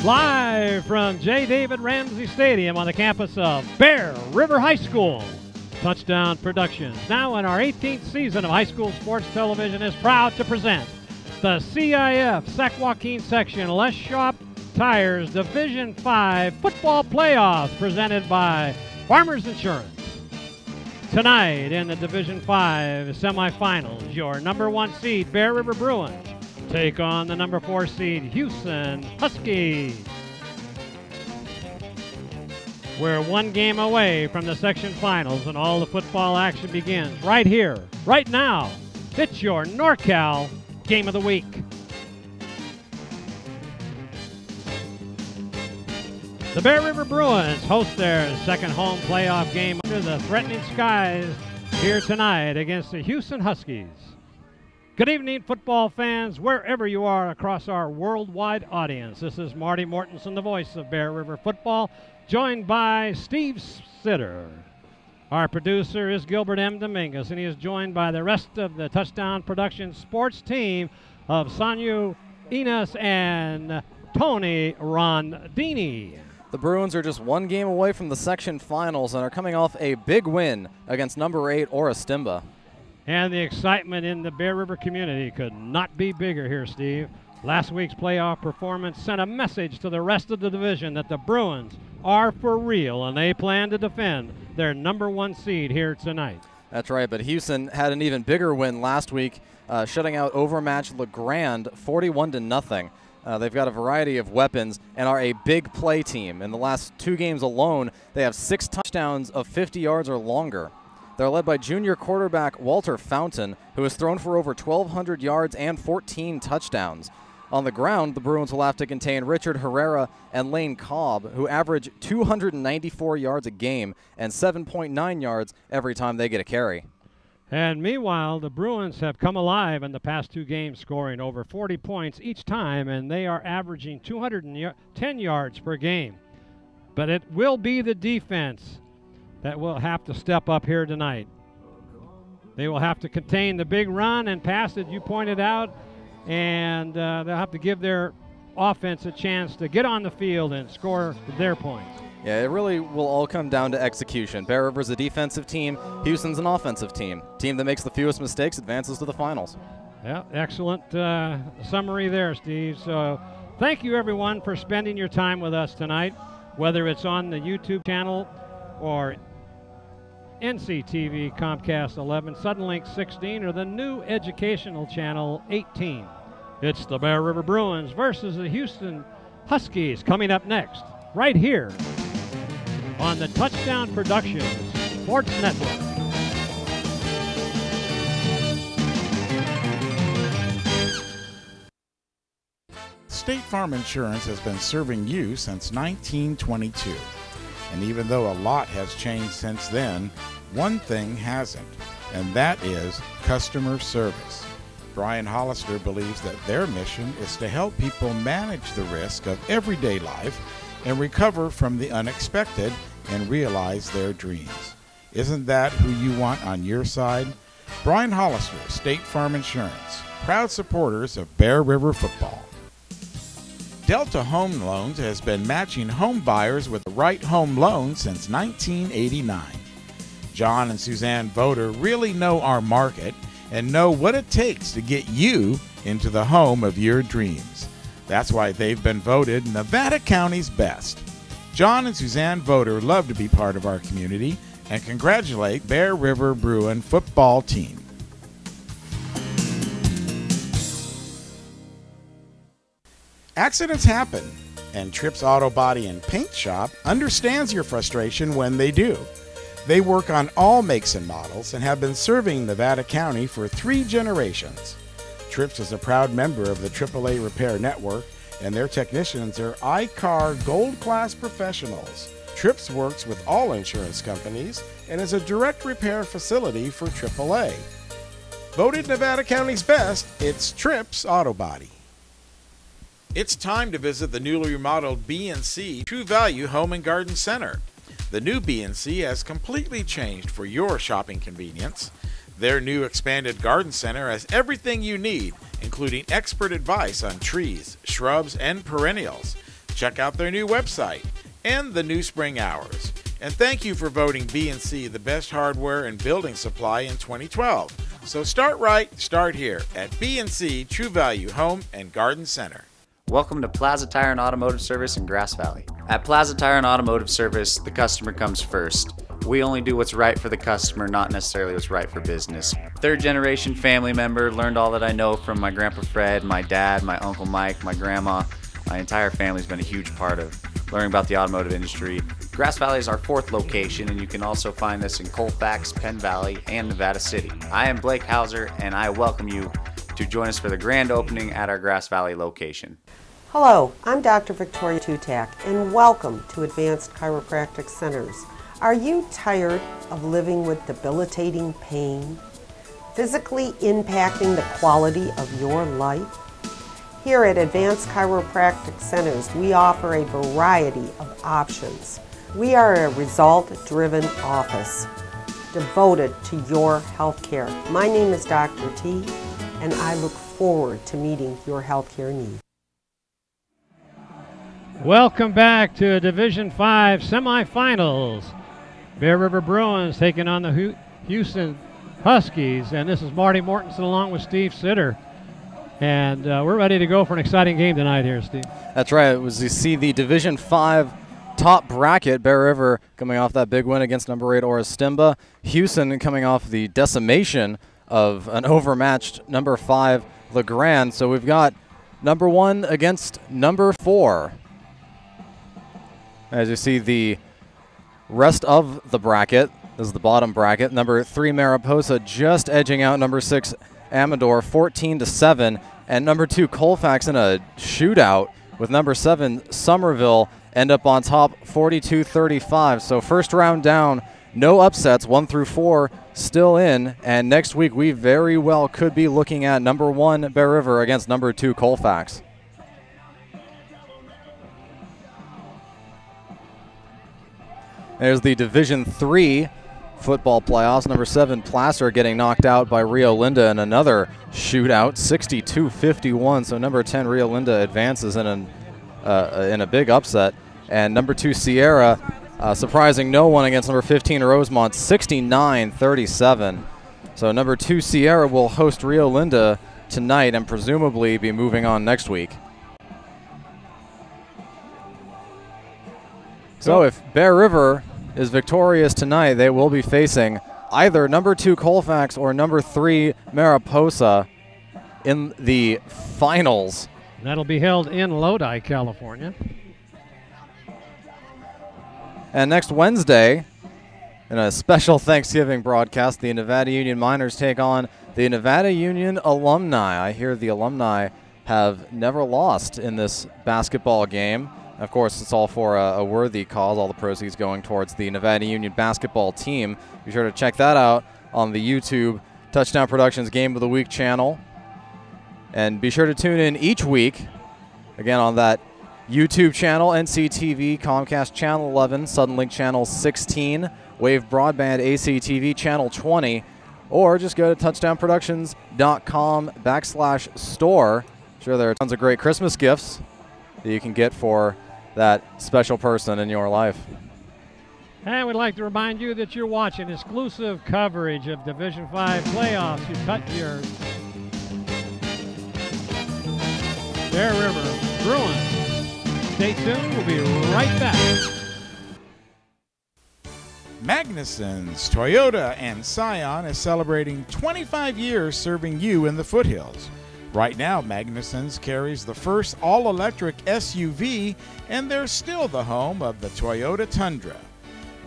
Live from J. David Ramsey Stadium on the campus of Bear River High School. Touchdown Productions, now in our 18th season of high school sports television, is proud to present the CIF Sac Joaquin Section Les Shop Tires Division V Football Playoffs, presented by Farmers Insurance. Tonight in the Division V Semifinals, your number 1 seed Bear River Bruins take on the number 4 seed Hughson Huskies. We're one game away from the section finals, and all the football action begins right here, right now. It's your NorCal Game of the Week. The Bear River Bruins host their second home playoff game under the threatening skies here tonight against the Hughson Huskies. Good evening, football fans, wherever you are across our worldwide audience. This is Marty Mortensen, the voice of Bear River football, joined by Steve Sitter. Our producer is Gilbert M. Dominguez, and he is joined by the rest of the Touchdown Productions sports team of Sanyu Enos and Tony Rondini. The Bruins are just one game away from the section finals and are coming off a big win against number 8 Orastimba. And the excitement in the Bear River community could not be bigger here, Steve. Last week's playoff performance sent a message to the rest of the division that the Bruins are for real, and they plan to defend their number 1 seed here tonight. That's right, but Hughson had an even bigger win last week, shutting out overmatched LeGrand 41-0. They've got a variety of weapons and are a big play team. In the last 2 games alone, they have 6 touchdowns of 50 yards or longer. They're led by junior quarterback Walter Fountain, who has thrown for over 1,200 yards and 14 touchdowns. On the ground, the Bruins will have to contain Richard Herrera and Lane Cobb, who average 294 yards a game and 7.9 yards every time they get a carry. And meanwhile, the Bruins have come alive in the past 2 games, scoring over 40 points each time, and they are averaging 210 yards per game. But it will be the defense that will have to step up here tonight. They will have to contain the big run and pass that you pointed out, and they'll have to give their offense a chance to get on the field and score their points. Yeah, it really will all come down to execution. Bear River's a defensive team. Houston's an offensive team. Team that makes the fewest mistakes advances to the finals. Yeah, excellent summary there, Steve. So thank you, everyone, for spending your time with us tonight, whether it's on the YouTube channel or NCTV Comcast 11, Suddenlink 16, or the new educational channel 18. It's the Bear River Bruins versus the Hughson Huskies coming up next, right here on the Touchdown Productions Sports Network. State Farm Insurance has been serving you since 1922. And even though a lot has changed since then, one thing hasn't, and that is customer service. Brian Hollister believes that their mission is to help people manage the risk of everyday life and recover from the unexpected and realize their dreams. Isn't that who you want on your side? Brian Hollister, State Farm Insurance, proud supporters of Bear River football. Delta Home Loans has been matching home buyers with the right home loan since 1989. John and Suzanne Voder really know our market and know what it takes to get you into the home of your dreams. That's why they've been voted Nevada County's best. John and Suzanne Voder love to be part of our community and congratulate Bear River Bruin football team. Accidents happen, and Trips Auto Body and Paint Shop understands your frustration when they do. They work on all makes and models and have been serving Nevada County for 3 generations. Trips is a proud member of the AAA Repair Network, and their technicians are I-CAR Gold Class professionals. Trips works with all insurance companies and is a direct repair facility for AAA. Voted Nevada County's best, it's Trips Auto Body. It's time to visit the newly remodeled B&C True Value Home and Garden Center. The new B&C has completely changed for your shopping convenience. Their new expanded garden center has everything you need, including expert advice on trees, shrubs, and perennials. Check out their new website and the new spring hours. And thank you for voting B&C the best hardware and building supply in 2012. So start right, start here at B&C True Value Home and Garden Center. Welcome to Plaza Tire and Automotive Service in Grass Valley. At Plaza Tire and Automotive Service, the customer comes first. We only do what's right for the customer, not necessarily what's right for business. Third generation family member, learned all that I know from my Grandpa Fred, my dad, my Uncle Mike, my grandma. My entire family's been a huge part of learning about the automotive industry. Grass Valley is our 4th location, and you can also find us in Colfax, Penn Valley, and Nevada City. I am Blake Hauser, and I welcome you to join us for the grand opening at our Grass Valley location. Hello, I'm Dr. Victoria Tutak, and welcome to Advanced Chiropractic Centers. Are you tired of living with debilitating pain, physically impacting the quality of your life? Here at Advanced Chiropractic Centers, we offer a variety of options. We are a result-driven office devoted to your health care. My name is Dr. T, and I look forward to meeting your health care needs. Welcome back to Division V Semifinals. Bear River Bruins taking on the Hughson Huskies, and this is Marty Mortensen along with Steve Sitter. And we're ready to go for an exciting game tonight here, Steve. That's right. You see the Division V top bracket. Bear River coming off that big win against number 8 Orastimba. Hughson coming off the decimation of an overmatched number 5 LeGrand. So we've got number 1 against number 4. As you see the rest of the bracket, this is the bottom bracket. Number 3 Mariposa just edging out number 6 Amador 14-7, and number 2 Colfax in a shootout with number 7 Somerville end up on top 42-35. So first round down, no upsets, 1 through 4 still in, and next week we very well could be looking at number 1 Bear River against number 2 Colfax. There's the Division III football playoffs. Number 7 Placer getting knocked out by Rio Linda in another shootout, 62-51. So number 10 Rio Linda advances in a big upset, and number 2 Sierra surprising no one against number 15 Rosemont, 69-37. So number 2 Sierra will host Rio Linda tonight and presumably be moving on next week. So if Bear River is victorious tonight, they will be facing either number 2 Colfax or number 3 Mariposa in the finals. That'll be held in Lodi, California. And next Wednesday, in a special Thanksgiving broadcast, the Nevada Union Miners take on the Nevada Union Alumni. I hear the Alumni have never lost in this basketball game. Of course, it's all for a worthy cause, all the proceeds going towards the Nevada Union basketball team. Be sure to check that out on the YouTube Touchdown Productions Game of the Week channel. And be sure to tune in each week, again, on that YouTube channel, NCTV, Comcast Channel 11, Suddenlink Channel 16, Wave Broadband ACTV Channel 20, or just go to touchdownproductions.com/store. Sure, there are tons of great Christmas gifts that you can get for that special person in your life. And we'd like to remind you that you're watching exclusive coverage of Division V playoffs. You cut your Bear River Bruins. Stay tuned. We'll be right back. Magnuson's Toyota and Scion is celebrating 25 years serving you in the foothills. Right now, Magnuson's carries the first all-electric SUV, and they're still the home of the Toyota Tundra.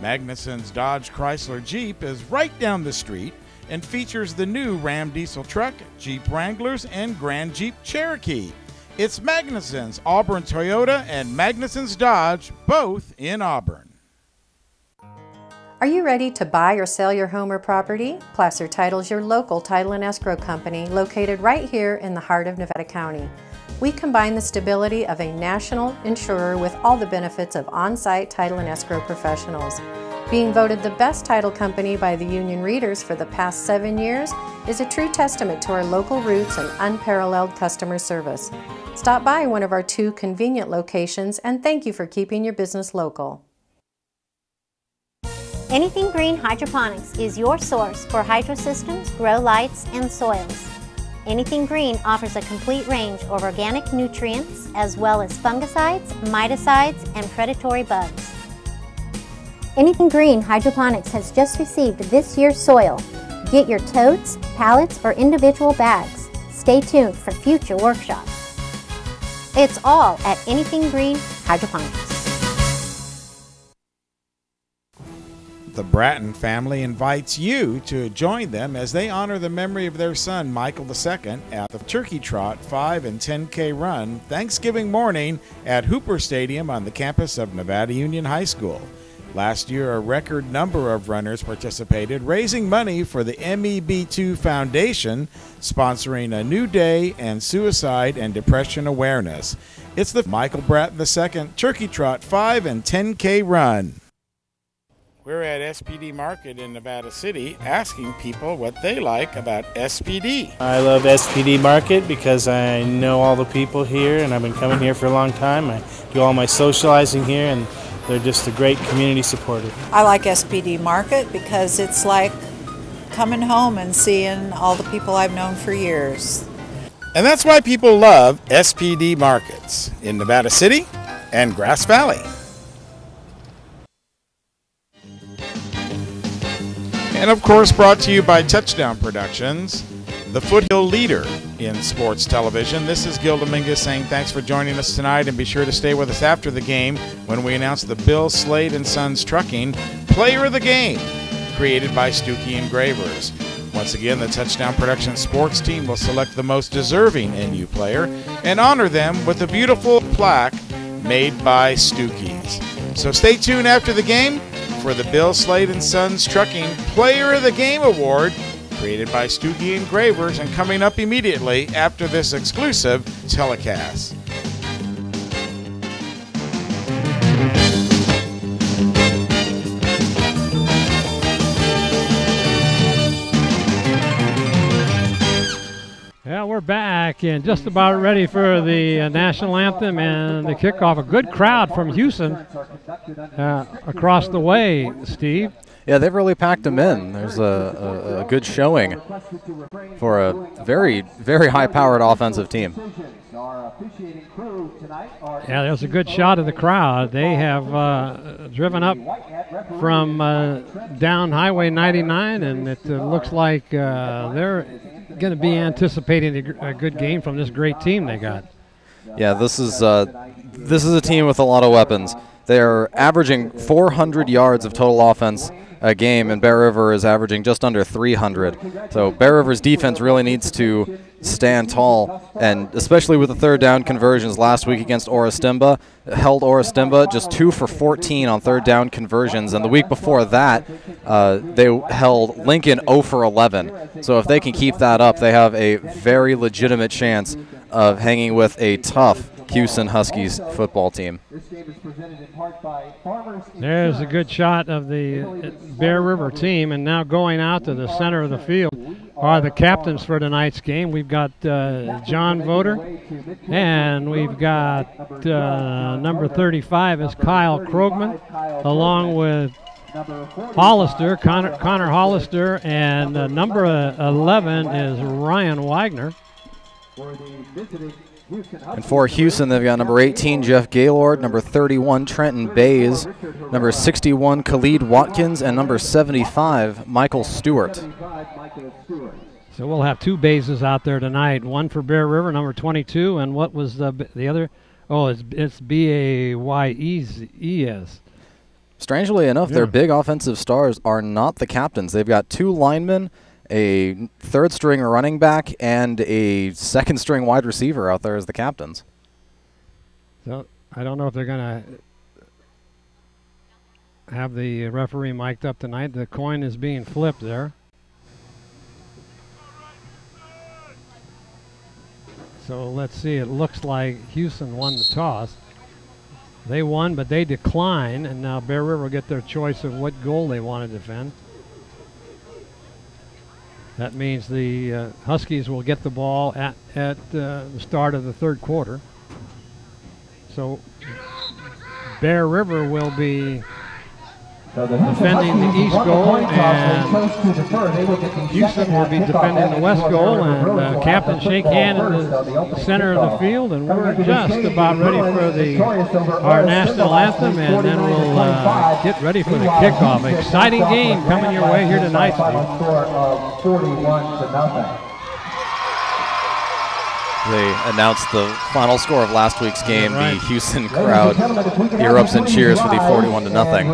Magnuson's Dodge Chrysler Jeep is right down the street and features the new Ram diesel truck, Jeep Wranglers, and Grand Jeep Cherokee. It's Magnuson's Auburn Toyota and Magnuson's Dodge, both in Auburn. Are you ready to buy or sell your home or property? Placer Title is your local title and escrow company located right here in the heart of Nevada County. We combine the stability of a national insurer with all the benefits of on-site title and escrow professionals. Being voted the best title company by the Union Readers for the past 7 years is a true testament to our local roots and unparalleled customer service. Stop by one of our 2 convenient locations and thank you for keeping your business local. Anything Green Hydroponics is your source for hydro systems, grow lights, and soils. Anything Green offers a complete range of organic nutrients as well as fungicides, miticides, and predatory bugs. Anything Green Hydroponics has just received this year's soil. Get your totes, pallets, or individual bags. Stay tuned for future workshops. It's all at Anything Green Hydroponics. The Bratton family invites you to join them as they honor the memory of their son, Michael II, at the Turkey Trot 5 and 10K run Thanksgiving morning at Hooper Stadium on the campus of Nevada Union High School. Last year, a record number of runners participated, raising money for the MEB2 Foundation, sponsoring a new day and suicide and depression awareness. It's the Michael Bratton II Turkey Trot 5 and 10K run. We're at SPD Market in Nevada City asking people what they like about SPD. I love SPD Market because I know all the people here and I've been coming here for a long time. I do all my socializing here and they're just a great community supporter. I like SPD Market because it's like coming home and seeing all the people I've known for years. And that's why people love SPD Markets in Nevada City and Grass Valley. And of course, brought to you by Touchdown Productions, the foothill leader in sports television. This is Gil Dominguez saying thanks for joining us tonight, and be sure to stay with us after the game when we announce the Bill Slade and Sons Trucking Player of the Game, created by Stuckey Engravers. Once again, the Touchdown Productions sports team will select the most deserving NU player and honor them with a beautiful plaque made by Stuckey's. So stay tuned after the game for the Bill Slade and Sons Trucking Player of the Game Award, created by Stuckey Engravers, and coming up immediately after this exclusive telecast. Yeah, we're back and just about ready for the national anthem and the kickoff. A good crowd from Hughson across the way, Steve. Yeah, they've really packed them in. There's a good showing for a very, very high-powered offensive team. Yeah, there's a good shot of the crowd. They have driven up from down Highway 99, and it looks like they're going to be anticipating a good game from this great team they got. Yeah, this is a team with a lot of weapons. They're averaging 400 yards of total offense a game, and Bear River is averaging just under 300. So Bear River's defense really needs to stand tall, and especially with the third down conversions last week against Orostimba, held Orostimba just 2 for 14 on third down conversions, and the week before that they held Lincoln 0 for 11. So if they can keep that up, they have a very legitimate chance of hanging with a tough Hughson Huskies football team. There's a good shot of the Bear River team, and now going out to the center of the field are the captains for tonight's game. We've got John Voter, and we've got number 35 is Kyle Krogman, along with Hollister, Connor Hollister, and number 11 is Ryan Wagner. And for Hughson, they've got number 18, Jeff Gaylord, number 31, Trenton Bays, number 61, Khalid Watkins, and number 75, Michael Stewart. So we'll have 2 bases out there tonight, one for Bear River, number 22, and what was the other? Oh, it's B-A-Y-E-S. Strangely enough, their big offensive stars are not the captains. They've got 2 linemen, a third-string running back, and a second-string wide receiver out there as the captains. So I don't know if they're going to have the referee mic'd up tonight. The coin is being flipped there. So let's see. It looks like Hughson won the toss. They won, but they decline, and now Bear River will get their choice of what goal they want to defend. That means the Huskies will get the ball at the start of the third quarter. So Bear River will be defending the east goal, and Hughson will be defending the west goal, and captain shake hand in the center of the field, and we're just about ready for our national anthem, and then we'll get ready for the kickoff. Exciting game coming your way here tonight. They announced the final score of last week's game. The Hughson crowd erupts in cheers for the 41-0.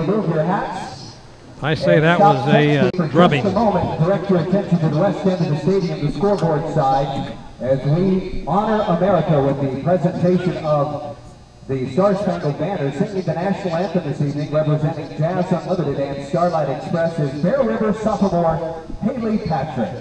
I say that was a drubbing. Direct your attention to the west end of the stadium, the scoreboard side, as we honor America with the presentation of the Star-Spangled Banner. Singing the national anthem this evening, representing Jazz Unlimited and Starlight Express, is Bear River sophomore Haley Patrick.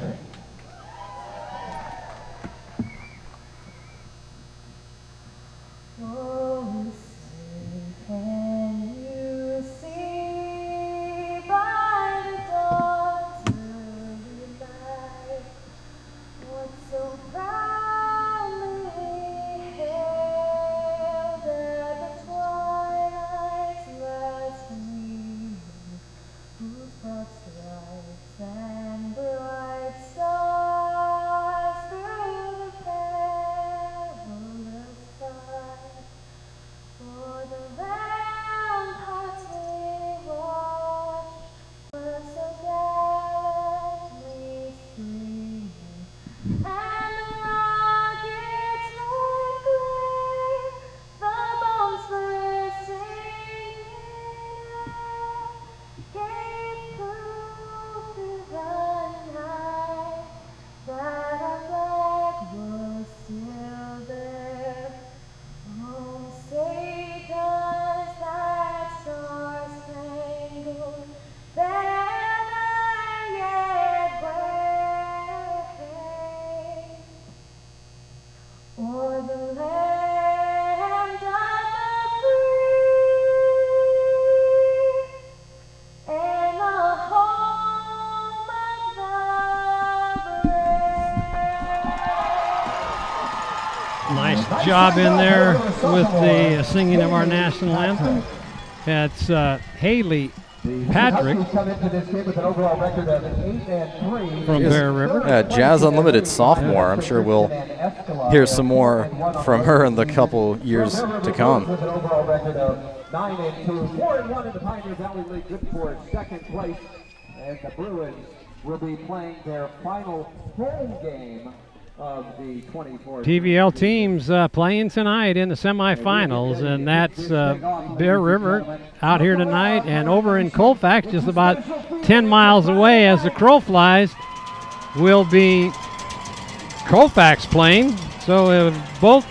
Nice job in there with the singing of our national anthem. That's Haley Patrick from Bear River. Jazz Unlimited sophomore. I'm sure we'll hear some more from her in the couple years to come. 9-2, 4-1 in the Pioneer Valley League, good for second place, and the Bruins will be playing their final home game of the 24. PVL teams playing tonight in the semifinals, and that's Bear River out here tonight, and over in Colfax, just about 10 miles away as the crow flies, will be Colfax playing. So if both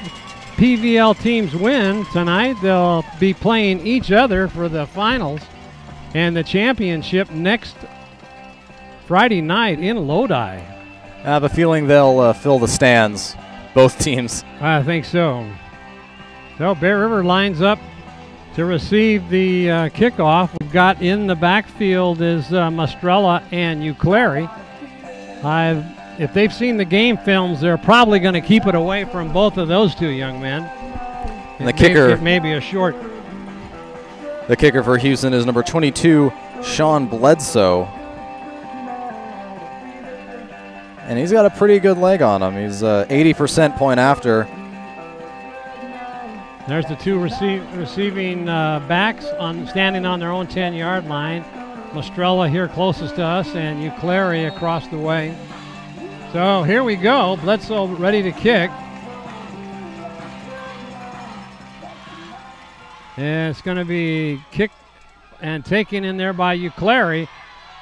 PVL teams win tonight, they'll be playing each other for the finals and the championship next Friday night in Lodi. I have a feeling they'll fill the stands, both teams. I think so. So Bear River lines up to receive the kickoff. We've got in the backfield is Mastrella and Uclari. If they've seen the game films, they're probably going to keep it away from both of those two young men. And the kicker, maybe a short. The kicker for Hughson is number 22, Sean Bledsoe. And he's got a pretty good leg on him. He's 80% point after. There's the two receiving backs standing on their own 10-yard line. Mastrella here closest to us, and Uclari across the way. So here we go. Bledsoe ready to kick. And it's going to be kicked and taken in there by Uclari.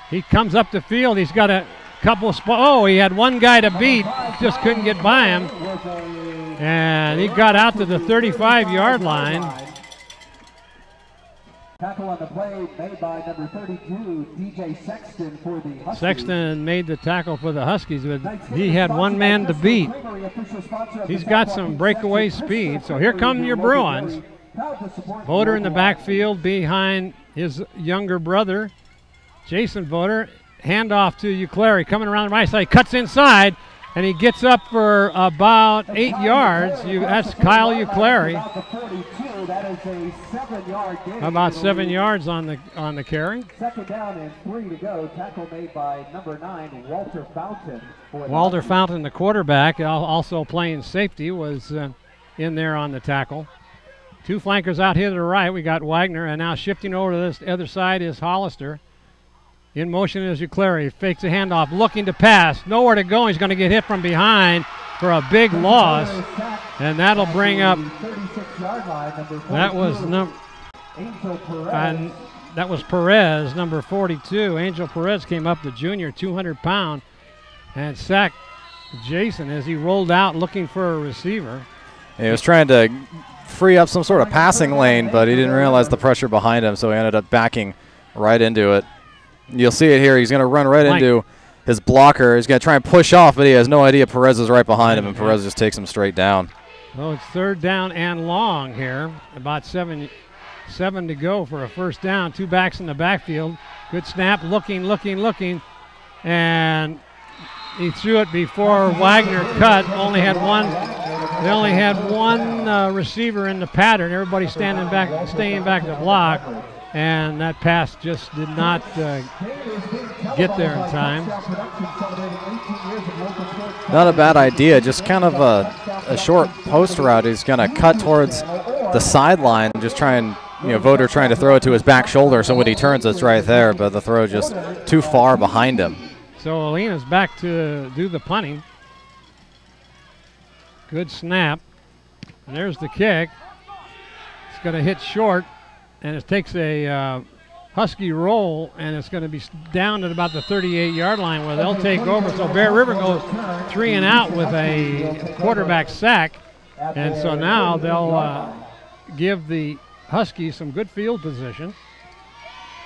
He comes up the field. He's got a couple of spots. Oh, he had one guy to beat. Just couldn't get by him. And he got out to the 35-yard line. Tackle on the play made by number 32, DJ Sexton for the Huskies. Sexton made the tackle for the Huskies, but he had one man to beat. He's got some breakaway speed. So here come your Bruins. Voter in the backfield behind his younger brother, Jason Voter. Handoff to Uclari, coming around the right side, cuts inside, and he gets up for about 8 yards. That's Kyle Uclari. About 7 yards on the carry. Second down and 3 to go. Tackle made by number 9, Walter Fountain. Walter Fountain, the quarterback, also playing safety, was in there on the tackle. Two flankers out here to the right. We got Wagner, and now shifting over to this other side is Hollister. In motion is Uclari. Fakes a handoff, looking to pass. Nowhere to go. He's going to get hit from behind for a big loss, and that'll bring up. That was Perez, number 42. Angel Perez came up, the junior, 200-pound, and sacked Jason as he rolled out looking for a receiver. He was trying to free up some sort of passing lane, but he didn't realize the pressure behind him, so he ended up backing right into it. You'll see it here. He's going to run right into his blocker. He's going to try and push off, but he has no idea Perez is right behind him, and Perez just takes him straight down. Well, it's third down and long here. About seven to go for a first down. Two backs in the backfield. Good snap, looking, and he threw it before Wagner cut. They only had one receiver in the pattern. Everybody staying back to block. And that pass just did not get there in time. Not a bad idea, just kind of a short post route. He's going to cut towards the sideline and just try and, Voter trying to throw it to his back shoulder, so when he turns, it's right there, but the throw just too far behind him. So Alina's back to do the punting. Good snap. And there's the kick. It's going to hit short. And it takes a Husky roll, and it's going to be down at about the 38-yard line where they'll take over. So Bear River goes 3 and out with a quarterback sack. And so now they'll give the Huskies some good field position.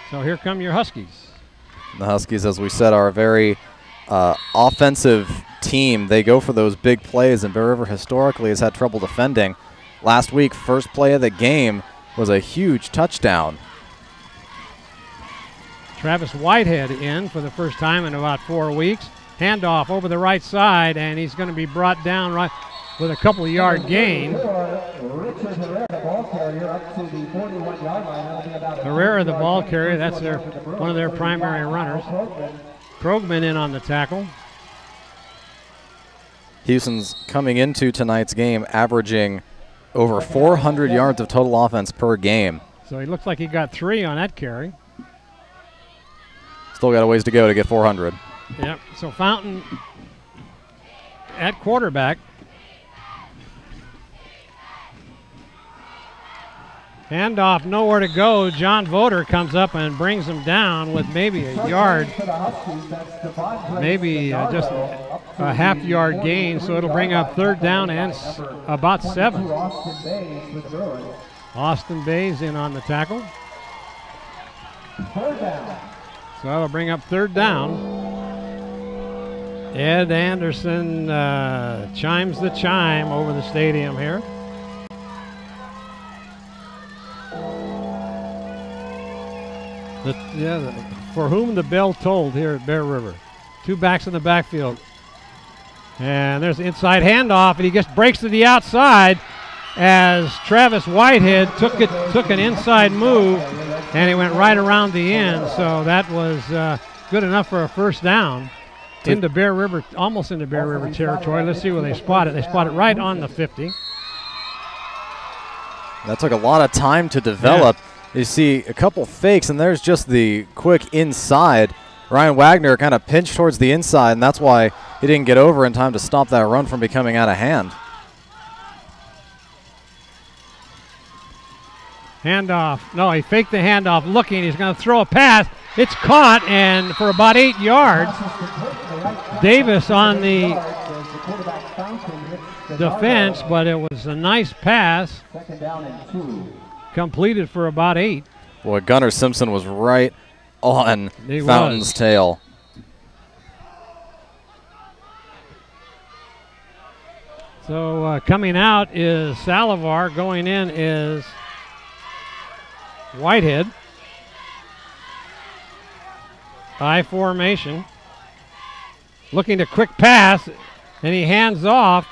So here come your Huskies. The Huskies, as we said, are a very offensive team. They go for those big plays, and Bear River historically has had trouble defending. Last week, first play of the game was a huge touchdown. Travis Whitehead in for the first time in about 4 weeks. Handoff over the right side, and he's going to be brought down right with a couple-yard gain. Herrera, the ball carrier, that's one of their primary runners. Krogman in on the tackle. Hughson's coming into tonight's game averaging over 400 yards of total offense per game. So he looks like he got 3 on that carry. Still got a ways to go to get 400. Yep, so Fountain at quarterback. Handoff, nowhere to go. John Voter comes up and brings him down with maybe a yard, maybe just a half-yard gain, so it'll bring up third down and about 7. Austin Bays in on the tackle. So that'll bring up third down. Ed Anderson chimes the chime over the stadium here. For whom the bell tolled here at Bear River. Two backs in the backfield. And there's the inside handoff, and he just breaks to the outside as Travis Whitehead took an inside move, and he went right around the end. So that was good enough for a first down into Bear River, almost into Bear River territory. Let's see where they spot it. They spot it right on the 50. That took a lot of time to develop. Yeah. You see a couple fakes, and there's just the quick inside. Ryan Wagner kind of pinched towards the inside, and that's why he didn't get over in time to stop that run from becoming out of hand. Handoff. No, he faked the handoff looking. He's going to throw a pass. It's caught, and for about 8 yards, Davis on the defense, but it was a nice pass. Second down and 2. Completed for about 8. Boy, Gunnar Simpson was right on Fountain's tail. So coming out is Salivar. Going in is Whitehead. I formation. Looking to quick pass, and he hands off,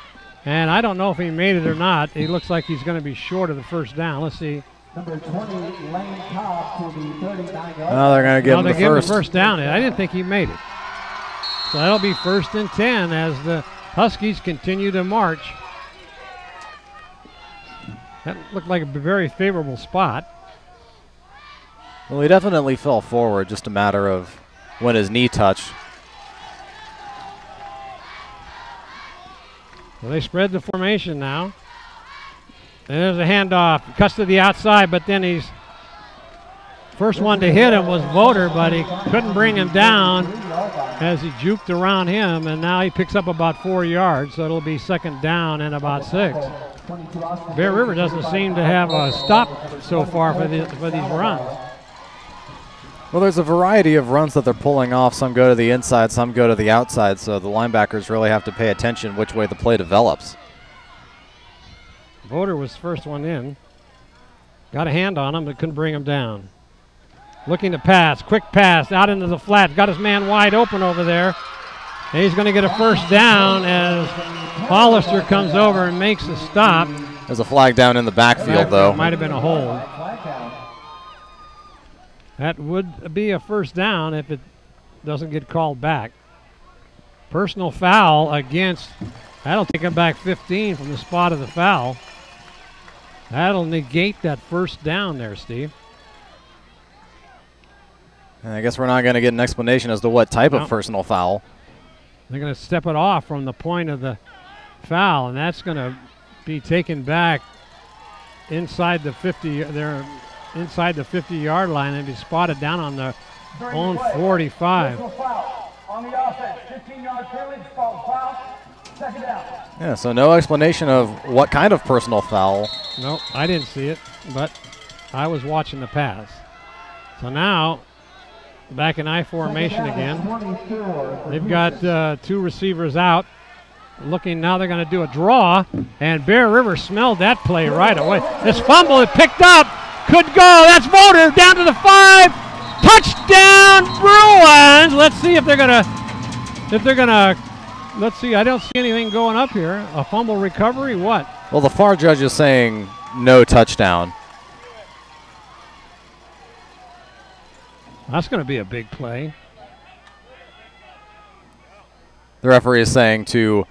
and I don't know if he made it or not. He looks like he's going to be short of the first down. Let's see. Number 20, Lane Cobb to the 39-yard. Oh, they're going to give him the first. The first down. I didn't think he made it. So that'll be 1st and 10 as the Huskies continue to march. That looked like a very favorable spot. Well, he definitely fell forward, just a matter of when his knee touched. Well, they spread the formation now. And there's a handoff. Cuts to the outside, but then he's first one to hit him was Voter, but he couldn't bring him down as he juked around him, and now he picks up about 4 yards, so it'll be 2nd down and about 6. Bear River doesn't seem to have a stop so far for these runs. Well, there's a variety of runs that they're pulling off. Some go to the inside, some go to the outside, so the linebackers really have to pay attention which way the play develops. Voter was the first one in. Got a hand on him, but couldn't bring him down. Looking to pass, quick pass out into the flat. Got his man wide open over there. And he's going to get a first down as Hollister comes over and makes a stop. There's a flag down in the backfield, though. Might have been a hold. That would be a first down if it doesn't get called back. Personal foul against, that'll take him back 15 from the spot of the foul. That'll negate that first down there, Steve. And I guess we're not going to get an explanation as to what type of personal foul. They're going to step it off from the point of the foul, and that's going to be taken back inside the 50. They're inside the 50-yard line and be spotted down on their own 45. On the offense, 15-yard penalty, foul, 2nd down. Yeah, so no explanation of what kind of personal foul. Nope, I didn't see it, but I was watching the pass. So now, back in I formation again. They've got 2 receivers out. Looking now, they're going to do a draw, and Bear River smelled that play right away. This fumble is picked up, could go. That's Voter down to the 5. Touchdown, Bruins! Let's see if they're gonna. Let's see. I don't see anything going up here. A fumble recovery. What? Well, the FAR judge is saying no touchdown. That's going to be a big play. The referee is saying to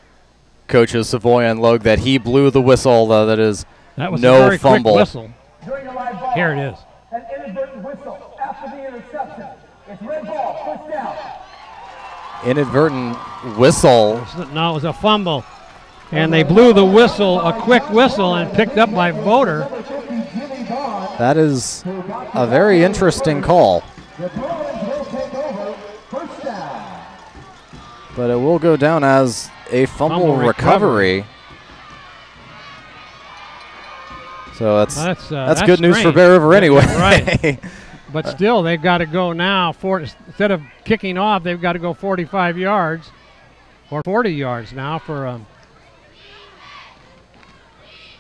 coaches Savoy and Logue that he blew the whistle. That is that was no a very fumble. Quick whistle. Here it is. An inadvertent whistle after the interception. It's red ball, first down. Inadvertent whistle. No, it was a fumble. And they blew the whistle, a quick whistle, and picked up by Voter. That is a very interesting call. But it will go down as a fumble recovery. So that's good news for Bear River anyway. Right. But still, they've got to go now. Instead of kicking off, they've got to go 45 yards or 40 yards now for.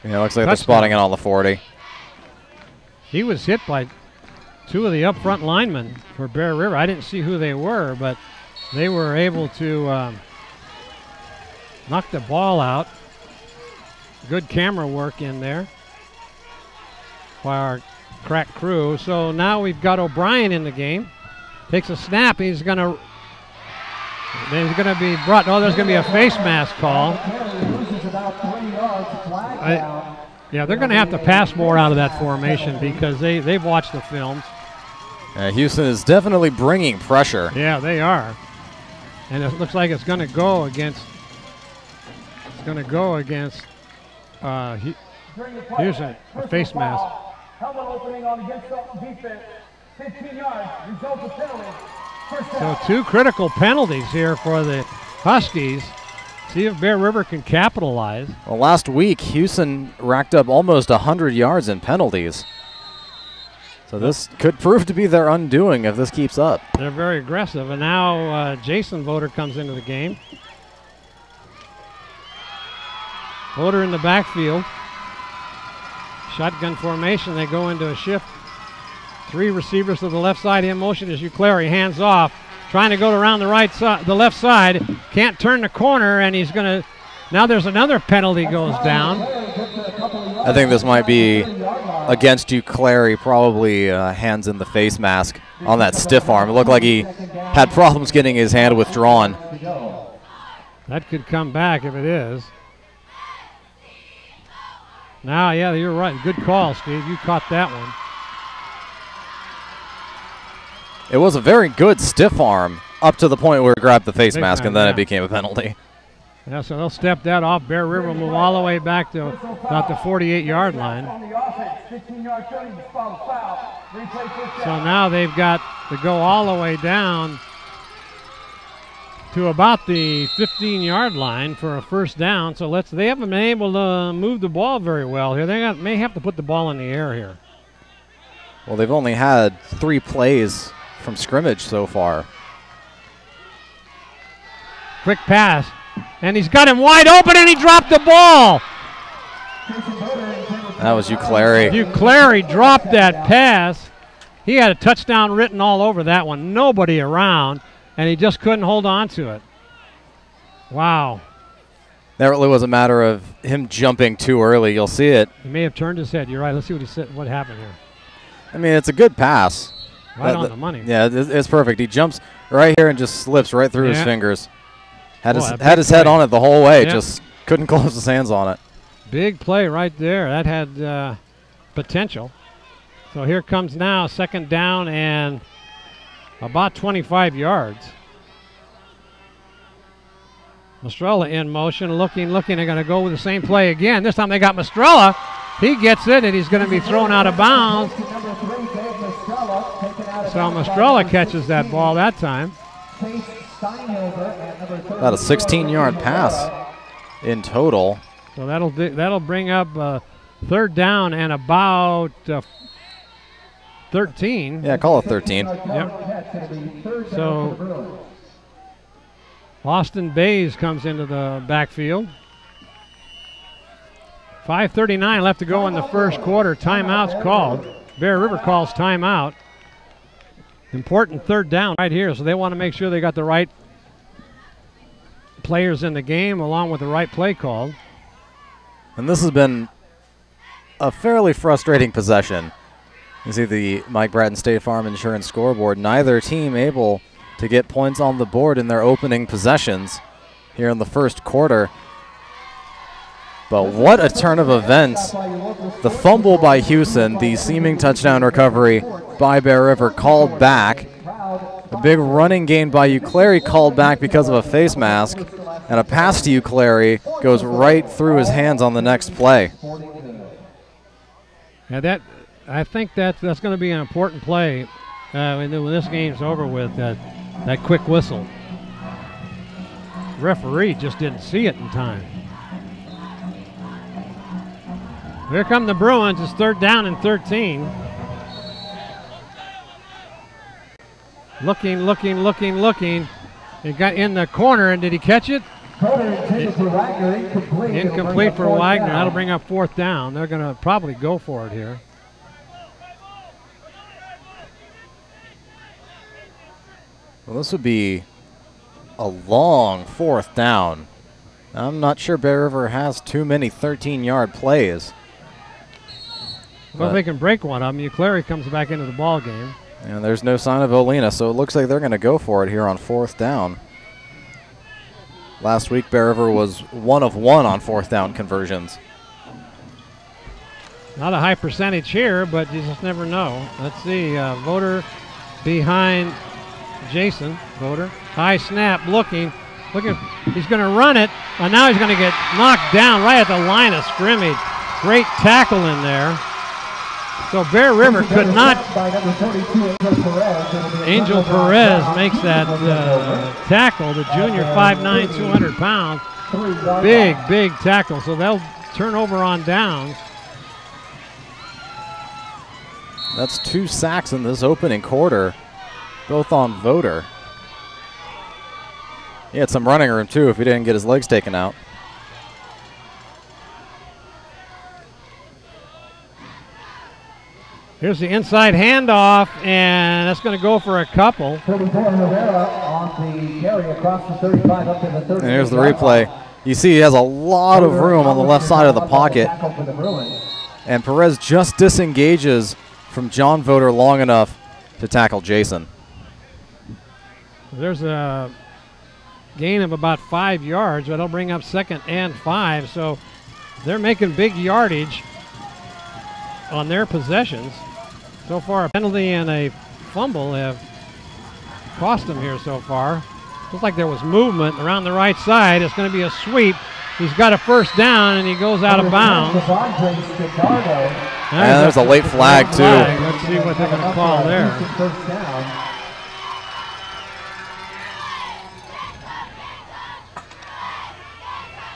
Yeah, it looks like they're spotting it on the 40. He was hit by 2 of the up front linemen for Bear River. I didn't see who they were, but they were able to knock the ball out. Good camera work in there by our crack crew. So now we've got O'Brien in the game. Takes a snap. He's going to be brought. Oh, there's going to be a face mask call. Yeah, they're going to have to pass more out of that formation because they've watched the films. Houston is definitely bringing pressure. Yeah, they are. And it looks like it's going to go against. It's going to go against. Here's a face mask. Helmet opening on against defense. 15 yards. Result of penalty. So 2 critical penalties here for the Huskies. See if Bear River can capitalize. Well, last week, Houston racked up almost 100 yards in penalties. So this could prove to be their undoing if this keeps up. They're very aggressive. And now Jason Voter comes into the game. Voter in the backfield. Shotgun formation. They go into a shift Three receivers to the left side in motion as Euclair hands off, trying to go around the right side, the left side. Can't turn the corner, and he's going to. Now there's another penalty goes down. I think this might be against Euclair. Probably hands in the face mask on that stiff arm. It looked like he had problems getting his hand withdrawn. That could come back if it is. Now, yeah, you're right. Good call, Steve. You caught that one. It was a very good stiff arm up to the point where it grabbed the face mask, and then it became a penalty. Yeah, so they'll step that off. Bear River will move all the way back to about the 48-yard line. So now they've got to go all the way down to about the 15-yard line for a first down. So they haven't been able to move the ball very well here. They may have to put the ball in the air here. Well, they've only had 3 plays from scrimmage so far. Quick pass, and he's got him wide open, and he dropped the ball. That was Euclair. Euclair dropped that pass. He had a touchdown written all over that one. Nobody around, and he just couldn't hold on to it. Wow. That really was a matter of him jumping too early. You'll see it. He may have turned his head. You're right. Let's see what he said. What happened here? I mean, it's a good pass. Right on the money. Yeah, it's perfect. He jumps right here and just slips right through his fingers. Had his head on it the whole way. Just couldn't close his hands on it. Big play right there. That had potential. So here comes now second down and about 25 yards. Mastrella in motion, looking. They're going to go with the same play again. This time they got Mastrella. He gets it, and he's going to be thrown out of bounds. So Mastrella catches that ball that time. About a 16-yard pass in total. So that'll bring up third down and about 13. Yeah, call it 13. Yep. So Austin Bays comes into the backfield. 5:39 left to go in the first quarter. Timeout's called. Bear River calls timeout. Important third down right here, so they want to make sure they got the right players in the game along with the right play called. And this has been a fairly frustrating possession. You see the Mike Bratton State Farm Insurance scoreboard. Neither team able to get points on the board in their opening possessions here in the first quarter. But what a turn of events. The fumble by Hughson, the seeming touchdown recovery by Bear River called back. A big running gain by Euclair called back because of a face mask. And a pass to Euclair goes right through his hands on the next play. Yeah, I think that's going to be an important play when this game's over with, that quick whistle. Referee just didn't see it in time. Here come the Bruins. It's third down and 13. Looking. He got in the corner, and did he catch it? Incomplete for Wagner. That'll bring up fourth down. They're going to probably go for it here. Well, this would be a long fourth down. I'm not sure Bear River has too many 13-yard plays. Well, if they can break one of them, Euclair comes back into the ball game. And there's no sign of Olina, so it looks like they're going to go for it here on fourth down. Last week, Bear River was 1 of 1 on fourth down conversions. Not a high percentage here, but you just never know. Let's see, Voter behind Jason. Voter, high snap, looking. He's going to run it, and now he's going to get knocked down right at the line of scrimmage. Great tackle in there. So Bear River could not. Angel Perez makes that tackle, the junior, 5'9", 200 pounds. Big tackle. So they'll turn over on downs. That's 2 sacks in this opening quarter, both on Voter. He had some running room, too, if he didn't get his legs taken out. Here's the inside handoff, and that's going to go for a couple. 34 Herrera on the carry across the 35 up to the 30. And here's the replay. You see he has a lot of room on the left side of the pocket. And Perez just disengages from John Voter long enough to tackle Jason. There's a gain of about 5 yards. That'll bring up 2nd and 5. So they're making big yardage on their possessions. So far, a penalty and a fumble have cost them here so far. Looks like there was movement around the right side. It's going to be a sweep. He's got a first down, and he goes out of bounds. And there's a late flag, too. Let's see what they're going to call there.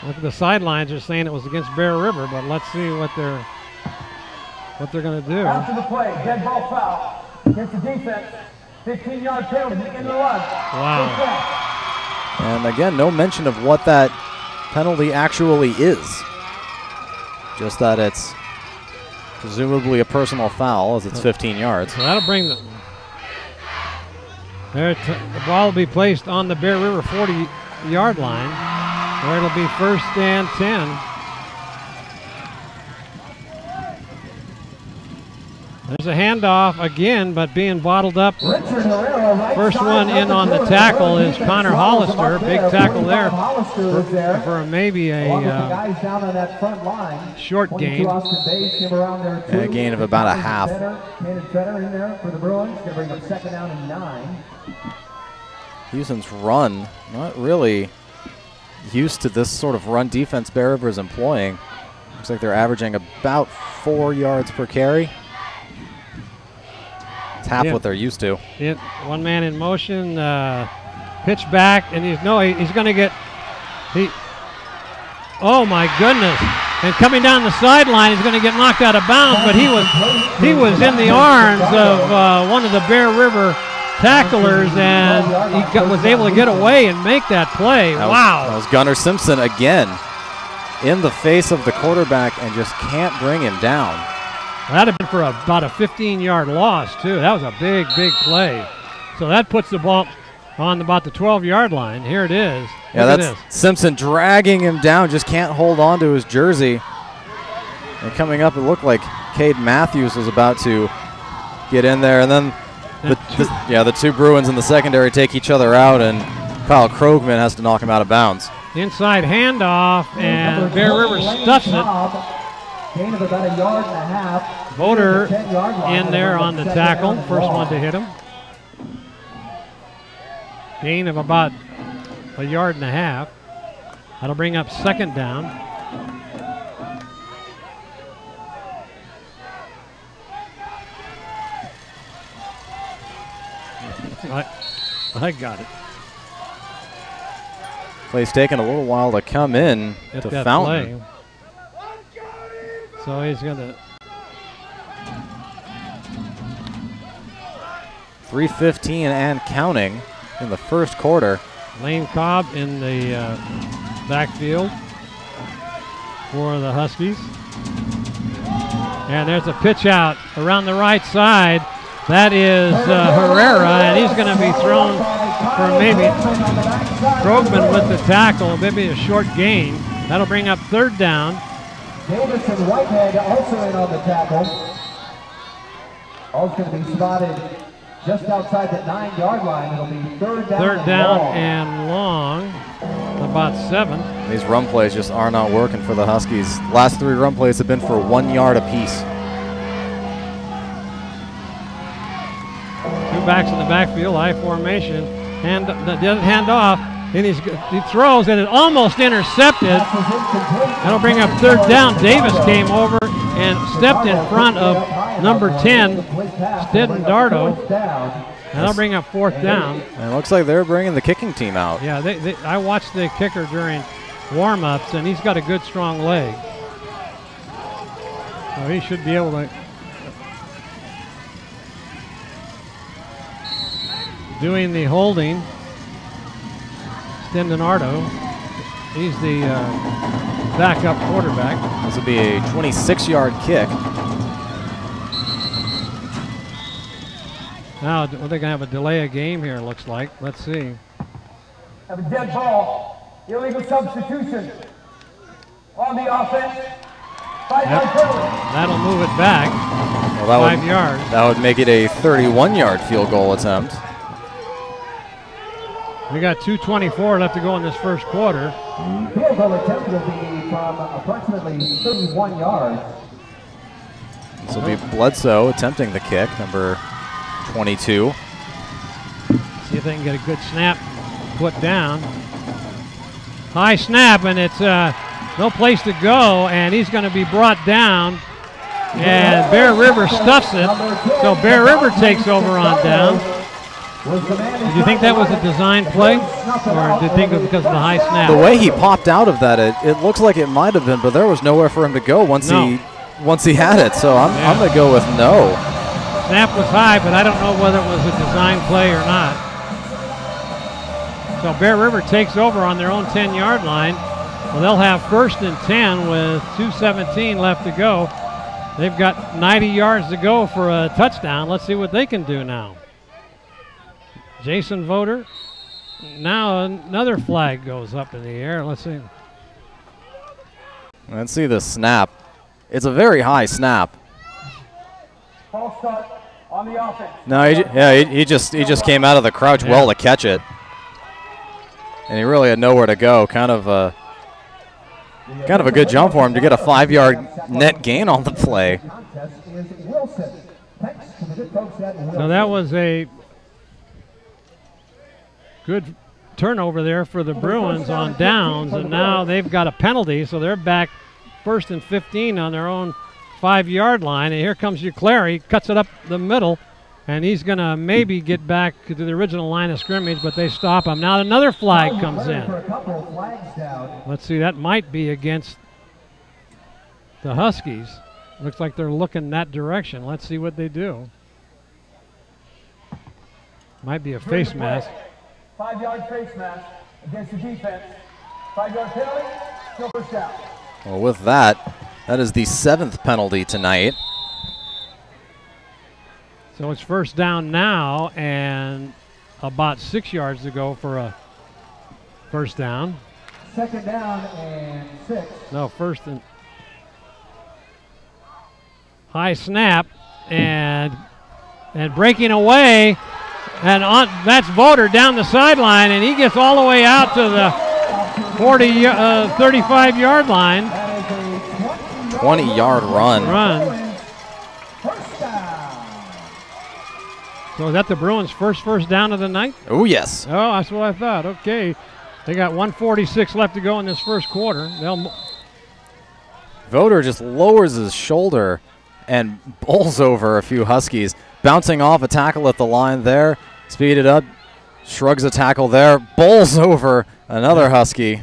Look at the sidelines are saying it was against Bear River, but let's see what they're going to do. After the play, dead ball foul against the defense. 15-yard penalty in the run. Wow. And again, no mention of what that penalty actually is. Just that it's presumably a personal foul as it's 15 yards. So that'll bring the ball will be placed on the Bear River 40-yard line, where it'll be 1st and 10. There's a handoff again, but being bottled up. First one in on the tackle is Connor Hollister. Big tackle there for maybe a short gain. And a gain of about a half. Houston's run, not really used to this sort of run defense Bear River is employing. Looks like they're averaging about 4 yards per carry. It's half what they're used to. One man in motion, pitch back, and he's going to get, oh my goodness. And coming down the sideline, he's going to get knocked out of bounds, but he was in the arms of one of the Bear River tacklers, and he was able to get away and make that play. Wow. That was Gunnar Simpson again in the face of the quarterback and just can't bring him down. That'd have been for about a 15-yard loss, too. That was a big, big play. So that puts the ball on about the 12-yard line. Here it is. Yeah, that's Simpson dragging him down, just can't hold on to his jersey. And coming up, it looked like Cade Matthews was about to get in there. And then the two Bruins in the secondary take each other out, and Kyle Krogman has to knock him out of bounds. Inside handoff, and Bear River stuffs it. Gain of about a yard and a half. Voter in there on the tackle. First one to hit him. Gain of about a yard and a half. That'll bring up 2nd down. I got it. Play's taking a little while to come in to Fountain. Play. So he's going to. 3:15 and counting in the first quarter. Lane Cobb in the backfield for the Huskies. And there's a pitch out around the right side. That is Herrera, and he's going to be thrown for maybe Krogman with the tackle, maybe a short gain. That'll bring up 3rd down. Davis and Whitehead also in on the tackle. All's going to be spotted just outside the 9-yard line. It'll be 3rd down. 3rd down and long, about 7. These run plays just are not working for the Huskies. Last 3 run plays have been for 1 yard apiece. 2 backs in the backfield, I formation, and doesn't hand off. And he throws, and it almost intercepted. That'll bring up 3rd down. Davis came over and stepped in front of number 10, Stedden Dardo. That'll bring up 4th down. And it looks like they're bringing the kicking team out. Yeah, I watched the kicker during warm-ups, and he's got a good, strong leg. So he should be able to doing the holding. Denardo, he's the backup quarterback. This will be a 26-yard kick. Now they're going to have a delay of game here, looks like. Let's see. Have a dead ball. Illegal substitution. On the offense. 5-yard penalty. That'll move it back. Well, 5 yards. That would make it a 31-yard field goal attempt. We got 2:24 left to go in this first quarter. Field goal attempt will be from approximately 31 yards. This will be Bledsoe attempting the kick, number 22. See if they can get a good snap put down. High snap, and it's no place to go, and he's going to be brought down. And Bear River stuffs it, so Bear River takes over on down. Did you think that was a design play, or did you think it was because of the high snap? The way he popped out of that, it looks like it might have been, but there was nowhere for him to go once he had it. So I'm going to go with no. Snap was high, but I don't know whether it was a design play or not. So Bear River takes over on their own 10-yard line. Well, they'll have 1st and 10 with 2:17 left to go. They've got 90 yards to go for a touchdown. Let's see what they can do now. Jason Voter. Now another flag goes up in the air. Let's see. Let's see the snap. It's a very high snap. False start on the offense. No, he just came out of the crouch well to catch it, and he really had nowhere to go. Kind of a good jump for him to get a 5-yard net gain on the play. So that was a good turnover there for the Bruins on downs, and now they've got a penalty, so they're back 1st and 15 on their own 5-yard line. And here comes Uclari, cuts it up the middle, and he's going to maybe get back to the original line of scrimmage, but they stop him. Now another flag comes in. Let's see, that might be against the Huskies. Looks like they're looking that direction. Let's see what they do. Might be a face mask. 5-yard face mask against the defense. 5-yard penalty, no first down. Well, with that is the 7th penalty tonight. So it's 1st down now and about 6 yards to go for a 1st down. 2nd down and 6. No, 1st and high snap and breaking away, and that's Voter down the sideline, and he gets all the way out to the 35-yard line. 20-yard run. So is that the Bruins' first down of the night? Oh, yes. Oh, that's what I thought. Okay. They got 1:46 left to go in this first quarter. Voter just lowers his shoulder and bowls over a few Huskies, bouncing off a tackle at the line there. Speed it up, shrugs a tackle there, bowls over another Husky.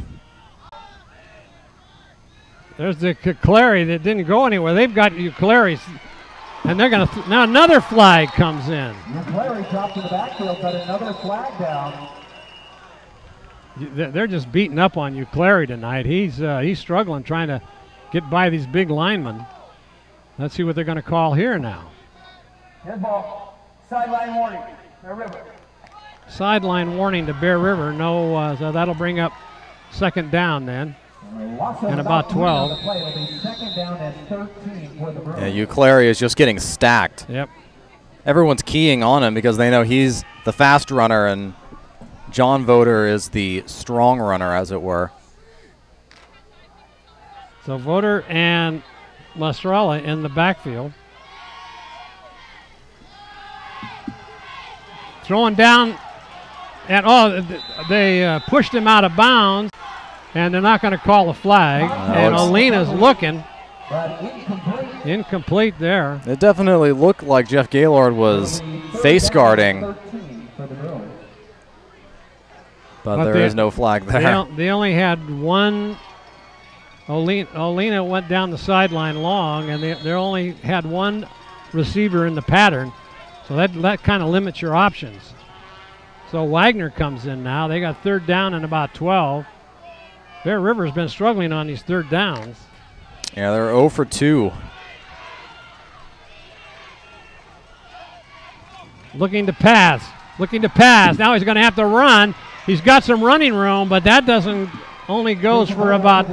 There's the Uclari that didn't go anywhere. They've got Uclari, and they're going to now another flag comes in. Uclari dropped to the backfield, but another flag down. They're just beating up on Uclari tonight. He's struggling trying to get by these big linemen. Let's see what they're going to call here now. Head ball, sideline warning, Bear River. Sideline warning to Bear River. No, so that'll bring up 2nd down then. And about 12. Yeah, Uclari is just getting stacked. Yep. Everyone's keying on him because they know he's the fast runner and John Voter is the strong runner, as it were. So Voter and Lastrella in the backfield. Throwing down, and they pushed him out of bounds, and they're not going to call a flag. And Olena's looking. Incomplete there. It definitely looked like Jeff Gaylord was face guarding, but there is no flag there. They only had one. Olena went down the sideline long, and they only had one receiver in the pattern, so that kind of limits your options. So Wagner comes in now. They got 3rd down and about 12. Bear River's been struggling on these 3rd downs. Yeah, they're 0 for 2. Looking to pass. Looking to pass. Now he's going to have to run. He's got some running room, but that only goes for about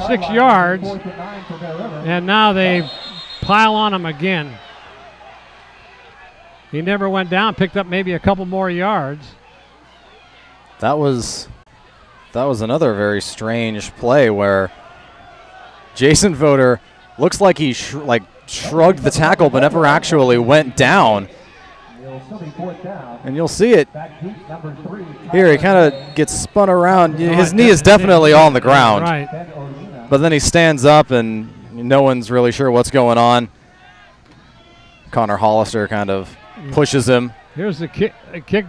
6 yards. And now they pile on him again. He never went down, picked up maybe a couple more yards. That was another very strange play where Jason Voter looks like he shrugged the tackle but never actually went down. And you'll see it here. He kind of gets spun around. His knee is definitely on the ground. Right. But then he stands up and no one's really sure what's going on. Connor Hollister kind of pushes him. Here's the kick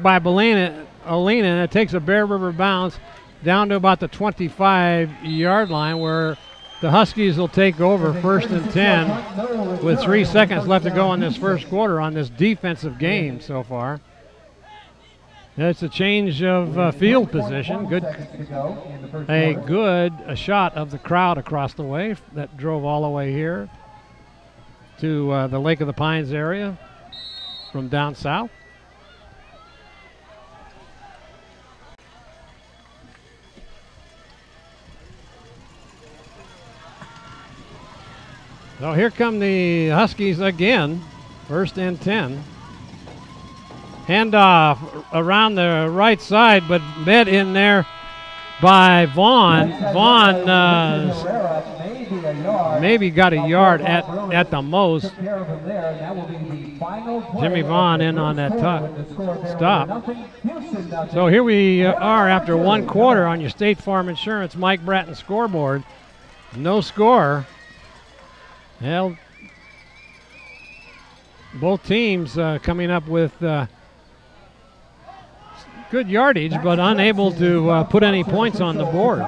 by Olina, and it takes a Bear River bounce down to about the 25-yard line where the Huskies will take over 1st and 10 with 3 seconds left to go in this first quarter on this defensive game so far. It's a change of field position. A shot of the crowd across the way that drove all the way here to the Lake of the Pines area from down south. So here come the Huskies again, 1st and 10. Handoff around the right side, but met in there by Vaughn. Vaughn maybe got a yard at the most. Jimmy Vaughn in on that stop. So here we are after 1 quarter on your State Farm Insurance Mike Bratton scoreboard. No score. Well, both teams coming up with good yardage, but unable to put any points on the board.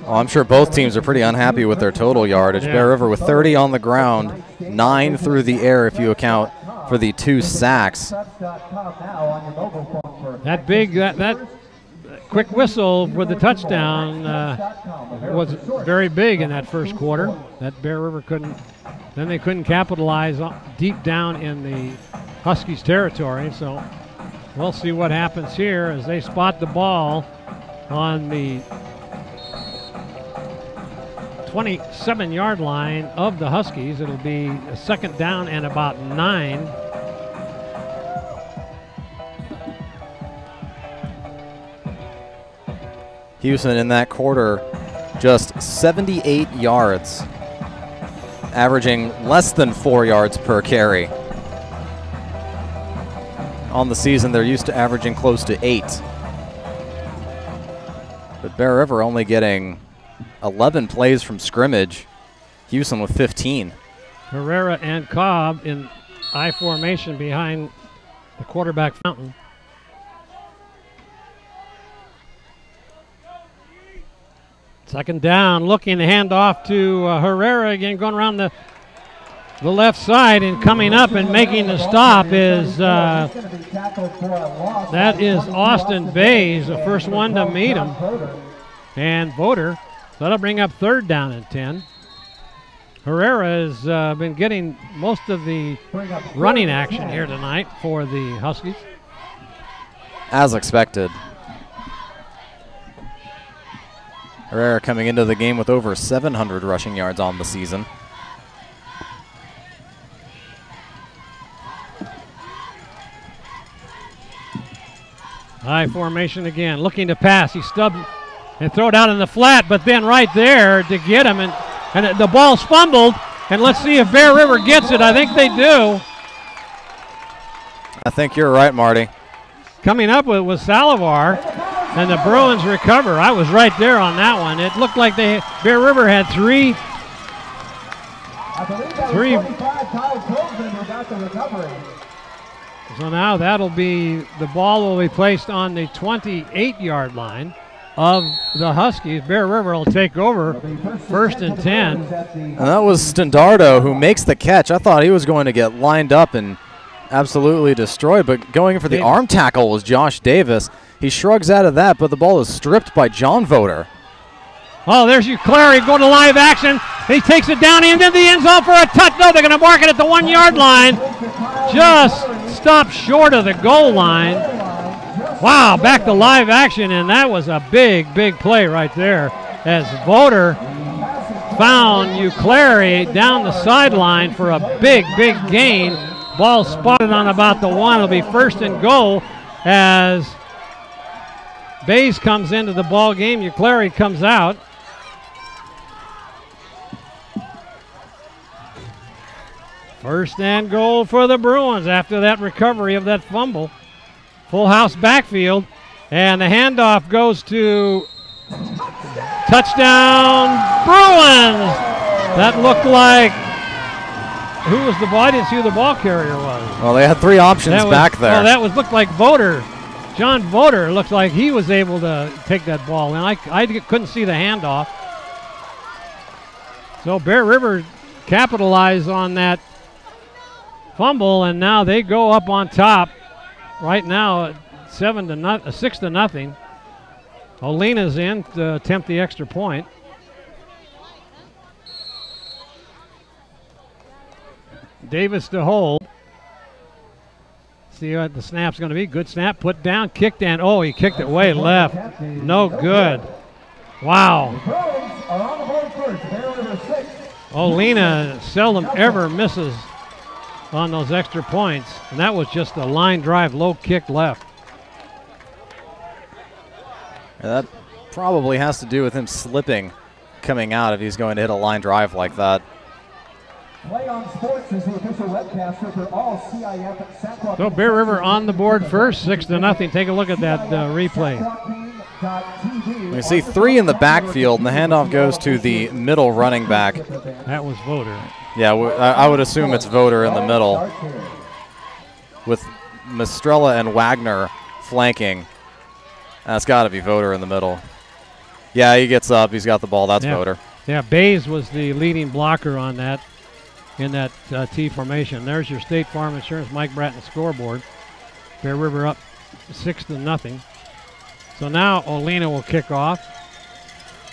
Oh, I'm sure both teams are pretty unhappy with their total yardage. Yeah. Bear River with 30 on the ground, 9 through the air if you account for the 2 sacks. That quick whistle for the touchdown was very big in that first quarter. That Bear River couldn't capitalize deep down in the Huskies territory. So we'll see what happens here as they spot the ball on the 27-yard line of the Huskies. It'll be a 2nd down and about 9. Hughson in that quarter, just 78 yards, averaging less than 4 yards per carry. On the season, they're used to averaging close to 8. But Bear River only getting 11 plays from scrimmage. Hughson with 15. Herrera and Cobb in I formation behind the quarterback fountain. Second down, looking to hand off to Herrera again, going around the left side and coming up and making the stop is that is Austin Bays, the first one to meet him, and Voter. That'll bring up 3rd down and 10. Herrera has been getting most of the running action here tonight for the Huskies. As expected. Herrera coming into the game with over 700 rushing yards on the season. High formation again, looking to pass. He stubbed and throw it out in the flat, but then right there to get him, and the ball's fumbled. And let's see if Bear River gets it. I think they do. I think you're right, Marty. Coming up with was Salivar, and the Bruins recover. I was right there on that one. It looked like Bear River had three. So now the ball will be placed on the 28-yard line of the Huskies. Bear River will take over 1st and 10. And that was Stendardo who makes the catch. I thought he was going to get lined up and absolutely destroyed, but going for the arm tackle was Josh Davis. He shrugs out of that, but the ball is stripped by John Voter. Oh, there's Clary going to live action. He takes it down into the end zone for a touch. No, they're going to mark it at the 1-yard line. Just stopped short of the goal line. Wow, back to live action, and that was a big, big play right there as Voter found Uclari down the sideline for a big, big gain. Ball spotted on about the 1. It'll be first and goal as Bays comes into the ball game. Uclari comes out. First and goal for the Bruins after that recovery of that fumble. Full house backfield, and the handoff goes to touchdown Bruins. That looked like, who was the ball? I didn't see who the ball carrier was. Well, they had 3 options back there. Oh, that looked like Voter. John Voter looks like he was able to take that ball, and I couldn't see the handoff. So Bear River capitalized on that fumble, and now they go up on top. Right now, 6-0. Olena's in to attempt the extra point. Davis to hold. See what the snap's going to be. Good snap, put down, kicked, and oh, he kicked it way left. No good. Wow. Olena seldom ever misses on those extra points, and that was just a line drive, low kick left. Yeah, that probably has to do with him slipping coming out if he's going to hit a line drive like that. Play on Sports is the official webcaster for all CIF. So Bear River on the board first, 6-0. Take a look at that replay. We see 3 in the backfield, and the handoff goes to the middle running back. That was Voter. Yeah, I would assume it's Voter in the middle with Mistrella and Wagner flanking. That's got to be Voter in the middle. Yeah, he gets up. He's got the ball. That's Voter. Yeah, Bays was the leading blocker on that in that T formation. There's your State Farm Insurance Mike Bratton scoreboard. Bear River up 6-0. So now Olena will kick off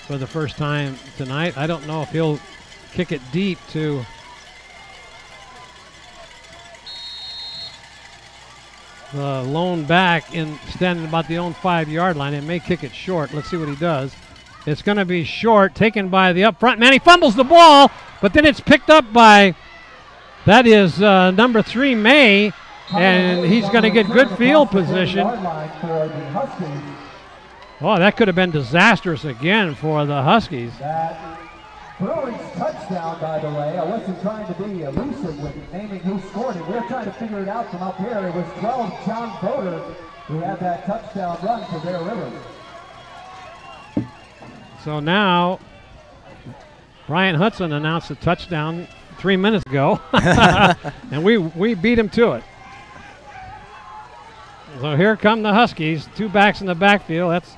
for the first time tonight. I don't know if he'll kick it deep to the lone back standing about the own 5-yard line. It may kick it short. Let's see what he does. It's going to be short, taken by the up front man. He fumbles the ball, but then it's picked up by, that is number 3, May, and he's going to get good field position. Oh, that could have been disastrous again for the Huskies. Bruins touchdown, by the way. I wasn't trying to be elusive with naming who scored it. We were trying to figure it out from up here. It was 12 John Voter who had that touchdown run for Bear River. So now, Brian Hudson announced a touchdown 3 minutes ago, and we beat him to it. So here come the Huskies, 2 backs in the backfield. That's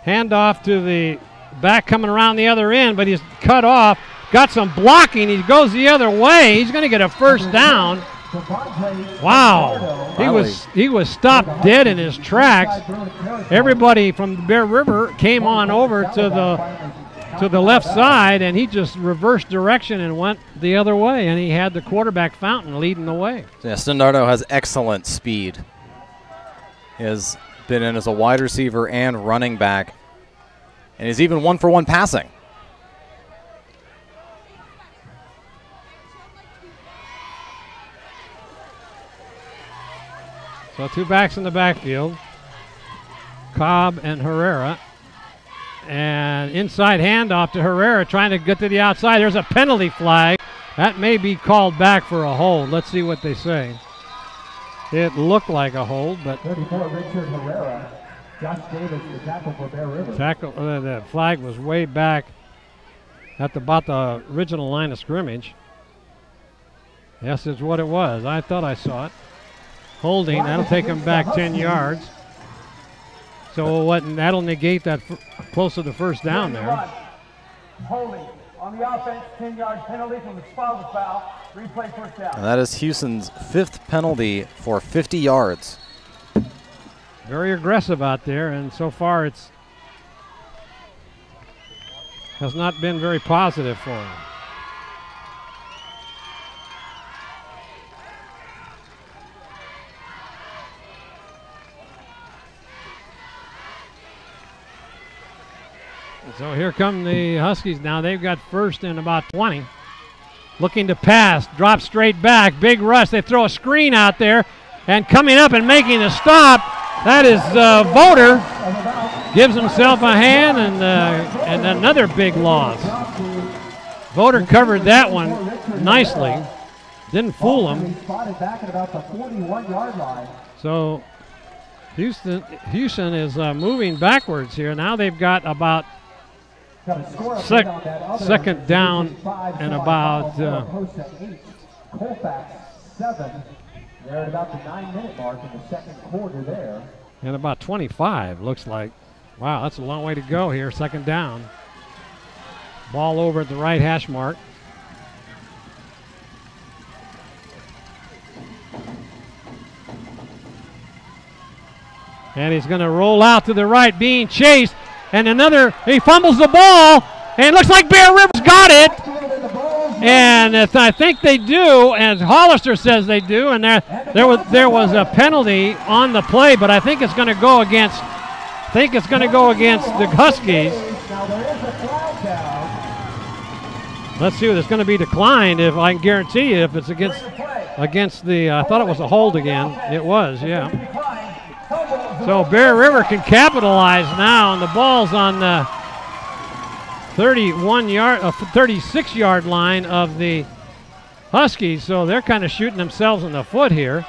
handoff to the back coming around the other end, but he's cut off. Got some blocking. He goes the other way. He's going to get a first down. Wow. He was stopped dead in his tracks. Everybody from Bear River came on over to the left side, and he just reversed direction and went the other way, and he had the quarterback Fountain leading the way. Yeah, Stendardo has excellent speed. He has been in as a wide receiver and running back, and he's even 1-for-1 passing. So 2 backs in the backfield, Cobb and Herrera. And inside handoff to Herrera, trying to get to the outside. There's a penalty flag. That may be called back for a hold. Let's see what they say. It looked like a hold, but 34 Richard Herrera. Josh Davis, the tackle for Bear River. The flag was way back at about the original line of scrimmage. Yes, it's what it was. I thought I saw it. Holding, that'll take him back 10 yards. So that'll negate that close to the first down there. Holding on the offense, 10-yard penalty from the spousal foul. Replay first down. And that is Hughson's 5th penalty for 50 yards. Very aggressive out there, and so far has not been very positive for him. So here come the Huskies now. They've got first and about 20. Looking to pass, drop straight back, big rush. They throw a screen out there, and coming up and making the stop, that is Voter. Gives himself a hand, and another big loss. Voter covered that one nicely. Didn't fool him. So Hughson is moving backwards here. Now they've got about second down and about Colfax 7. They're at about the 9-minute mark in the second quarter there. And about 25 looks like. Wow, that's a long way to go here. Second down. Ball over at the right hash mark. And he's going to roll out to the right, being chased. And he fumbles the ball, and it looks like Bear River's got it. And I think they do, as Hollister says they do. And there was a penalty on the play, but I think it's going to go against. The Huskies. Let's see what it's going to be declined. If I can guarantee you, if it's against the. I thought it was a hold again. It was, yeah. So Bear River can capitalize now, and the ball's on the 36-yard line of the Huskies. So they're kind of shooting themselves in the foot here.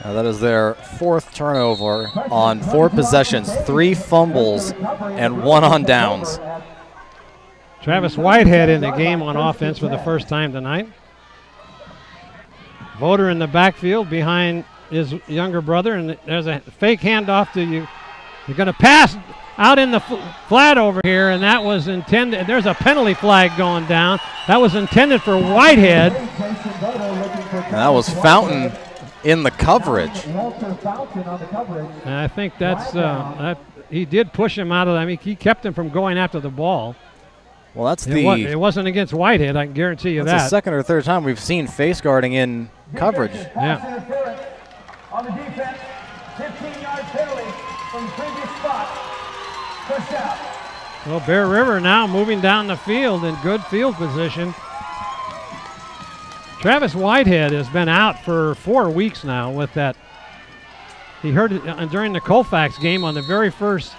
That is their fourth turnover on 4 possessions, 3 fumbles, and 1 on downs. Travis Whitehead in the game on offense for the first time tonight. Voter in the backfield behind his younger brother, and there's a fake handoff to you. You're going to pass out in the flat over here, and that was intended. There's a penalty flag going down. That was intended for Whitehead. And that was Fountain in the coverage. And I think that's he did push him out of that. I mean, he kept him from going after the ball. Well, it wasn't against Whitehead, I can guarantee you that. That's the second or third time we've seen face guarding in coverage. Yeah. On the defense, 15-yard penalty from the previous spot. First out. Well, Bear River now moving down the field in good field position. Travis Whitehead has been out for 4 weeks now with that. He hurt it during the Colfax game on the very first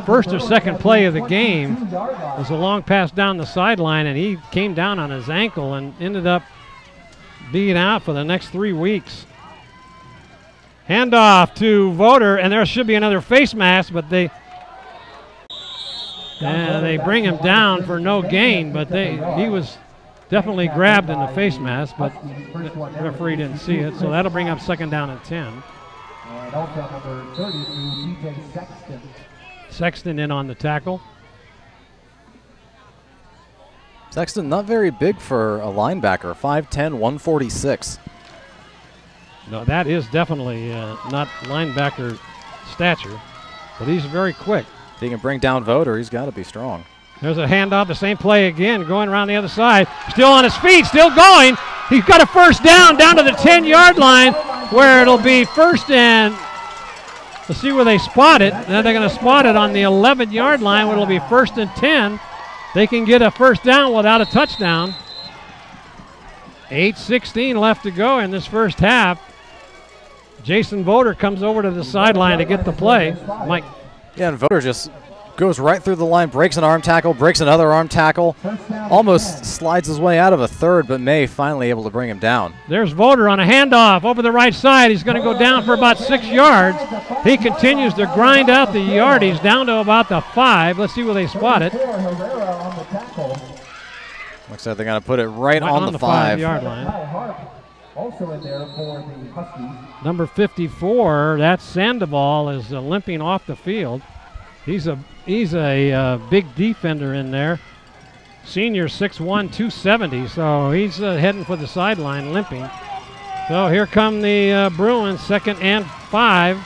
or second play of the game. It was a long pass down the sideline, and he came down on his ankle and ended up being out for the next 3 weeks. Handoff to Voter, and there should be another face mask, but they bring him down for no gain, but he was definitely grabbed in the face mask, but the referee didn't see it, so that'll bring up second down and 10. And also number 32, DJ Sexton. Sexton in on the tackle. Sexton not very big for a linebacker, 5'10", 146. No, that is definitely not linebacker stature, but he's very quick. If he can bring down Voter, he's got to be strong. There's a handoff, the same play again, going around the other side. Still on his feet, still going. He's got a first down to the 10-yard line, where it'll be first and, let's see where they spot it. Then they're going to spot it on the 11-yard line, where it'll be first and 10. They can get a first down without a touchdown. 8:16 left to go in this first half. Jason Voter comes over to the sideline to get the play. Mike. Yeah, and Voter just goes right through the line, breaks an arm tackle, breaks another arm tackle, almost slides his way out of a third, but May finally able to bring him down. There's Voter on a handoff over the right side. He's going to go down for about 6 yards. He continues to grind out the yardage down to about the 5. Let's see where they spot it. Looks like they're going to put it right on the 5-yard line. Also in there for the Huskies. Number 54, that's Sandoval, is limping off the field. He's a big defender in there. Senior 6'1", 270, so he's heading for the sideline, limping. So here come the Bruins, 2nd and 5.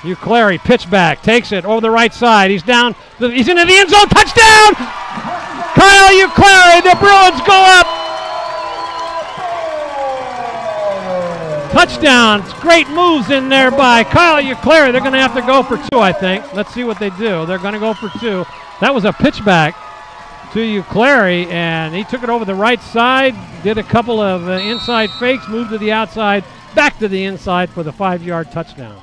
Uclary, pitch back, takes it over the right side. He's down, he's into the end zone, touchdown! Kyle Uclary, the Bruins go up Touchdown. Great moves in there by Kyle Uclary. They're going to have to go for 2, I think. Let's see what they do. They're going to go for 2. That was a pitchback to Uclary, and he took it over the right side, did a couple of inside fakes, moved to the outside, back to the inside for the 5-yard touchdown.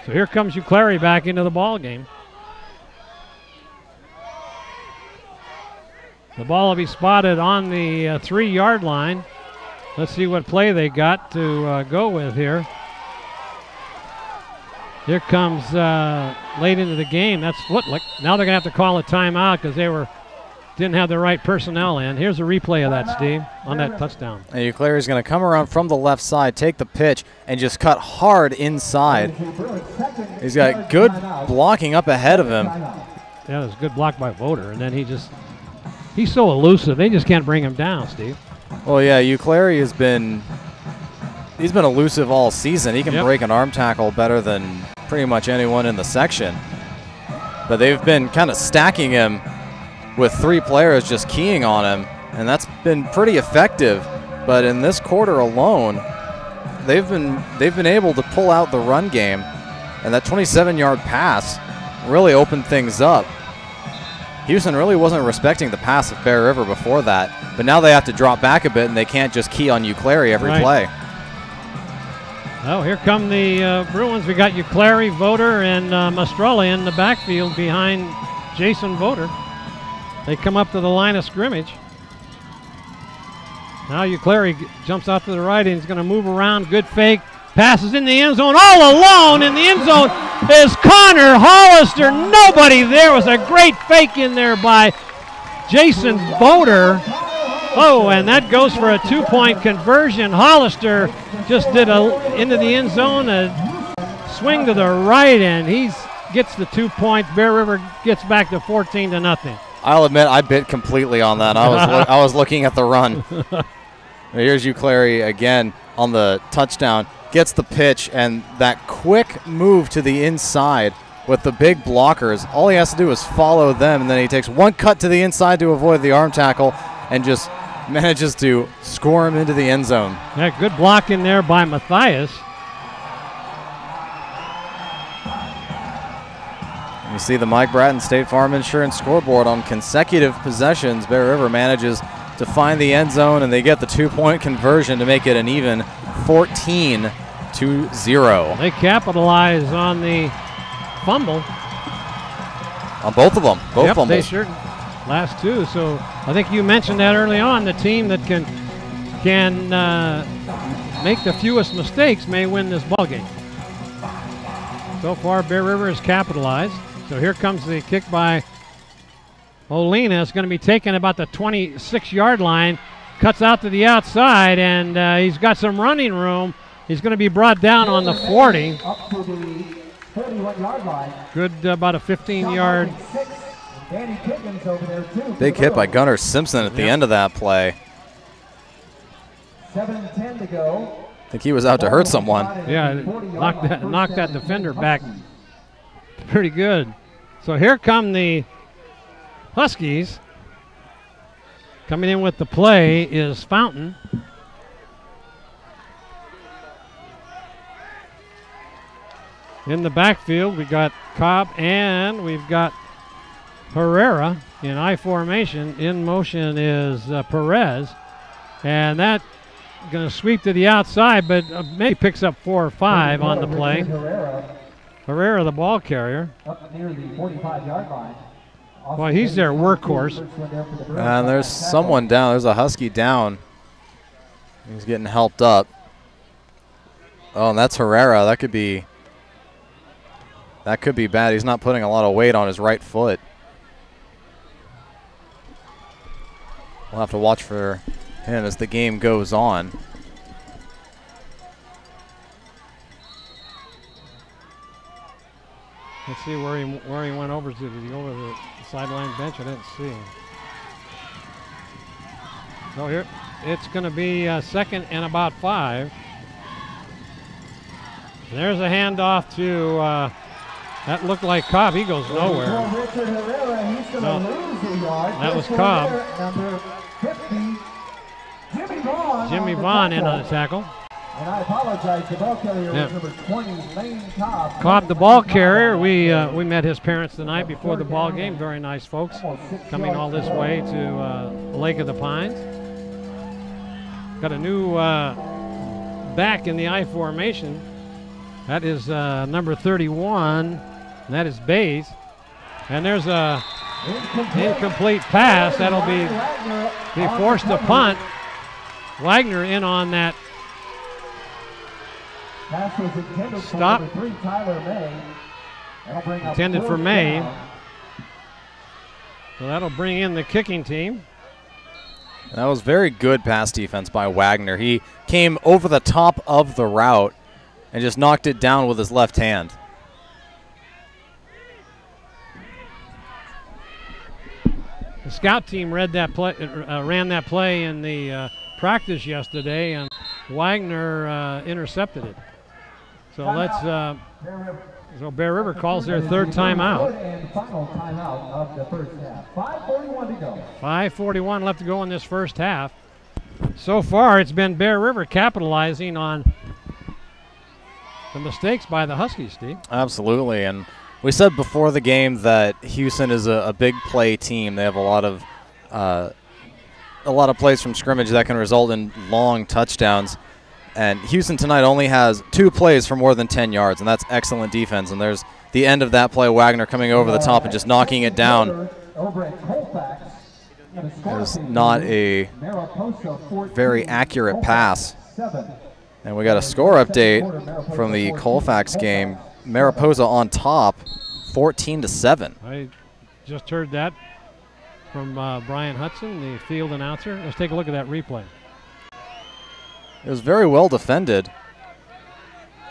So here comes Uclary back into the ball game. The ball will be spotted on the 3-yard line. Let's see what play they got to go with here. Here comes late into the game. That's Footlick. Now they're going to have to call a timeout because they didn't have the right personnel in. Here's a replay of that, Steve, on that touchdown. And Uclary is going to come around from the left side, take the pitch, and just cut hard inside. He's got good blocking up ahead of him. Yeah, it was a good block by Voter, and then he's so elusive. They just can't bring him down, Steve. Well, yeah, Uclary he's been elusive all season. He can break an arm tackle better than pretty much anyone in the section. But they've been kind of stacking him with 3 players just keying on him, and that's been pretty effective. But in this quarter alone, they've been able to pull out the run game, and that 27-yard pass really opened things up. Houston really wasn't respecting the pass of Bear River before that, but now they have to drop back a bit, and they can't just key on Uclary every play. Oh, here come the Bruins. We got Uclary, Voter, and Mastrella in the backfield behind Jason Voter. They come up to the line of scrimmage. Now Uclary jumps out to the right, and he's going to move around. Good fake. Passes in the end zone. All alone in the end zone is Connor Hollister. Nobody there. Was a great fake in there by Jason Voter. Oh, and that goes for a 2-point conversion. Hollister just did into the end zone, a swing to the right, and he gets the 2 points. Bear River gets back to 14-0. I'll admit I bit completely on that. I was looking at the run. Here's Uclary again on the touchdown. Gets the pitch, and that quick move to the inside with the big blockers. All he has to do is follow them, and then he takes one cut to the inside to avoid the arm tackle and just manages to score him into the end zone. Yeah, good block in there by Matthias. You see the Mike Bratton State Farm Insurance scoreboard on consecutive possessions. Bear River manages to find the end zone, and they get the 2-point conversion to make it an even 14-0. They capitalize on the fumble. On both of them, both fumbles. They sure last 2. So I think you mentioned that early on. The team that can make the fewest mistakes may win this ball game. So far, Bear River has capitalized. So here comes the kick by Olina. It's going to be taken about the 26-yard line. Cuts out to the outside, and he's got some running room. He's going to be brought down on the 40. Up to the 41-yard line. Good, about a 15-yard. Big hit by Gunnar Simpson at the end of that play. 7:10 to go. I think he was out to hurt someone. Yeah, knocked that defender back pretty good. So here come the Huskies. Coming in with the play is Fountain. In the backfield, we got Cobb and we've got Herrera in I formation. In motion is Perez. And that going to sweep to the outside, but maybe picks up 4 or 5 on the play. Herrera, the ball carrier. Up near the 45-yard line. Well, he's their workhorse. And there's someone down. There's a Husky down. He's getting helped up. Oh, and that's Herrera. That could be bad. He's not putting a lot of weight on his right foot. We'll have to watch for him as the game goes on. Let's see where he went over to. Did he go over the sideline bench? I didn't see him. So here, it's going to be second and about 5. And there's a handoff to, that looked like Cobb. He goes nowhere. No, that was Cobb. Jimmy Vaughn in on the tackle. And I apologize, the ball carrier was number 20, Lane Cobb. Cobb, the ball carrier. We met his parents the night before the ball game. Very nice folks, coming all this way to Lake of the Pines. Got a new back in the I formation. That is number 31, and that is Bays. And there's a incomplete pass. That'll be forced to punt. Wagner in on that. Stop. Intended for May. So that'll bring in the kicking team. That was very good pass defense by Wagner. He came over the top of the route and just knocked it down with his left hand. The scout team ran that play in the practice yesterday, and Wagner intercepted it. So so Bear River calls their third timeout. And final timeout of the first half. 5:41 to go. 5:41 left to go in this first half. So far, it's been Bear River capitalizing on the mistakes by the Huskies, Steve. Absolutely, and we said before the game that Hughson is a big play team. They have a lot of plays from scrimmage that can result in long touchdowns. And Hughson tonight only has 2 plays for more than 10 yards, and that's excellent defense. And there's the end of that play, Wagner coming over the top and just knocking it down. It was not a very accurate pass. And we got a score update from the Colfax game. Mariposa on top, 14-7. I just heard that from Brian Hudson, the field announcer. Let's take a look at that replay. It was very well defended.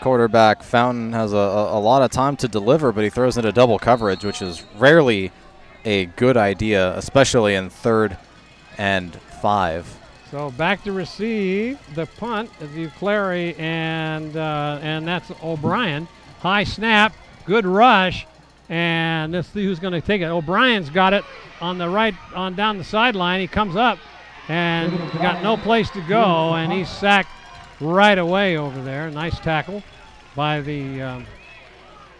Quarterback Fountain has a lot of time to deliver, but he throws into double coverage, which is rarely a good idea, especially in 3rd and 5. So back to receive the punt is Clary, and that's O'Brien. High snap, good rush, and let's see who's going to take it. O'Brien's got it on the right, on down the sideline. He comes up and got no place to go, and he's sacked right away over there. Nice tackle by the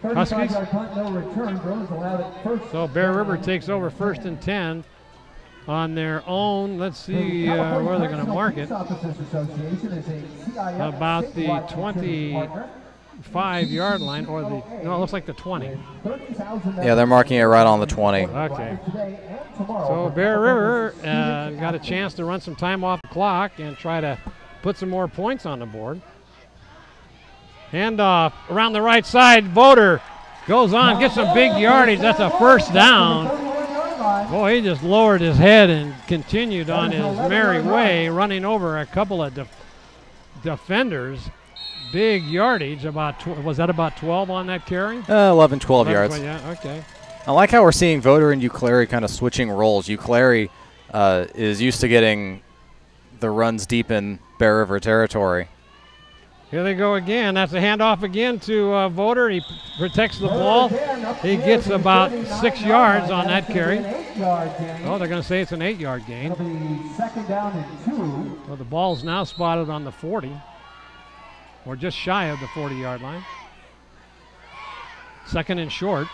Huskies. So Bear River takes over 1st and 10 on their own. Let's see where they're going to mark it. About the 25-yard line, or no, it looks like the 20. Yeah, they're marking it right on the 20. Okay. So Bear River got a chance to run some time off the clock and try to put some more points on the board. Handoff around the right side. Voter goes on, gets some big yardage. That's a first down. Boy, he just lowered his head and continued on his merry way, running over a couple of defenders. Big yardage, was that about 12 on that carry? 11, 12 yards. Yeah, okay. I like how we're seeing Voter and Euclary kind of switching roles. Euclary is used to getting the runs deep in Bear River territory. Here they go again. That's a handoff again to Voter. He protects the ball. He gets about 6 yards on that carry. Oh, they're going to say it's an 8-yard gain. Second down and 2. Well, the ball's now spotted on the 40, or just shy of the 40-yard line. 2nd and short.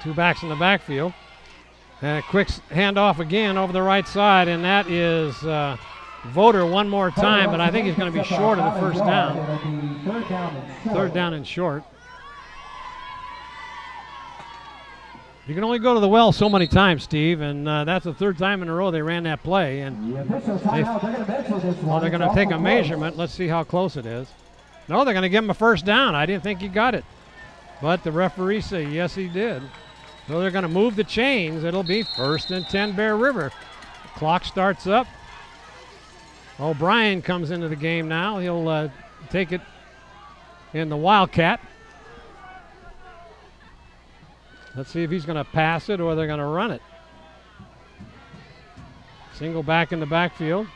Two backs in the backfield. And a quick handoff again over the right side, and that is Voter one more time, but I think he's going to be short of the first down. 3rd down and short. You can only go to the well so many times, Steve, and that's the 3rd time in a row they ran that play. And they're going to take a measurement. Let's see how close it is. No, they're going to give him a first down. I didn't think he got it. But the referee said, yes, he did. So they're going to move the chains. It'll be 1st and 10 Bear River. The clock starts up. O'Brien comes into the game now. He'll take it in the Wildcat. Let's see if he's going to pass it or they're going to run it. Single back in the backfield.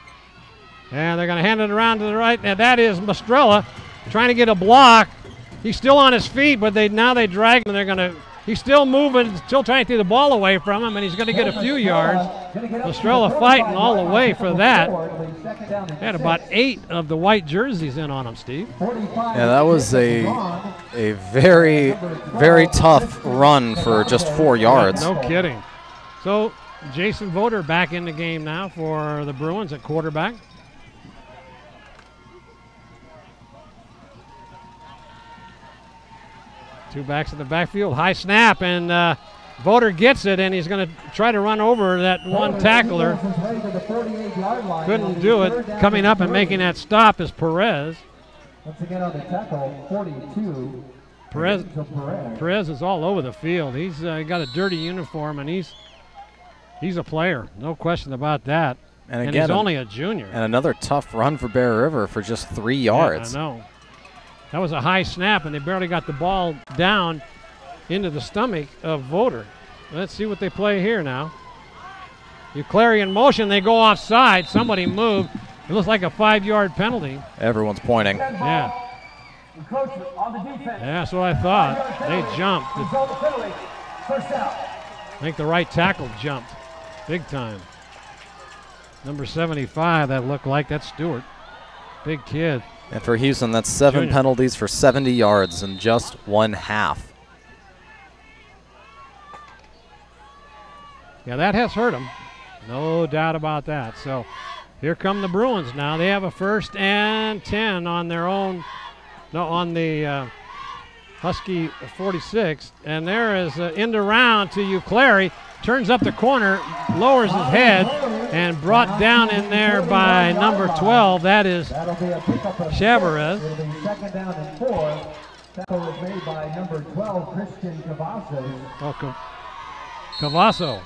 And they're going to hand it around to the right. And that is Mastrella trying to get a block. He's still on his feet, but now they drag him, and they're going to He's still moving, still trying to take the ball away from him, and he's going to get a few yards. Estrella fighting all the way for that. They had about 8 of the white jerseys in on him, Steve. Yeah, that was a very, very tough run for just 4 yards. No kidding. So Jason Voter back in the game now for the Bruins at quarterback. Two backs in the backfield, high snap, and Voter gets it, and he's going to try to run over that one tackler. Couldn't do it. Coming up and making that stop is Perez. Once again on the tackle, 42. Perez is all over the field. He's got a dirty uniform, and he's a player, no question about that. And again, he's only a junior. And another tough run for Bear River for just 3 yards. Yeah, I know. That was a high snap, and they barely got the ball down into the stomach of Voter. Let's see what they play here now. Euclair in motion, they go offside. Somebody moved. It looks like a 5-yard penalty. Everyone's pointing. Yeah. Yeah, that's what I thought. They jumped. I think the right tackle jumped big time. Number 75, that looked like. That's Stewart. Big kid. And for Hughson, that's 7 penalties for 70 yards in just 1 half. Yeah, that has hurt them. No doubt about that. So here come the Bruins now. They have a 1st and 10 on their own, on the Husky 46. And there is an end around to Euclair. Turns up the corner, lowers his head, and brought down in there by number 12. That is Chavez. It'll be 2nd down and 4. Tackle was made by number 12, Christian Cavasso. Oh, Cavasso.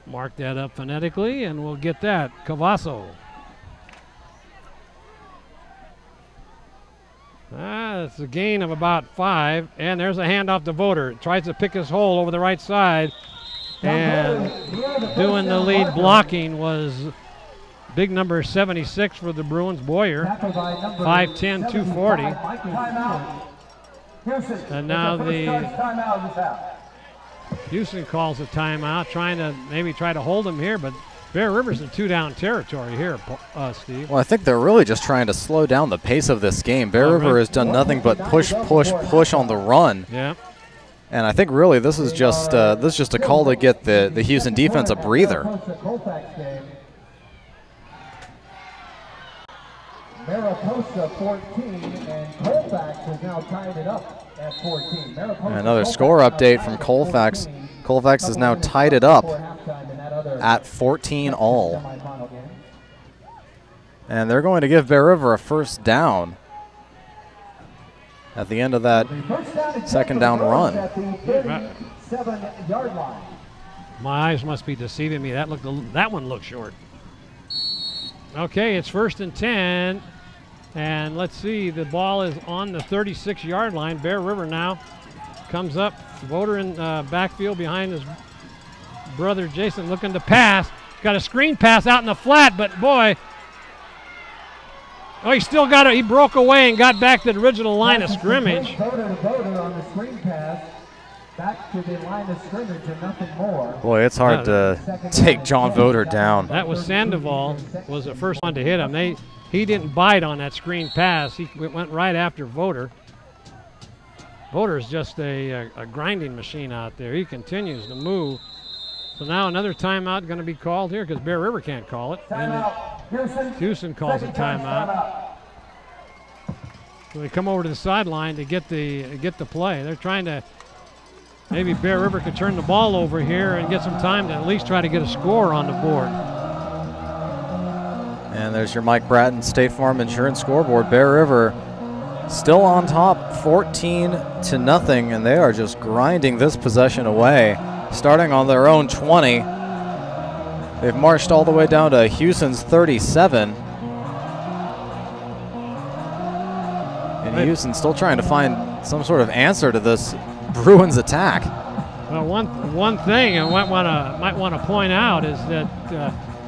Mark that up phonetically, and we'll get that. Cavasso. It's a gain of about 5, and there's a handoff to Voter. Tries to pick his hole over the right side, and doing the lead blocking was big number 76 for the Bruins, Boyer. 5'10", 240. And now the Houston calls a timeout, trying to hold him here, but Bear River's in 2-down territory here, Steve. Well, I think they're really just trying to slow down the pace of this game. Bear River has done nothing but push on the run. Yeah. And I think really this is just a call to get the Houston defense a breather. Mariposa 14, and Colfax has now tied it up at 14. Another score update from Colfax. Colfax has now tied it up at 14 all. And they're going to give Bear River a 1st down at the end of that 2nd down run. My eyes must be deceiving me. That one looked short. Okay, it's 1st and 10. And let's see, the ball is on the 36-yard line. Bear River now comes up. Voter in backfield behind his brother Jason, looking to pass. Got a screen pass out in the flat, but boy, he still got it. He broke away and got back to the original line of scrimmage. Voter on the screen pass, back to the line of scrimmage and nothing more. Boy, it's hard to take John Voter down. That was Sandoval was the first one to hit him. He didn't bite on that screen pass. He went right after Voter. Voter is just a grinding machine out there. He continues to move. So now another timeout going to be called here because Bear River can't call it. And Houston calls a timeout. So they come over to the sideline to get the play. They're trying to, maybe Bear River could turn the ball over here and get some time to at least try to get a score on the board. And there's your Mike Bratton State Farm Insurance scoreboard. Bear River still on top, 14-0, and they are just grinding this possession away. Starting on their own 20. They've marched all the way down to Houston's 37. And Houston still trying to find some sort of answer to this Bruins attack. Well, one thing I might want to point out is that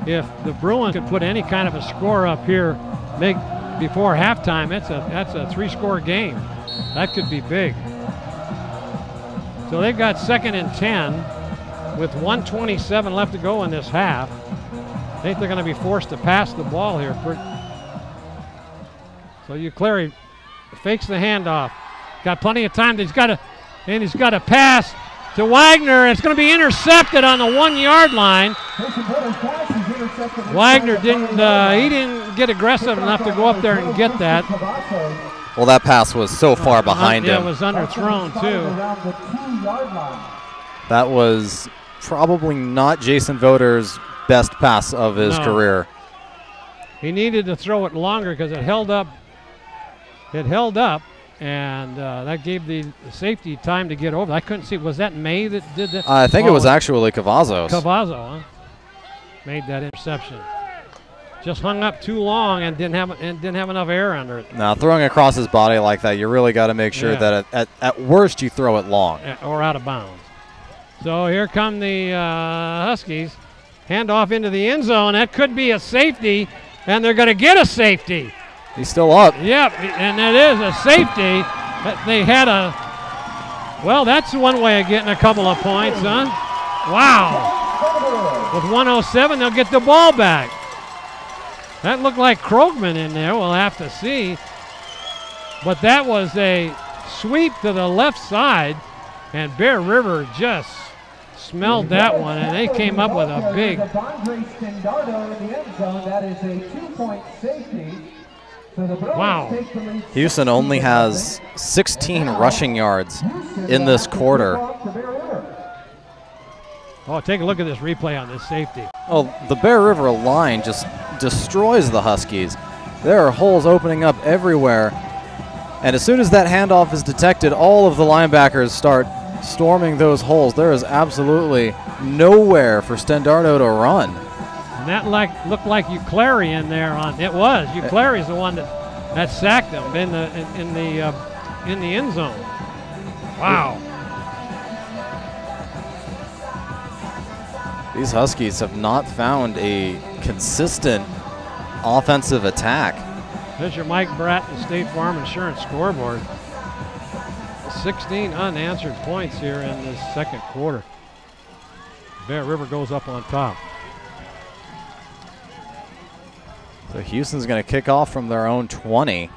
if the Bruins could put any kind of a score up here, make before halftime, that's a 3-score game. That could be big. So they've got 2nd and 10 with 1:27 left to go in this half. I think they're going to be forced to pass the ball here. So Clary fakes the handoff. Got plenty of time. He's got to pass to Wagner. It's going to be intercepted on the 1-yard line. Wagner didn't get aggressive enough to go up there and get that. Well, that pass was so far behind him. It was underthrown too. That was probably not Jason Voder's best pass of his career. He needed to throw it longer because it held up. It held up, and that gave the safety time to get over. I couldn't see. Was that May that did that? I think it was actually Cavazos. Cavazos, huh? Made that interception. Just hung up too long and didn't have enough air under it. Now, throwing across his body like that, you really got to make sure that at worst you throw it long. Or out of bounds. So here come the Huskies. Handoff into the end zone. That could be a safety, and they're going to get a safety. He's still up. Yep, and it is a safety. They had well, that's one way of getting a couple of points, huh? Wow. With 1:07, they'll get the ball back. That looked like Krogman in there. We'll have to see. But that was a sweep to the left side, and Bear River just smelled that one, and they came up with a big. Wow. Hughson only has 16 rushing yards in this quarter. Oh, take a look at this replay on this safety. Oh, the Bear River line just destroys the Huskies. There are holes opening up everywhere. And as soon as that handoff is detected, all of the linebackers start storming those holes. There is absolutely nowhere for Stendardo to run. And that looked like Uclary in there. It was. Uclary's the one that sacked him in the end zone. Wow. These Huskies have not found a consistent offensive attack. There's your Mike Bratton State Farm Insurance scoreboard. 16 unanswered points here in this second quarter. Bear River goes up on top. So Houston's going to kick off from their own 20.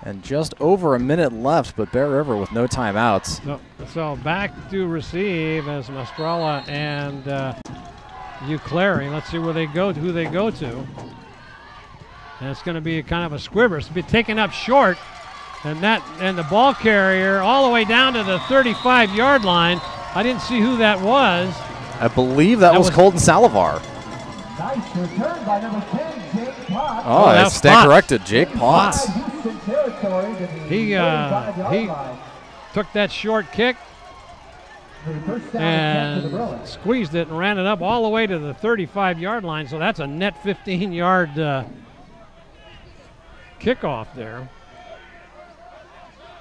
And just over a minute left, but Bear River with no timeouts. So back to receive as Mastrella and Uclary. Let's see who they go to. And it's going to be kind of a squibber. It's been taken up short, and the ball carrier all the way down to the 35-yard line. I didn't see who that was. I believe that was Colton Salivar. Nice return by number 10, Jake Potts. Oh, that's stand corrected, Jake Potts. He took that short kick and squeezed it and ran it up all the way to the 35-yard line. So that's a net 15-yard kickoff there.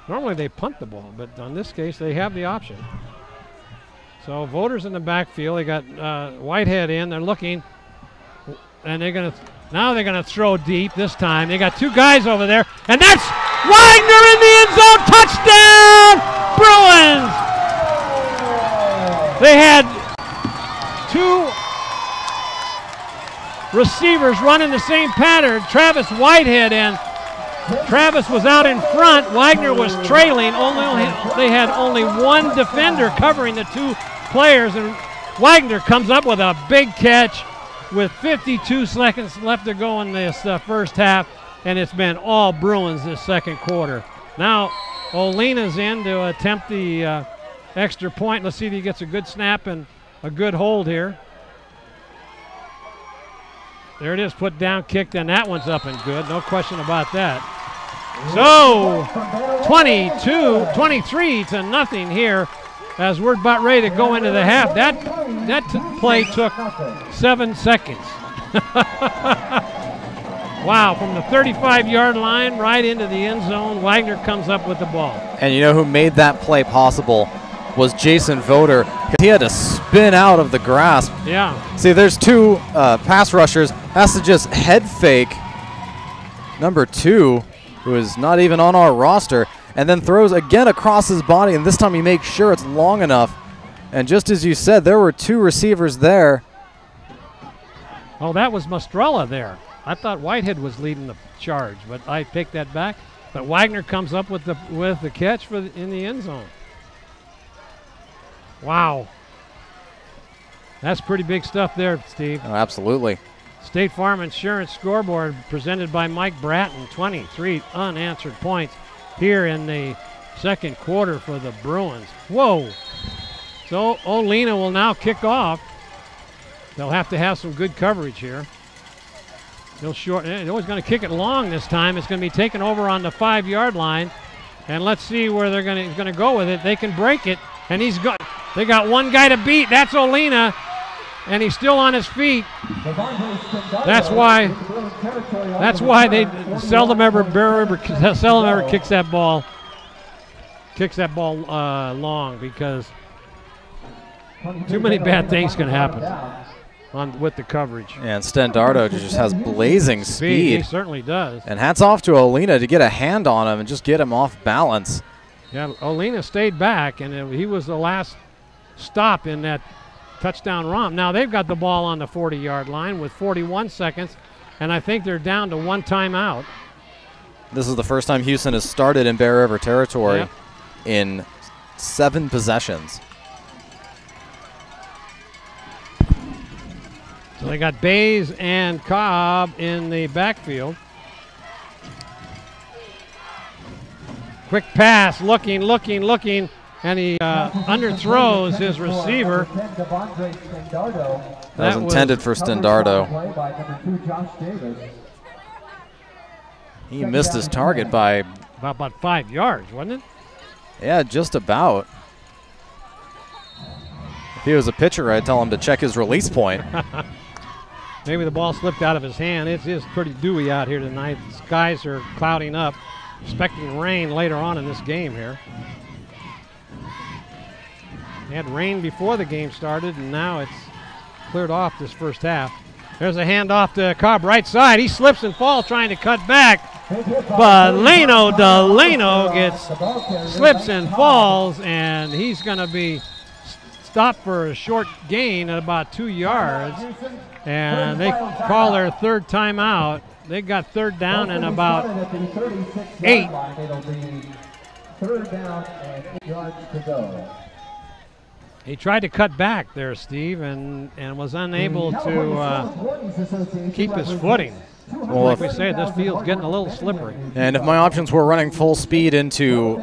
Normally they punt the ball, but on this case they have the option. So Voters in the backfield. They got Whitehead in. They're looking, and they're going to throw deep this time. They got two guys over there, and that's Wagner in the end zone. Touchdown, Bruins! They had two receivers running the same pattern. Travis Whitehead, and Travis was out in front. Wagner was trailing. They had only one defender covering the two players, and Wagner comes up with a big catch with 52 seconds left to go in this first half, and it's been all Bruins this second quarter. Now Olina's in to attempt the extra point. Let's see if he gets a good snap and a good hold here. There it is, put down, kicked, and that one's up and good. No question about that. So 23 to nothing here as we're about ready to go into the half. That play took 7 seconds. Wow, from the 35-yard line right into the end zone, Wagner comes up with the ball. And you know who made that play possible was Jason Voder, because he had to spin out of the grasp. Yeah. See, there's two pass rushers, has to just head fake number 2, who is not even on our roster, and then throws again across his body, and this time he makes sure it's long enough. And just as you said, there were 2 receivers there. Oh, that was Mastrella there. I thought Whitehead was leading the charge, but I take that back. But Wagner comes up with the catch in the end zone. Wow. That's pretty big stuff there, Steve. Oh, absolutely. State Farm Insurance scoreboard presented by Mike Bratton. 23 unanswered points here in the second quarter for the Bruins. Whoa. So Olina will now kick off. They'll have to have some good coverage here. He'll always going to kick it long this time. It's going to be taken over on the 5-yard line. And let's see where he's going to go with it. They can break it. And they got one guy to beat. That's Olina. And he's still on his feet. That's why they seldom ever kicks that ball. Long, because too many bad things can happen with the coverage. And Stendardo just has blazing speed. He certainly does. And hats off to Olina to get a hand on him and just get him off balance. Yeah, Olina stayed back, and he was the last stop in that touchdown romp. Now they've got the ball on the 40-yard line with 41 seconds, and I think they're down to 1 timeout. This is the first time Hughson has started in Bear River territory in 7 possessions. So they got Bays and Cobb in the backfield. Quick pass, looking, and he underthrows his receiver. That was intended for Stendardo. He missed his target by about 5 yards, wasn't it? Yeah, just about. If he was a pitcher, I'd tell him to check his release point. Maybe the ball slipped out of his hand. It is pretty dewy out here tonight. The skies are clouding up. Expecting rain later on in this game here. They had rain before the game started, and now it's cleared off this first half. There's a handoff to Cobb, right side. He slips and falls trying to cut back. But Delano slips and falls, and he's going to be stopped for a short gain at about 2 yards. And they call their 3rd timeout. They got 3rd down and about 8. It'll be 3rd down and 8 yards to go. He tried to cut back there, Steve, and was unable to keep his footing. Well, like we say, this field's getting a little slippery. And if my options were running full speed into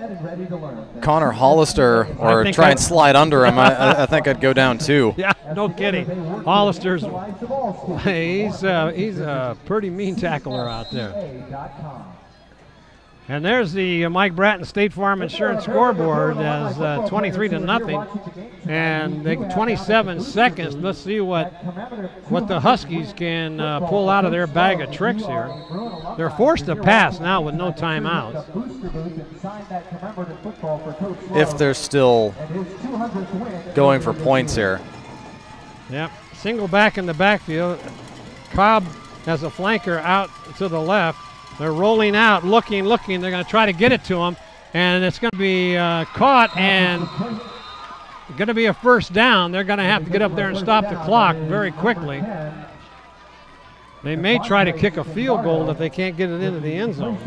Connor Hollister or try and slide under him, I think I'd go down 2. Yeah, no kidding. Hollister's, he's a pretty mean tackler out there. And there's the Mike Bratton State Farm Insurance scoreboard as 23-0, and they 27 seconds. Let's see what the Huskies can pull out of their bag of tricks here. They're forced to pass now with no timeouts. If they're still going for points here. Yep, single back in the backfield. Cobb has a flanker out to the left. They're rolling out, looking. They're going to try to get it to him, and it's going to be caught and going to be a 1st down. They're going to have to get up there and stop the clock very quickly. They may try to kick a field goal if they can't get it into the end zone.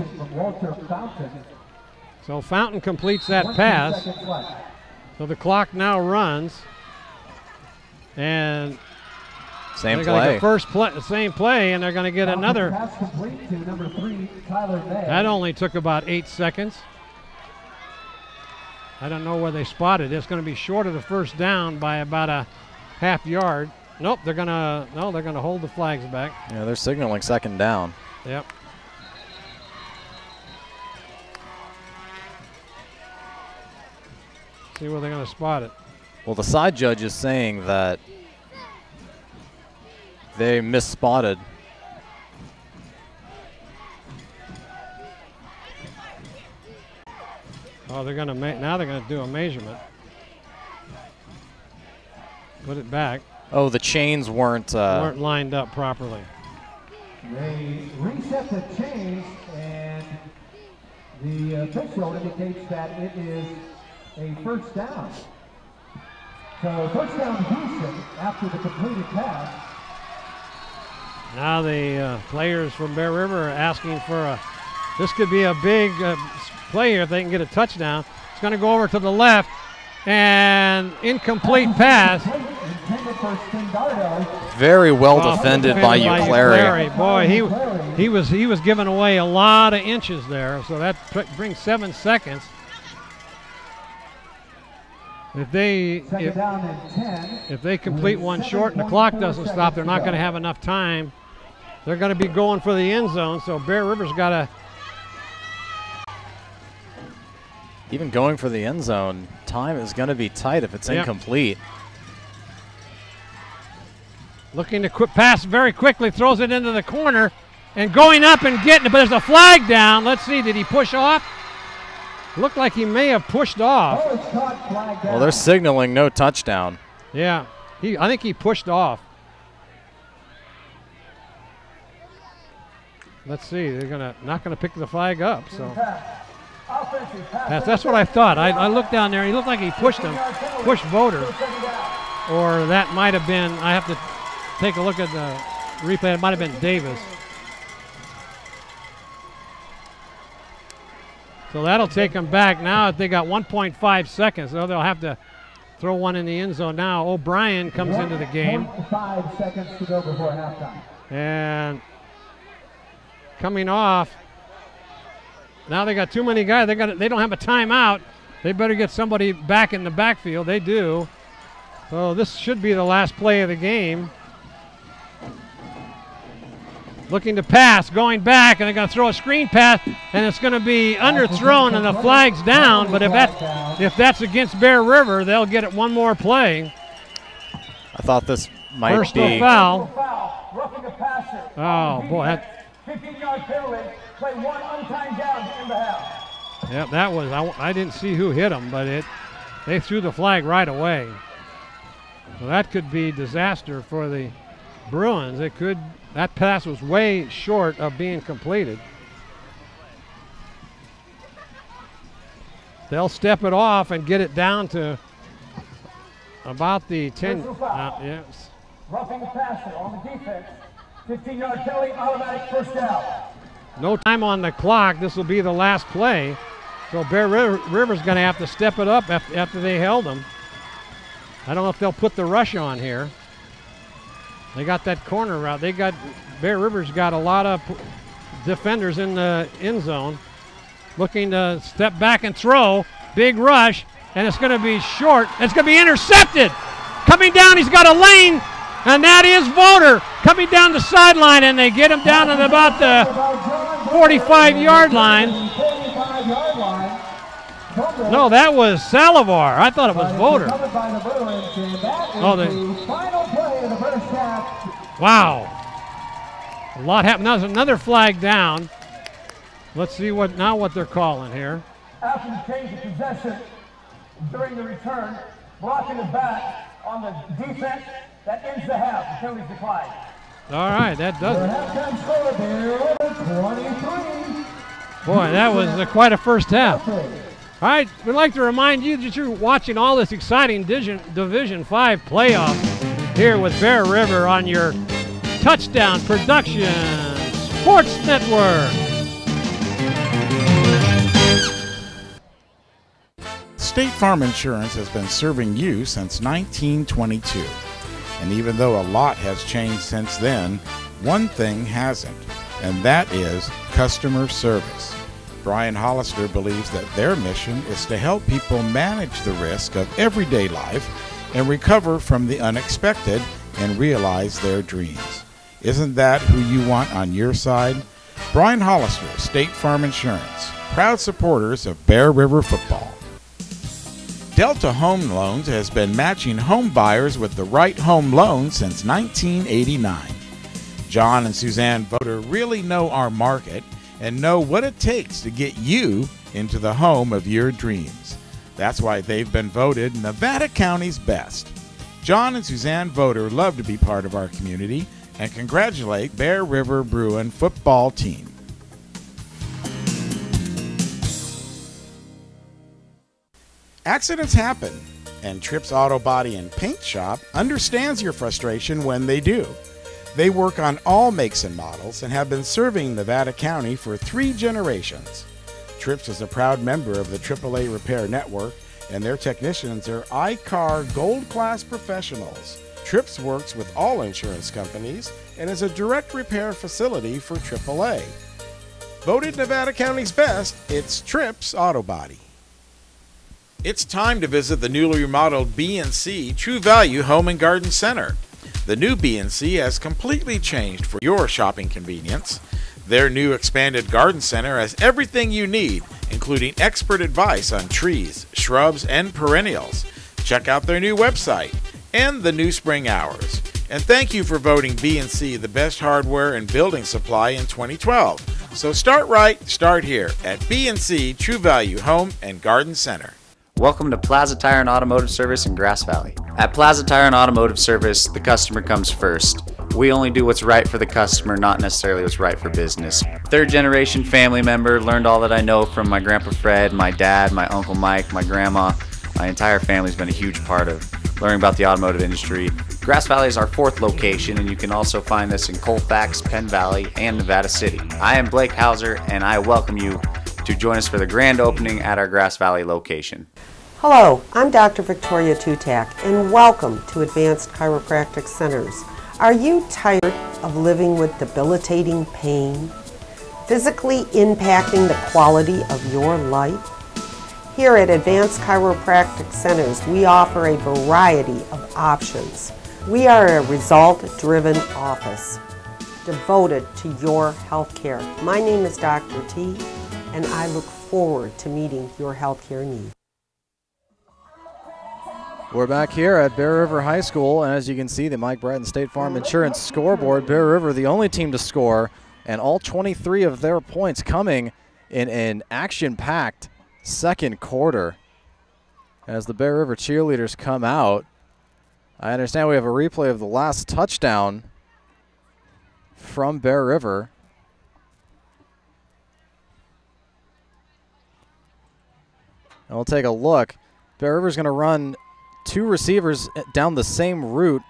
So Fountain completes that pass. So the clock now runs, and same play. Same play, and they're going to get another. That only took about 8 seconds. I don't know where they spotted it. It's going to be short of the 1st down by about a half yard. Nope, they're going to hold the flags back. Yeah, they're signaling 2nd down. Yep. See where they're going to spot it. Well, the side judge is saying that they misspotted. Oh, they're going to now they're going to do a measurement. Put it back. Oh, the chains weren't lined up properly. They reset the chains, and the official indicates that it is a first down. So first down Houston after the completed pass. Now the players from Bear River are asking for this could be a big play here if they can get a touchdown. It's going to go over to the left, and incomplete pass. Very well defended by Uclary. Boy, he was giving away a lot of inches there, so that brings 7 seconds. If they complete one short and the clock doesn't stop, they're not going to have enough time. They're going to be going for the end zone, so Bear River's got to. Even going for the end zone, time is going to be tight if it's incomplete. Looking to pass very quickly, throws it into the corner, and going up and getting it, but there's a flag down. Let's see, did he push off? Looked like he may have pushed off. Well, they're signaling no touchdown. Yeah, I think he pushed off. Let's see, they're not gonna pick the flag up. So that's what I thought. I looked down there. He looked like he pushed Voter, or that might have been. I have to take a look at the replay. It might have been Davis. So that'll take them back. Now they got 1.5 seconds, so they'll have to throw one in the end zone now. O'Brien comes into the game. 5 seconds to go before halftime. And coming off, now they got too many guys. They don't have a timeout. They better get somebody back in the backfield. They do. So this should be the last play of the game. Looking to pass, going back, and they're going to throw a screen pass, and it's going to be underthrown, and the flag's down. But if that's against Bear River, they'll get it one more play. I thought this might Personal be. foul. Roughing a passer. Oh, boy. That, 15-yard penalty. Play one untimed down in the half. yeah, that was, I didn't see who hit him, but they threw the flag right away. So that could be disaster for the Bruins. That pass was way short of being completed. They'll step it off and get it down to about the 10. Yes. Roughing the passer on the defense. 15-yard penalty, automatic first down. No time on the clock. This will be the last play. So Bear River's going to have to step it up after they held them. I don't know if they'll put the rush on here. They got that corner route. Bear River's got a lot of defenders in the end zone. Looking to step back and throw. Big rush, and it's going to be short. It's going to be intercepted. Coming down, he's got a lane, and that is Voter coming down the sideline, and they get him down at about the 45-yard line. No, that was Salivar. I thought it was Voter. Wow. A lot happened. Now there's another flag down. Let's see what they're calling here. After the change of possession during the return, blocking the back on the defense, that ends the half. The penalty's declined. All right, that does it. Boy, that was quite a first half. All right, we'd like to remind you that you're watching all this exciting Division V playoffs here with Bear River on your Touchdown Production Sports Network. State Farm Insurance has been serving you since 1922. And even though a lot has changed since then, one thing hasn't, and that is customer service. Brian Hollister believes that their mission is to help people manage the risk of everyday life and recover from the unexpected and realize their dreams. Isn't that who you want on your side? Brian Hollister, State Farm Insurance, proud supporters of Bear River football. Delta Home Loans has been matching home buyers with the right home loan since 1989. John and Suzanne Voter really know our market and know what it takes to get you into the home of your dreams. That's why they've been voted Nevada County's best. John and Suzanne Voter love to be part of our community and congratulate Bear River Bruin football team. Accidents happen, and Trips Auto Body and Paint Shop understands your frustration when they do. They work on all makes and models and have been serving Nevada County for 3 generations. Trips is a proud member of the AAA Repair Network, and their technicians are iCar Gold Class professionals. Trips works with all insurance companies and is a direct repair facility for AAA. Voted Nevada County's best, it's Trips Auto Body. It's time to visit the newly remodeled B&C True Value Home and Garden Center. The new B&C has completely changed for your shopping convenience. Their new expanded garden center has everything you need, including expert advice on trees, shrubs, and perennials. Check out their new website and the new spring hours. And thank you for voting B&C the best hardware and building supply in 2012. So start right, start here at B&C True Value Home and Garden Center. Welcome to Plaza Tire and Automotive Service in Grass Valley. At Plaza Tire and Automotive Service, the customer comes first. We only do what's right for the customer, not necessarily what's right for business. Third generation family member, learned all that I know from my Grandpa Fred, my dad, my Uncle Mike, my grandma. My entire family's been a huge part of learning about the automotive industry. Grass Valley is our 4th location, and you can also find us in Colfax, Penn Valley, and Nevada City. I am Blake Hauser, and I welcome you to join us for the grand opening at our Grass Valley location. Hello, I'm Dr. Victoria Tutak, and welcome to Advanced Chiropractic Centers. Are you tired of living with debilitating pain, physically impacting the quality of your life? Here at Advanced Chiropractic Centers, we offer a variety of options. We are a result-driven office devoted to your health care. My name is Dr. T, and I look forward to meeting your health care needs. We're back here at Bear River High School, and as you can see, the Mike Bratton State Farm Insurance scoreboard, Bear River the only team to score, and all 23 of their points coming in an action-packed second quarter. As the Bear River cheerleaders come out, I understand we have a replay of the last touchdown from Bear River. And we'll take a look. Bear River's going to run 2 receivers down the same route.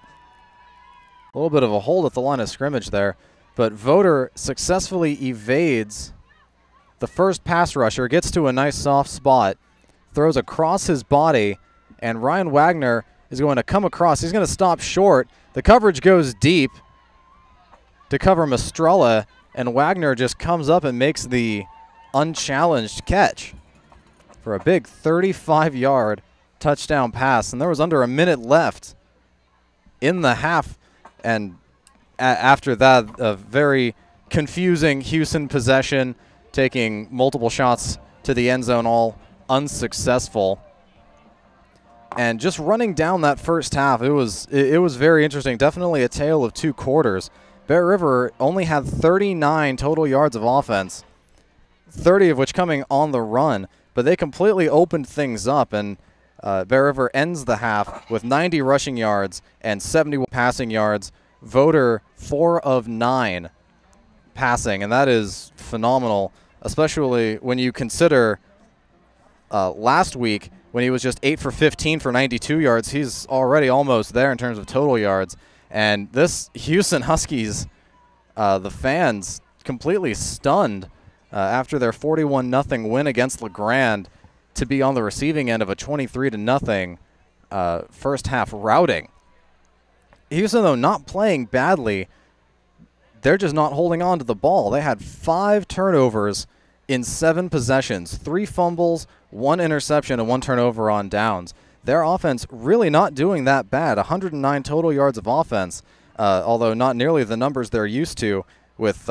A little bit of a hold at the line of scrimmage there, but Voter successfully evades the first pass rusher, gets to a nice soft spot, throws across his body, and Ryan Wagner is going to come across. He's going to stop short. The coverage goes deep to cover Mastrella, and Wagner just comes up and makes the unchallenged catch for a big 35-yard touchdown pass. And there was under a minute left in the half, and after that, a very confusing Hughson possession, taking multiple shots to the end zone, all unsuccessful. And just running down that first half, it was very interesting. Definitely a tale of 2 quarters. Bear River only had 39 total yards of offense, 30 of which coming on the run, but they completely opened things up, and Bear River ends the half with 90 rushing yards and 71 passing yards. Voter 4 of 9 passing, and that is phenomenal, especially when you consider last week when he was just 8 for 15 for 92 yards. He's already almost there in terms of total yards. And this Hughson Huskies, the fans completely stunned after their 41-0 win against LeGrand to be on the receiving end of a 23-0 first half routing. Hughson, though, not playing badly. They're just not holding on to the ball. They had 5 turnovers in 7 possessions, 3 fumbles, 1 interception, and 1 turnover on downs. Their offense really not doing that bad. 109 total yards of offense, although not nearly the numbers they're used to, with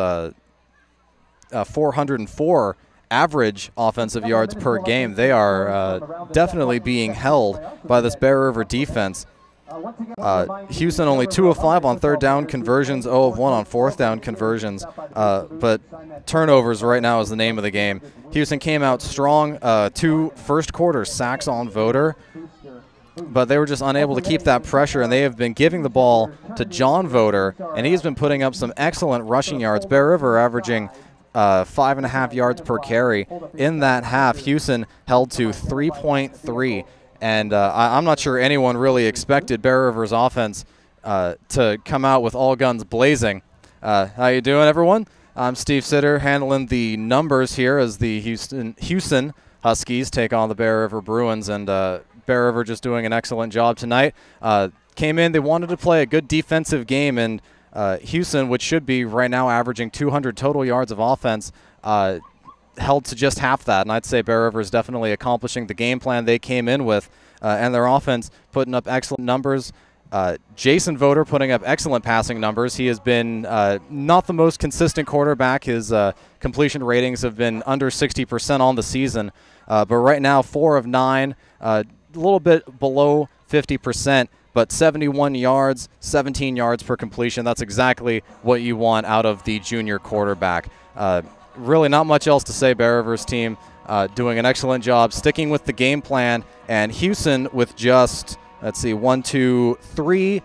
404 average offensive yards per game. They are definitely being held by this Bear River defense. Hughson only 2 of 5 on 3rd down conversions, 0 of 1 on 4th down conversions, but turnovers right now is the name of the game. Hughson came out strong, 2 first quarter sacks on Voter. but they were just unable to keep that pressure, and they have been giving the ball to John Voter, and he's been putting up some excellent rushing yards. Bear River averaging 5.5 yards per carry in that half. Hughson held to 3.3, and I'm not sure anyone really expected Bear River's offense to come out with all guns blazing. How you doing, everyone? I'm Steve Sitter, handling the numbers here as the Hughson Huskies take on the Bear River Bruins, and Bear River just doing an excellent job tonight. Came in, they wanted to play a good defensive game, and Hughson, which should be right now averaging 200 total yards of offense, held to just half that, and I'd say Bear River is definitely accomplishing the game plan they came in with, and their offense putting up excellent numbers. Jason Voter putting up excellent passing numbers. He has been not the most consistent quarterback. His completion ratings have been under 60% on the season, but right now 4 of 9, a little bit below 50%, but 71 yards, 17 yards per completion. That's exactly what you want out of the junior quarterback. Really not much else to say. Bear River's team doing an excellent job sticking with the game plan, and Hughson with just, let's see, 1, 2, 3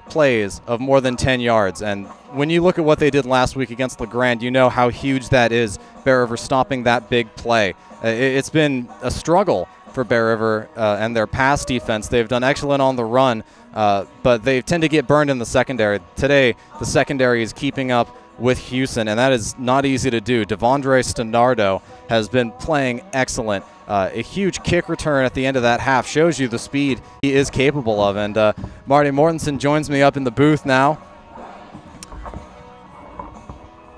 plays of more than 10 yards. And when you look at what they did last week against LeGrand, you know how huge that is, Bear River stopping that big play. It's been a struggle for Bear River and their pass defense. They've done excellent on the run, but they tend to get burned in the secondary. Today, the secondary is keeping up with Hughson, and that is not easy to do. Devondre Stenardo has been playing excellent. A huge kick return at the end of that half shows you the speed he is capable of. And Marty Mortensen joins me up in the booth now.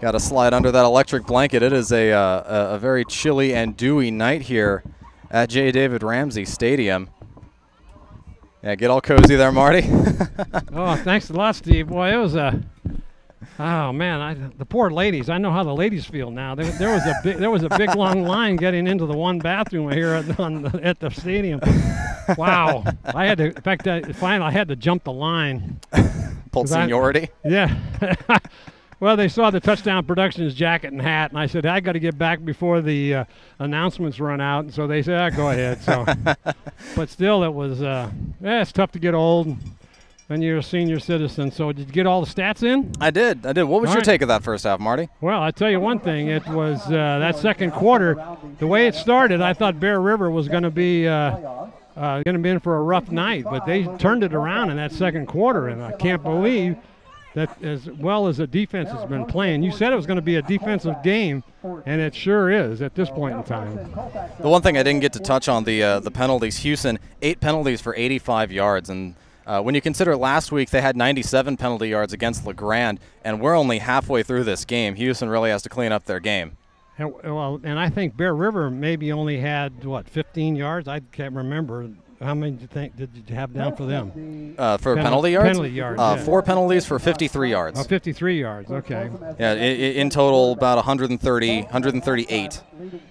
Got to slide under that electric blanket. It is a very chilly and dewy night here at J. David Ramsey Stadium. Yeah, get all cozy there, Marty. Oh, thanks a lot, Steve. Boy, it was a... Oh man, the poor ladies. I know how the ladies feel now. There was a big long line getting into the one bathroom here at the stadium. Wow, I had to. In fact, finally I had to jump the line. Pulled seniority. Yeah. Well, they saw the Touchdown Productions jacket and hat, and I said I got to get back before the announcements run out. And so they said, "Go ahead." So, but still, it was. It's tough to get old. And you're a senior citizen, so did you get all the stats in? I did. What was your take of that first half, Marty? Well, I tell you one thing. It was that second quarter, the way it started, I thought Bear River was going to be in for a rough night, but they turned it around in that second quarter, and I can't believe that as well as the defense has been playing. You said it was going to be a defensive game, and it sure is at this point in time. The one thing I didn't get to touch on, the penalties. Hughson, 8 penalties for 85 yards, and when you consider last week they had 97 penalty yards against LeGrand, and we're only halfway through this game. Hughson really has to clean up their game. And I think Bear River maybe only had, 15 yards? I can't remember. How many did you have down for them? For penalty yards? Penalty yards, 4 penalties for 53 yards. 53 yards, okay. Yeah, in total about 138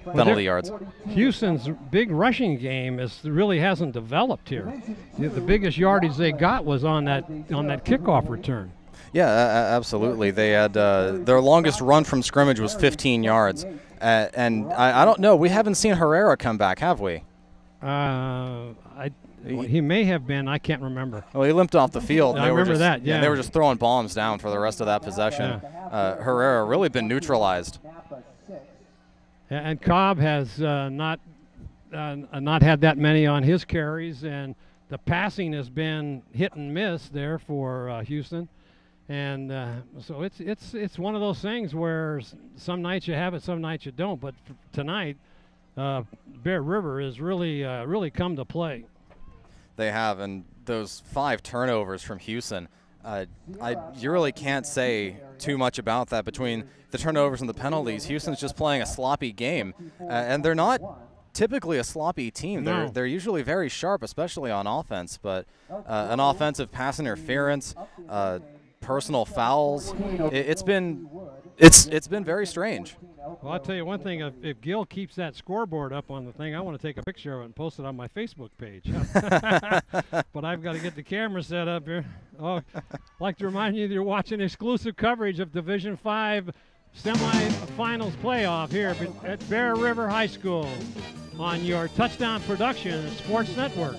penalty yards. Houston's big rushing game really hasn't developed here. The biggest yardage they got was on that kickoff return. Yeah, absolutely. They had their longest run from scrimmage was 15 yards. And I don't know. We haven't seen Herrera come back, have we? He may have been. I can't remember. Well, he limped off the field. I remember that, yeah. They were just throwing bombs down for the rest of that possession. Yeah. Herrera really been neutralized. And Cobb has not had that many on his carries, and the passing has been hit and miss there for Hughson. And so it's one of those things where some nights you have it, some nights you don't. But tonight, Bear River has really come to play. They have, and those 5 turnovers from Hughson, you really can't say too much about that. Between the turnovers and the penalties, Houston's just playing a sloppy game, and they're not typically a sloppy team. No. They're usually very sharp, especially on offense, but an offensive pass interference, personal fouls, it's been very strange. Well, I'll tell you one thing. If Gil keeps that scoreboard up on the thing, I want to take a picture of it and post it on my Facebook page. But I've got to get the camera set up here. Oh, I'd like to remind you that you're watching exclusive coverage of Division V Semifinals playoff here at Bear River High School on your Touchdown Productions Sports Network.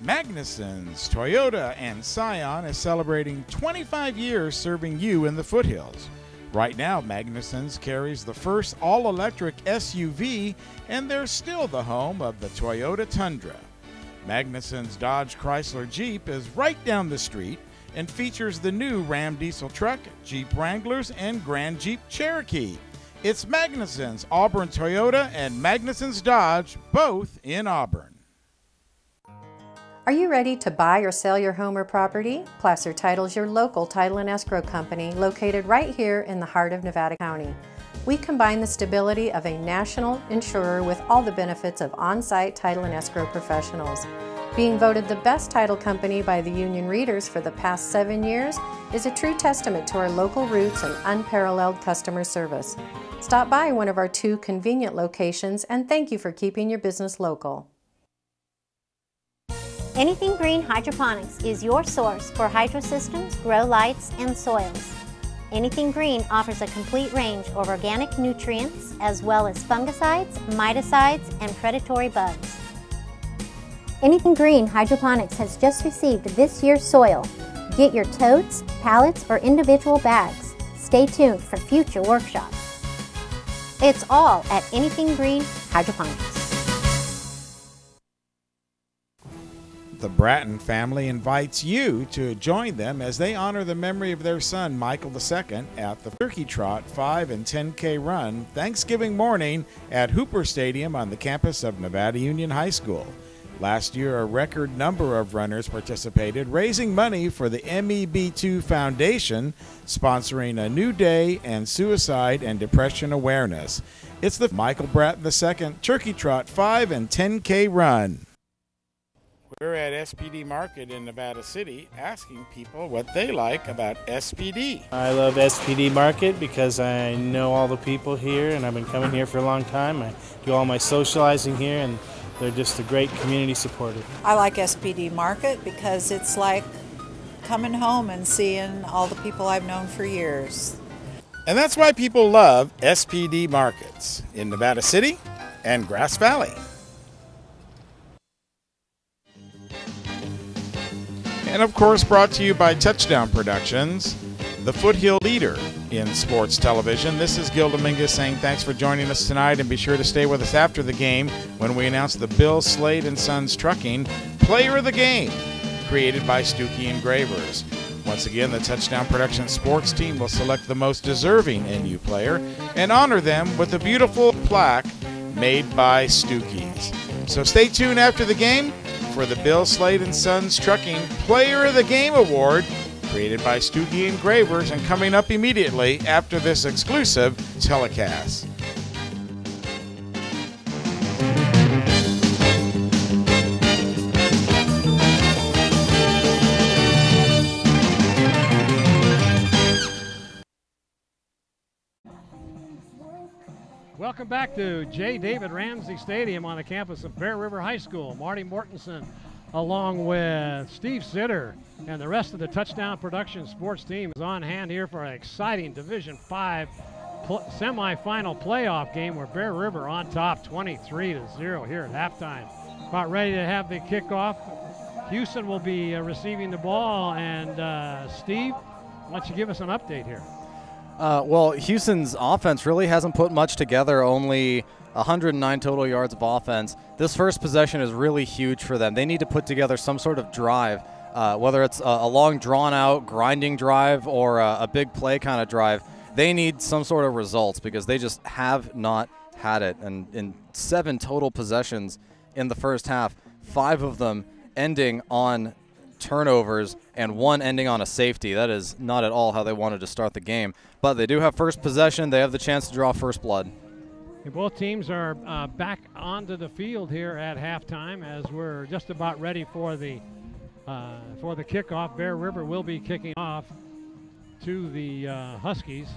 Magnuson's Toyota and Scion is celebrating 25 years serving you in the foothills. Right now, Magnuson's carries the first all-electric SUV, and they're still the home of the Toyota Tundra. Magnuson's Dodge Chrysler Jeep is right down the street and features the new Ram diesel truck, Jeep Wranglers, and Grand Jeep Cherokee. It's Magnuson's Auburn Toyota and Magnuson's Dodge, both in Auburn. Are you ready to buy or sell your home or property? Placer Title is your local title and escrow company located right here in the heart of Nevada County. We combine the stability of a national insurer with all the benefits of on-site title and escrow professionals. Being voted the best title company by the union readers for the past 7 years is a true testament to our local roots and unparalleled customer service. Stop by one of our 2 convenient locations and thank you for keeping your business local. Anything Green Hydroponics is your source for hydro systems, grow lights, and soils. Anything Green offers a complete range of organic nutrients as well as fungicides, miticides, and predatory bugs. Anything Green Hydroponics has just received this year's soil. Get your totes, pallets, or individual bags. Stay tuned for future workshops. It's all at Anything Green Hydroponics. The Bratton family invites you to join them as they honor the memory of their son, Michael II, at the Turkey Trot 5 and 10K run Thanksgiving morning at Hooper Stadium on the campus of Nevada Union High School. Last year, a record number of runners participated, raising money for the MEB2 Foundation, sponsoring a new day and suicide and depression awareness. It's the Michael Bratton II Turkey Trot 5 and 10K run. We're at SPD Market in Nevada City asking people what they like about SPD. I love SPD Market because I know all the people here and I've been coming here for a long time. I do all my socializing here and they're just a great community supporter. I like SPD Market because it's like coming home and seeing all the people I've known for years. And that's why people love SPD Markets in Nevada City and Grass Valley. And of course, brought to you by Touchdown Productions, the foothill leader in sports television. This is Gil Dominguez saying thanks for joining us tonight, and be sure to stay with us after the game when we announce the Bill Slade & Sons Trucking Player of the Game, created by Stuckey Engravers. Once again, the Touchdown Productions sports team will select the most deserving NU player and honor them with a beautiful plaque made by Stuckey's. So stay tuned after the game for the Bill Slade & Sons Trucking Player of the Game Award, created by Stuckey Engravers, and coming up immediately after this exclusive telecast. Welcome back to J. David Ramsey Stadium on the campus of Bear River High School. Marty Mortensen along with Steve Sitter and the rest of the Touchdown Production sports team is on hand here for an exciting Division V semifinal playoff game where Bear River on top 23-0 here at halftime. About ready to have the kickoff. Hughson will be receiving the ball, and Steve, why don't you give us an update here? Well, Houston's offense really hasn't put much together, only 109 total yards of offense. This first possession is really huge for them. They need to put together some sort of drive, whether it's a long, drawn-out, grinding drive or a big play kind of drive. They need some sort of results because they just have not had it. And in 7 total possessions in the first half, 5 of them ending on turnovers and 1 ending on a safety. That is not at all how they wanted to start the game. But they do have first possession. They have the chance to draw first blood. Both teams are back onto the field here at halftime as we're just about ready for the kickoff. Bear River will be kicking off to the Huskies.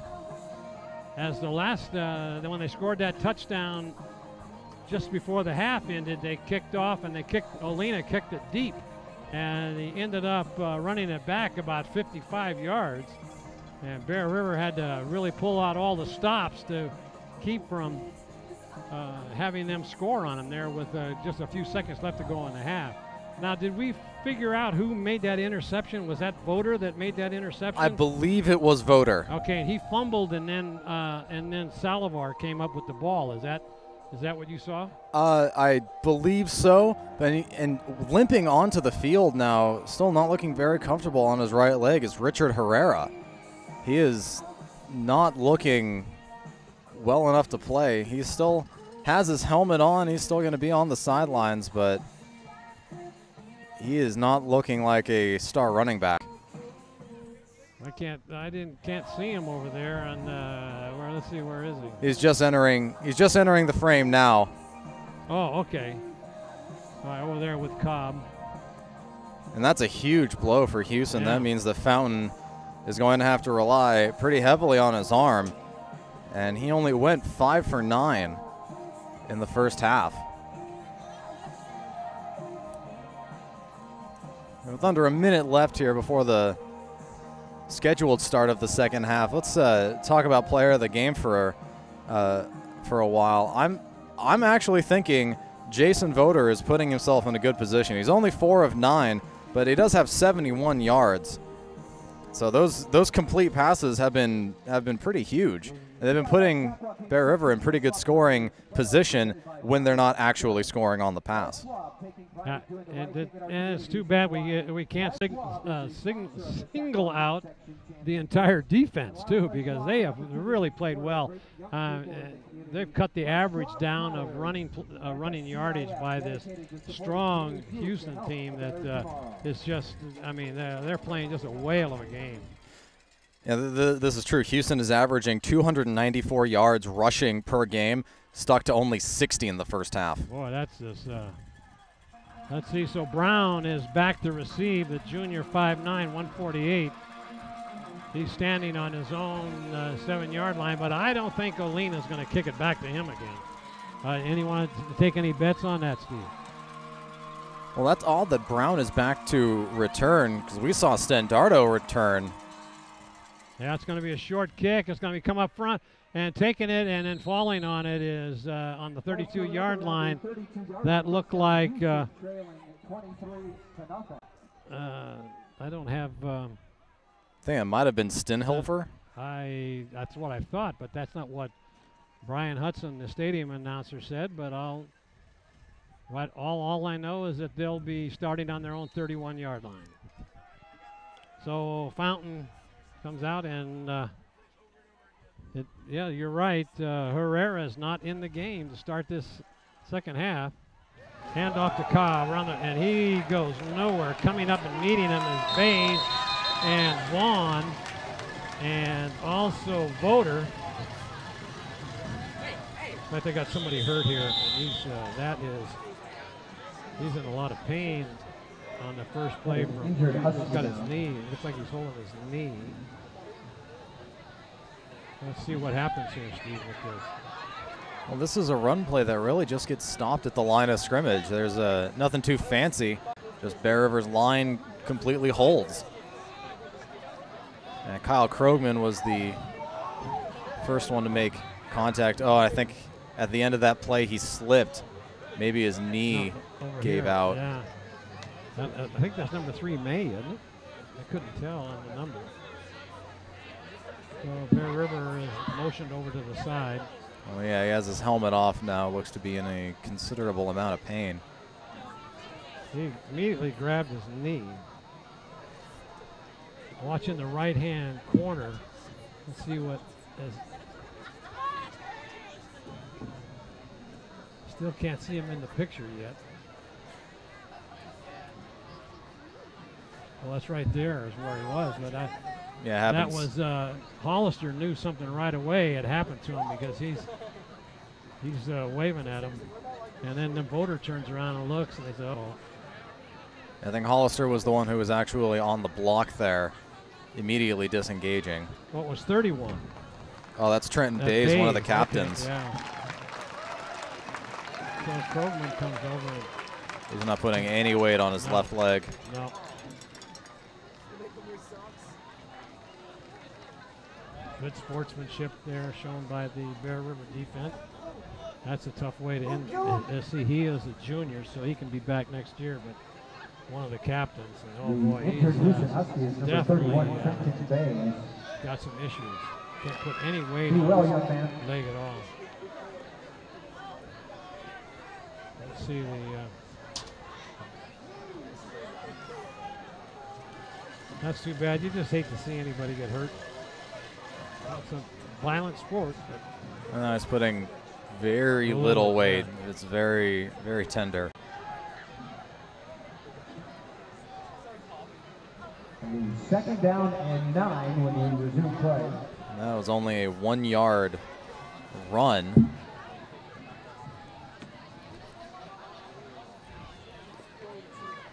As the last, when they scored that touchdown just before the half ended, they kicked off and Olina kicked it deep. And he ended up running it back about 55 yards. And Bear River had to really pull out all the stops to keep from having them score on them there with just a few seconds left to go in the half. Now, did we figure out who made that interception? Was that Voter that made that interception? I believe it was Voter. Okay, and he fumbled, and then Salivar came up with the ball. Is that what you saw? I believe so. And limping onto the field now, still not looking very comfortable on his right leg, is Richard Herrera. He is not looking well enough to play. He still has his helmet on. He's still going to be on the sidelines, but he is not looking like a star running back. I can't see him over there. And let's see, where is he? He's just entering the frame now. Oh, okay. All right, over there with Cobb. And that's a huge blow for Hughson. Yeah. That means the Fountain is going to have to rely pretty heavily on his arm. And he only went 5 for 9 in the first half. With under a minute left here before the scheduled start of the second half, let's talk about player of the game for a while. I'm actually thinking Jason Voter is putting himself in a good position. He's only 4 of 9, but he does have 71 yards. So those complete passes have been pretty huge. They've been putting Bear River in pretty good scoring position when they're not actually scoring on the pass. And it's too bad we can't single out the entire defense too, because they have really played well. They've cut the average down of running yardage by this strong Houston team that is just, I mean, they're playing just a whale of a game. Yeah, this is true. Houston is averaging 294 yards rushing per game, stuck to only 60 in the first half. Boy, that's just. Let's see. So Brown is back to receive, the junior 5'9", 148. He's standing on his own 7-yard line, but I don't think Olina's going to kick it back to him again. Anyone take any bets on that, Steve? Well, that's all that Brown is back to return, because we saw Stendardo return. Yeah, it's going to be a short kick. It's going to be come up front and taking it, and then falling on it is on the 32-yard line. That looked like I don't have. I think it might have been Stinhilfer. That's what I thought, but that's not what Brian Hudson, the stadium announcer, said. But all I know is that they'll be starting on their own 31-yard line. So Fountain comes out, and yeah, you're right. Herrera is not in the game to start this second half. Hand off to Cobb, and he goes nowhere. Coming up and meeting him is Bays and Vaughn, and also Voter. In fact, they got somebody hurt here, and he's in a lot of pain on the first play. He's got his knee. It looks like he's holding his knee. Let's see what happens here, Steve, with this. Well, this is a run play that really just gets stopped at the line of scrimmage. There's nothing too fancy. Just Bear River's line completely holds. And Kyle Krogman was the first one to make contact. Oh, I think at the end of that play he slipped. Maybe his knee gave out. Yeah. I think that's number 3, May, isn't it? I couldn't tell on the number. So Bear River is motioned over to the side. Oh yeah, he has his helmet off now. Looks to be in a considerable amount of pain. He immediately grabbed his knee. Watching the right-hand corner. Let's see what is. Still can't see him in the picture yet. Well, that's right there is where he was, but yeah, that was Hollister knew something right away had happened to him, because he's waving at him, and then the Voter turns around and looks, and they say, "Oh." I think Hollister was the one who was actually on the block there, immediately disengaging. What was 31? Oh, that's Trenton Bays, one of the captains. Okay, yeah. So Krogman comes over. He's not putting any weight on his left leg. No. Good sportsmanship there shown by the Bear River defense. That's a tough way to end. See, he is a junior, so he can be back next year, but one of the captains. And oh boy, The he's Hughson Huskies, number definitely 31, Trenton Bays. got some issues. Can't put any weight Do on well, his young man. leg at all. Let's see that's too bad. You just hate to see anybody get hurt. It's a violent sport. And now he's putting very little weight. It's very, very tender. Second down and 9 when we resume play. And that was only a 1-yard run.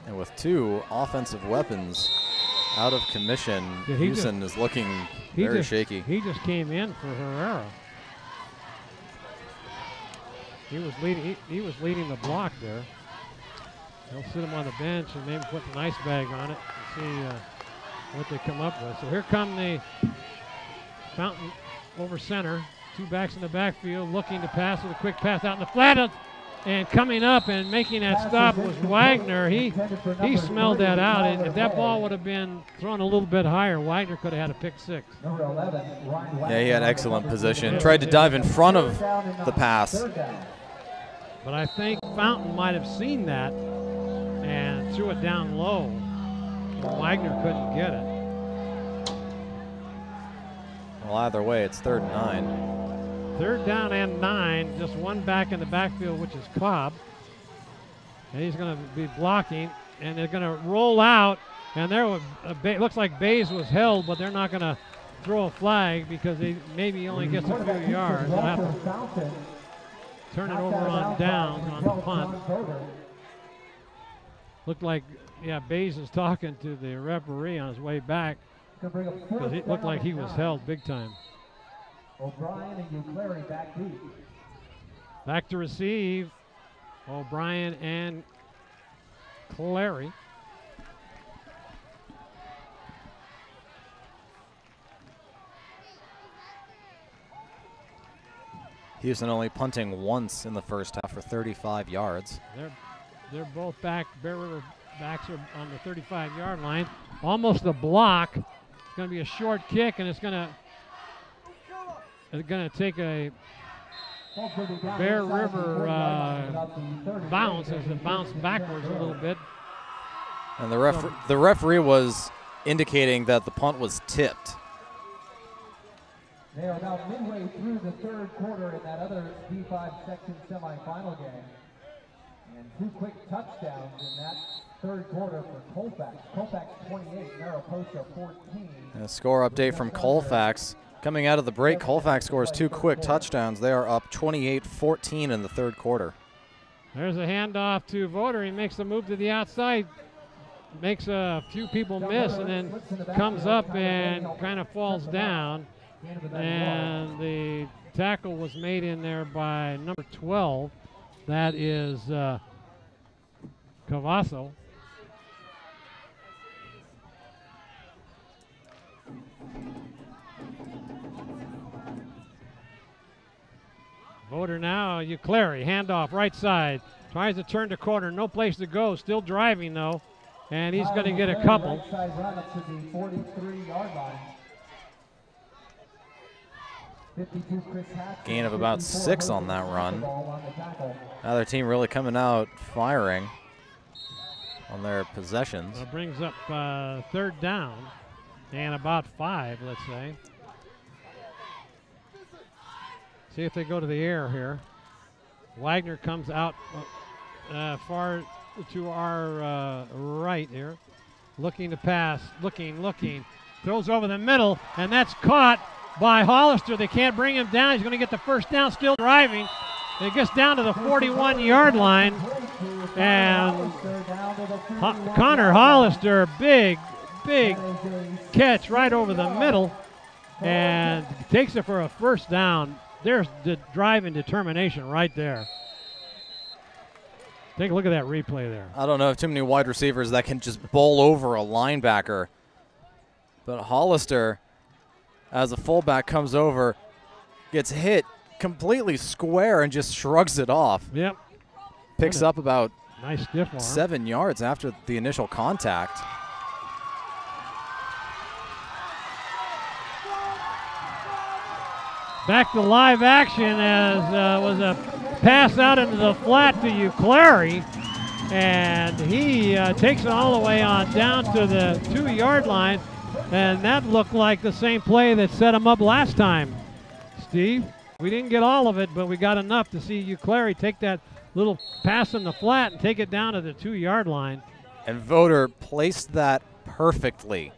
And with 2 offensive weapons out of commission, Hughson is looking very shaky. He just came in for Herrera. He was leading the block there. They'll sit him on the bench and maybe put an ice bag on it and see what they come up with. So here come the Fountain over center. 2 backs in the backfield looking to pass with a quick pass out in the flat. And coming up and making that stop was Wagner. He smelled that out. And if that ball would have been thrown a little bit higher, Wagner could have had a pick 6. Yeah, he had excellent position. Tried to dive in front of the pass. But I think Fountain might have seen that and threw it down low. Wagner couldn't get it. Well, either way, it's 3rd and 9. 3rd down and 9, just 1 back in the backfield, which is Cobb. And he's going to be blocking, and they're going to roll out. And there looks like Bays was held, but they're not going to throw a flag because he maybe only gets a few yards. They'll have to turn it over on downs on the punt. Looked like, yeah, Bays is talking to the referee on his way back because it looked like he was held big time. O'Brien and Uclary back deep. Back to receive, O'Brien and Clary. Hughson only punting once in the first half for 35 yards. They're both back. Bear River backs are on the 35-yard line. Almost a block. It's going to be a short kick, and it's going to take a Bear River bounce as it bounced backwards a little bit. And the referee was indicating that the punt was tipped. They are now midway through the 3rd quarter in that other D5 section semifinal game. And 2 quick touchdowns in that 3rd quarter for Colfax. Colfax 28, Mariposa 14. A score update from Colfax. Coming out of the break, Colfax scores 2 quick touchdowns. They are up 28-14 in the 3rd quarter. There's a handoff to Voter. He makes the move to the outside, makes a few people miss, and then comes up and kind of falls down. And the tackle was made in there by number 12. That is Cavasso. Voter now, Uclary, handoff right side. Tries to turn the corner, no place to go. Still driving though, and he's going to get a couple. Right side run up to the 43-yard line. 52, Chris Haskins, Gain of about 6 on that run. Other team really coming out firing on their possessions. It brings up 3rd down and about 5, let's say. See if they go to the air here. Wagner comes out far to our right here. Looking to pass, looking. Throws over the middle, and that's caught by Hollister. They can't bring him down. He's going to get the 1st down, still driving. And it gets down to the 41-yard line. And Connor Hollister, big catch right over the middle. And takes it for a 1st down. There's the drive and determination right there. Take a look at that replay there. I don't know if too many wide receivers that can just bowl over a linebacker. But Hollister, as a fullback, comes over, gets hit completely square and just shrugs it off. Yep. Picks up about Nice stiff arm. 7 yards after the initial contact. Back to live action as was a pass out into the flat to Uclari, and he takes it all the way on down to the 2-yard line, and that looked like the same play that set him up last time. Steve, we didn't get all of it, but we got enough to see Uclari take that little pass in the flat and take it down to the 2-yard line. And Voter placed that perfectly.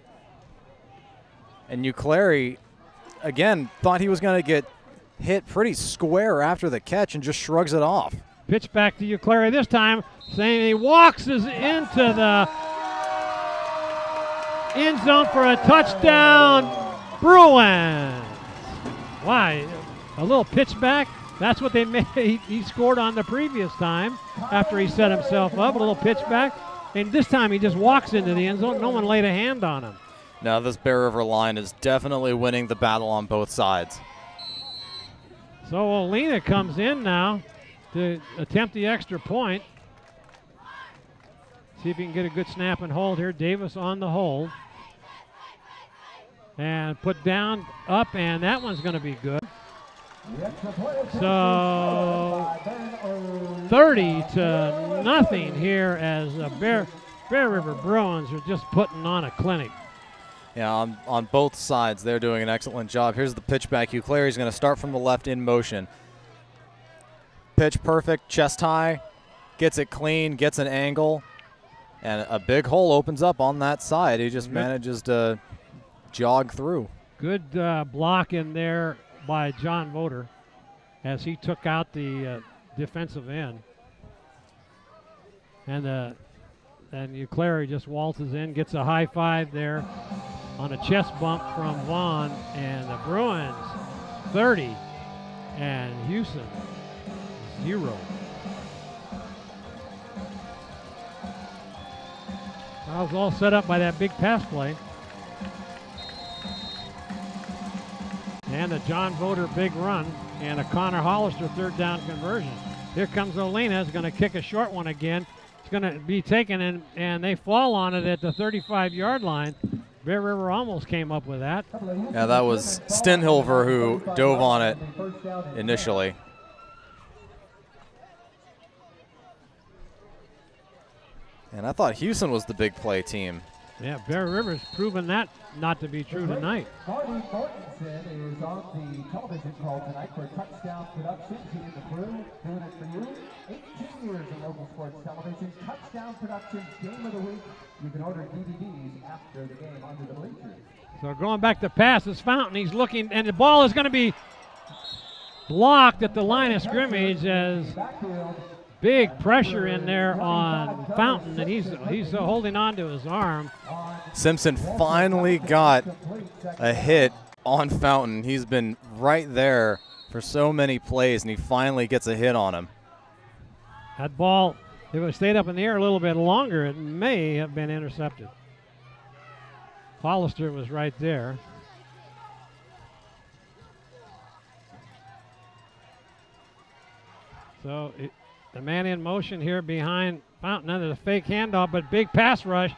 And Uclari, again, thought he was going to get hit pretty square after the catch and just shrugs it off. Pitch back to Uclari this time, saying he walks us into the end zone for a touchdown, Bruins. Why? A little pitch back. That's what they made. He scored on the previous time after he set himself up. A little pitch back. And this time he just walks into the end zone. No one laid a hand on him. Now this Bear River line is definitely winning the battle on both sides. So Olena comes in now to attempt the extra point. See if he can get a good snap and hold here. Davis on the hold. And put down, up, and that one's going to be good. So 30-0 here as Bear River Bruins are just putting on a clinic. Yeah, on both sides, they're doing an excellent job. Here's the pitch back. Uclari's going to start from the left in motion. Pitch perfect, chest high, gets it clean, gets an angle, and a big hole opens up on that side. He just manages to jog through. Good block in there by John Voter as he took out the defensive end. And Uclari just waltzes in, gets a high five there on a chest bump from Vaughn, and the Bruins 30 and Hughson 0. That was all set up by that big pass play. And a John Voter big run and a Connor Hollister 3rd down conversion. Here comes Olena, is going to kick a short one again. It's going to be taken and they fall on it at the 35-yard line. Bear River almost came up with that. Yeah, that was Stenhilver who dove on it initially. And I thought Hughson was the big play team. Yeah, Bear River's proven that not to be true tonight. Marty Mortensen is on the television call tonight for Touchdown Productions here in the Bruin, doing it for you. 18 years of local sports television. Touchdown Productions Game of the Week. You can order DVDs after the game under the bleachers. So going back to pass is Fountain. He's looking, and the ball is going to be blocked at the line of scrimmage as big pressure in there on Fountain, and he's holding on to his arm. Simpson finally got a hit on Fountain. He's been right there for so many plays, and he finally gets a hit on him. That ball, if it stayed up in the air a little bit longer, it may have been intercepted. Hollister was right there. So the man in motion here behind Fountain under the fake handoff, but big pass rush.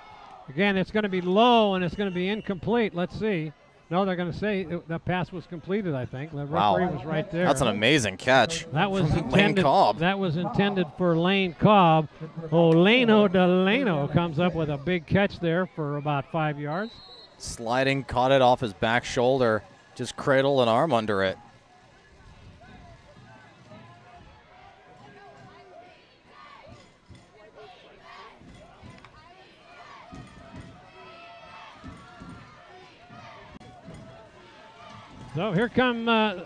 Again, it's going to be low and it's going to be incomplete. Let's see. No, they're going to say the pass was completed, I think. The referee was right there. That's an amazing catch. That was Lane intended. Cobb. That was intended for Lane Cobb. Oleno Delano comes up with a big catch there for about 5 yards. Sliding, caught it off his back shoulder. Just cradle an arm under it. So here come the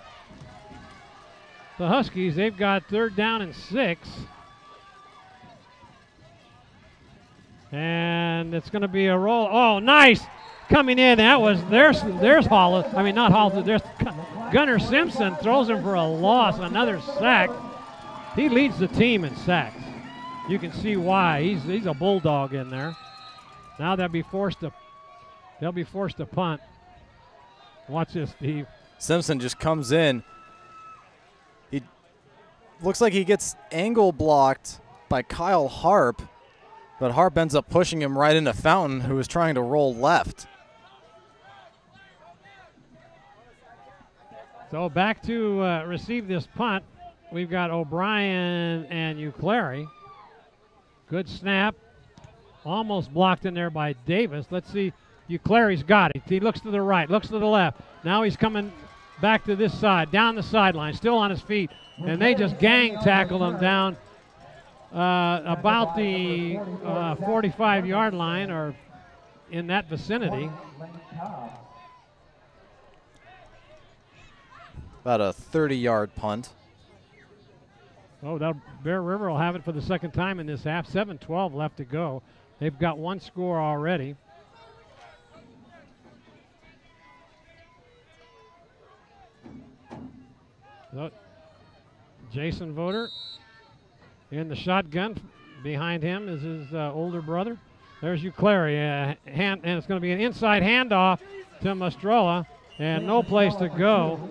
Huskies. They've got 3rd down and 6. And it's going to be a roll. Oh, nice. Coming in. That was, there's Hollis. I mean, not Hollis. There's Gunnar Simpson throws him for a loss. Another sack. He leads the team in sacks. You can see why. He's a bulldog in there. Now they'll be forced to punt. Watch this, Steve. Simpson just comes in. He looks like he gets angle blocked by Kyle Harp, but Harp ends up pushing him right into Fountain, who was trying to roll left. So back to receive this punt. We've got O'Brien and Uclari. Good snap. Almost blocked in there by Davis. Let's see. Uclari's got it. He looks to the right, looks to the left. Now he's coming back to this side, down the sideline, still on his feet. And they just gang tackle him down about the 45-yard line or in that vicinity. About a 30-yard punt. Oh, Bear River will have it for the second time in this half. 7:12 left to go. They've got one score already. So, Jason Voter in the shotgun. Behind him is his older brother. There's Uclari, and it's going to be an inside handoff to Mastrella, and no place to go.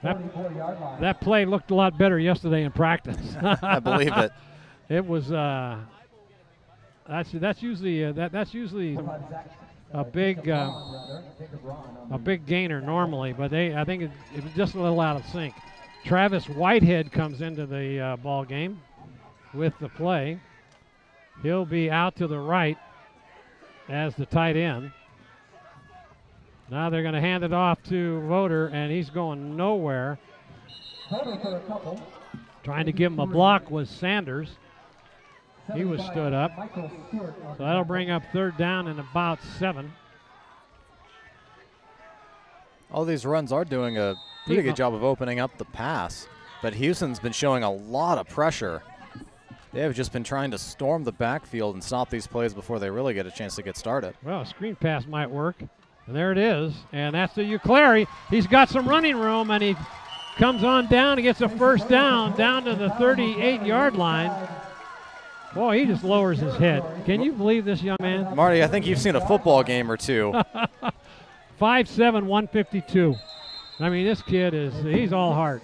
That play looked a lot better yesterday in practice. I believe it. It was. That's usually a big gainer normally, but I think it was just a little out of sync. Travis Whitehead comes into the ball game with the play. He'll be out to the right as the tight end. Now they're going to hand it off to Voter, and he's going nowhere. Trying to give him a block was Sanders. He was stood up. So that'll bring up third down and about 7. All these runs are doing a pretty good job of opening up the pass, but Houston's been showing a lot of pressure. They have just been trying to storm the backfield and stop these plays before they really get a chance to get started. Well, a screen pass might work. And there it is, and that's to Uclari. He's got some running room, and he comes on down and gets a first down to the 38-yard line. Boy, he just lowers his head. Can you believe this young man? Marty, I think you've seen a football game or two. 5'7", 152. I mean, this kid he's all heart.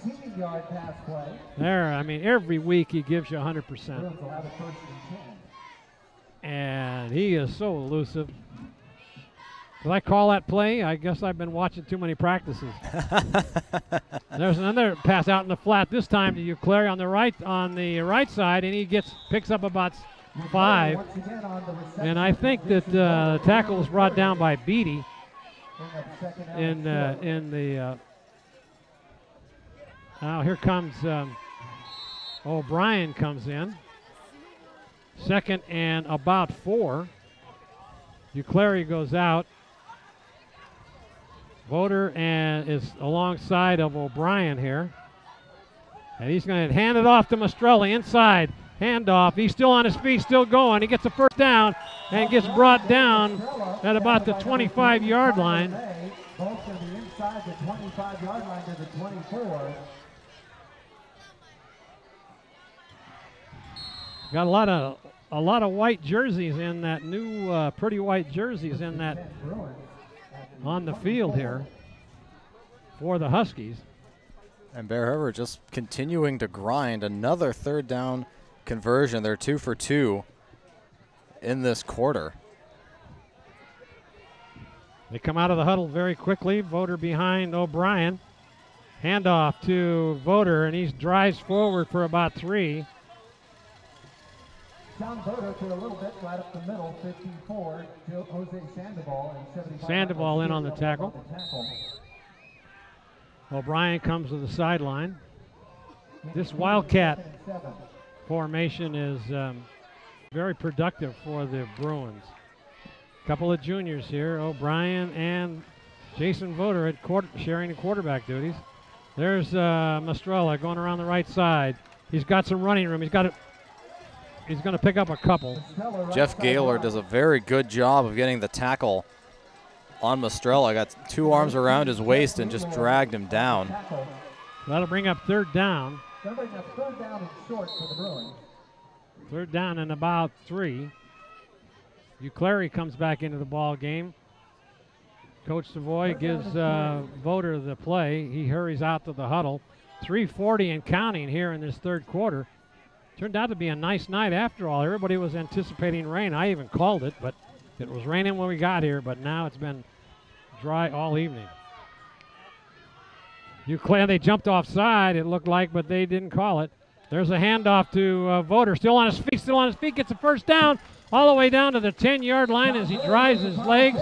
There, I mean, every week he gives you 100%. And he is so elusive. Did I call that play? I guess I've been watching too many practices. There's another pass out in the flat. This time to Uclari on the right side, and he picks up about 5. And I think that the tackle was brought down by Beatty in the. Now here comes O'Brien comes in. Second and about 4. Uclari goes out. Voter is alongside of O'Brien here. And he's going to hand it off to Mastrella inside. Handoff. He's still on his feet, still going. He gets a first down and gets brought down at about the 25-yard line. Both to the inside the 25-yard line to the 24. Got a lot of white jerseys in that new pretty white jerseys in that on the field here for the Huskies. And Bear River just continuing to grind. Another third down conversion. They're 2 for 2 in this quarter. They come out of the huddle very quickly. Voter behind O'Brien. Handoff to Voter, and he drives forward for about 3. John Voter to a little bit right up the middle, 54. Jose Sandoval and 75. Sandoval in on the tackle. O'Brien comes to the sideline. This Wildcat formation is very productive for the Bruins. Couple of juniors here, O'Brien and Jason Voter sharing the quarterback duties. There's Mastrella going around the right side. He's got some running room. He's going to pick up a couple. Jeff Gaylor does a very good job of getting the tackle on Mastrella. Got 2 arms around his waist and just dragged him down. That'll bring up third down. Third down and short for the Bruins. Third down and about 3. Uclari comes back into the ball game. Coach Savoy gives Voter the play. He hurries out to the huddle. 3:40 and counting here in this third quarter. Turned out to be a nice night after all. Everybody was anticipating rain. I even called it, but it was raining when we got here, but now it's been dry all evening. They jumped offside, it looked like, but they didn't call it. There's a handoff to Voter, still on his feet, gets a first down all the way down to the 10-yard line as he drives his legs,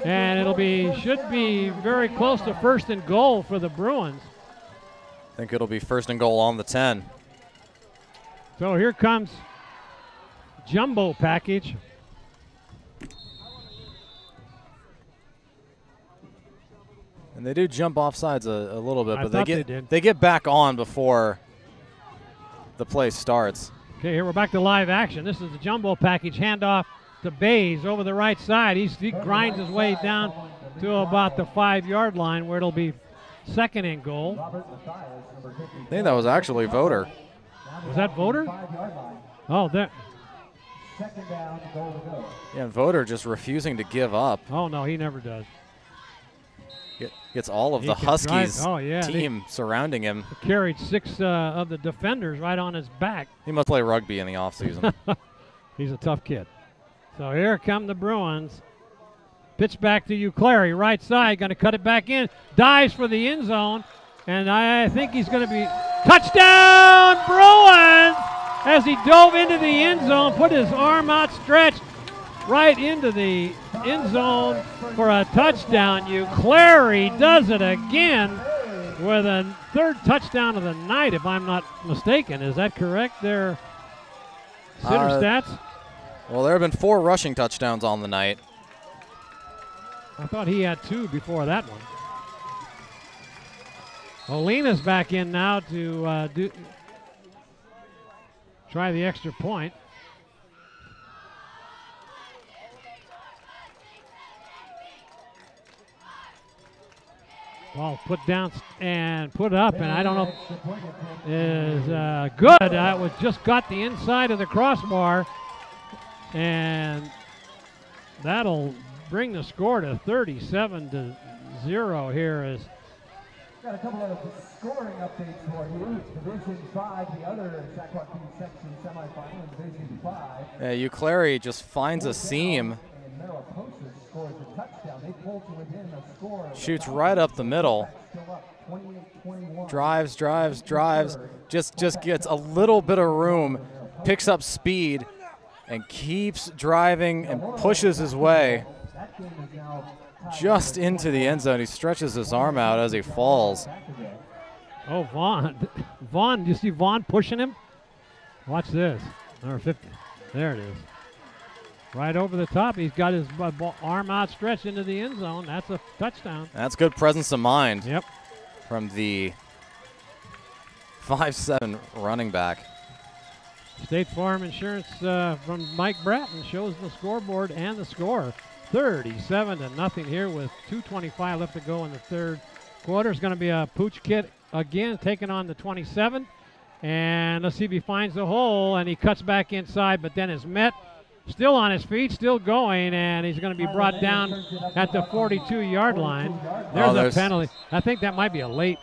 and should be very close to 1st and goal for the Bruins. I think it'll be 1st and goal on the 10. So here comes Jumbo Package. And they do jump off sides a little bit, but they get back on before the play starts. Okay, here we're back to live action. This is the Jumbo Package handoff to Bays over the right side. He grinds his way down to about the 5-yard line where it'll be 2nd and goal. I think that was actually Voter. Was that Voter? Oh, there. Yeah, Voter just refusing to give up. Oh, no, he never does. Gets all of the Huskies team surrounding him. He carried 6 of the defenders right on his back. He must play rugby in the offseason. He's a tough kid. So here come the Bruins. Pitch back to Uclary, right side, going to cut it back in. Dives for the end zone, and I think he's going to be touchdown Bruins as he dove into the end zone, put his arm outstretched right into the end zone for a touchdown. Uclary does it again with a 3rd touchdown of the night, if I'm not mistaken. Is that correct there, Sitter stats? Well, there have been 4 rushing touchdowns on the night. I thought he had 2 before that one. Olena's back in now to try the extra point. Ball put down and put up, and I don't know is good. It just got the inside of the crossbar, and that'll bring the score to 37-0 here. As got a couple of scoring updates for you. Division 5, the other Saquon section semifinal in Division 5. Yeah, Uclary just finds a seam. Shoots right up the middle. Drives. Just gets a little bit of room, picks up speed, and keeps driving and pushes his way just into the end zone. He stretches his arm out as he falls. Oh, Vaughn, do you see Vaughn pushing him? Watch this. Number 50. There it is. Right over the top. He's got his arm outstretched into the end zone. That's a touchdown. That's good presence of mind. Yep. From the 5'7" running back. State Farm Insurance from Mike Bratton shows the scoreboard and the score. 37-0 here with 2:25 left to go in the 3rd quarter. It's going to be a Pooch kid again taking on the 27. And let's see if he finds the hole, and he cuts back inside, but then is met. Still on his feet, still going, and he's going to be brought down at the 42-yard line. There's a penalty. I think that might be a late.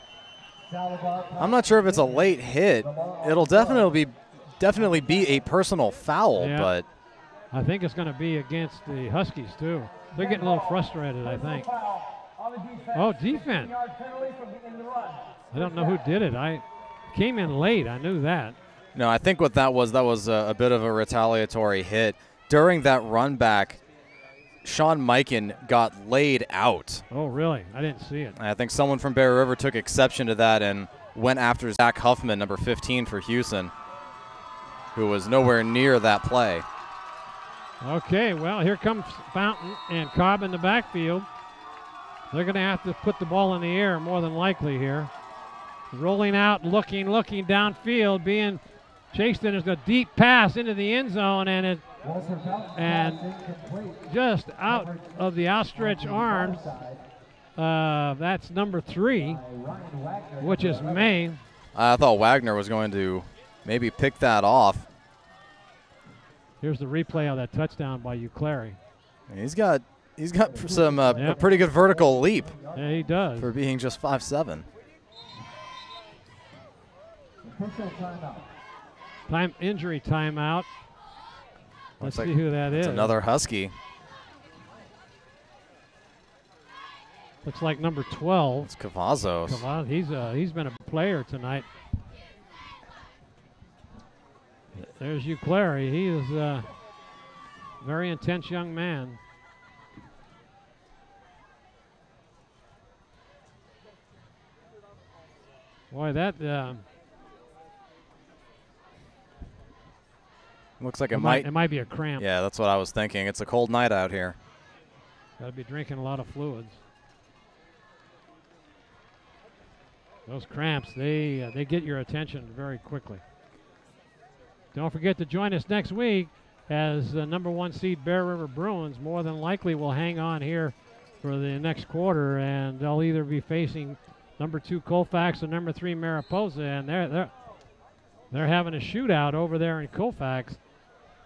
I'm not sure if it's a late hit. It'll definitely be a personal foul, but I think it's going to be against the Huskies too. They're getting a little frustrated, I think. Oh, defense. I don't know who did it. I came in late. I knew that. No, I think what that was a bit of a retaliatory hit. During that run back, Sean Mikan got laid out. Oh, really? I didn't see it. I think someone from Bear River took exception to that and went after Zach Huffman, number 15 for Hughson, who was nowhere near that play. Okay, well, here comes Fountain and Cobb in the backfield. They're going to have to put the ball in the air more than likely here. Rolling out, looking downfield, being chased in. There's a deep pass into the end zone, and just out of the outstretched arms. That's number 3, which is May. I thought Wagner was going to maybe pick that off. Here's the replay of that touchdown by Uclary. He's got some a pretty good vertical leap. Yeah, he does. For being just 5'7". injury timeout. Let's see who that is. It's another Husky. Looks like number 12. It's Cavazos. He's been a player tonight. There's Uclary. He is a very intense young man. Boy, that looks like it might be a cramp. Yeah, that's what I was thinking. It's a cold night out here. Got to be drinking a lot of fluids. Those cramps, they get your attention very quickly. Don't forget to join us next week as the #1 seed Bear River Bruins more than likely will hang on here for the next quarter, and they'll either be facing #2 Colfax or #3 Mariposa, and they're having a shootout over there in Colfax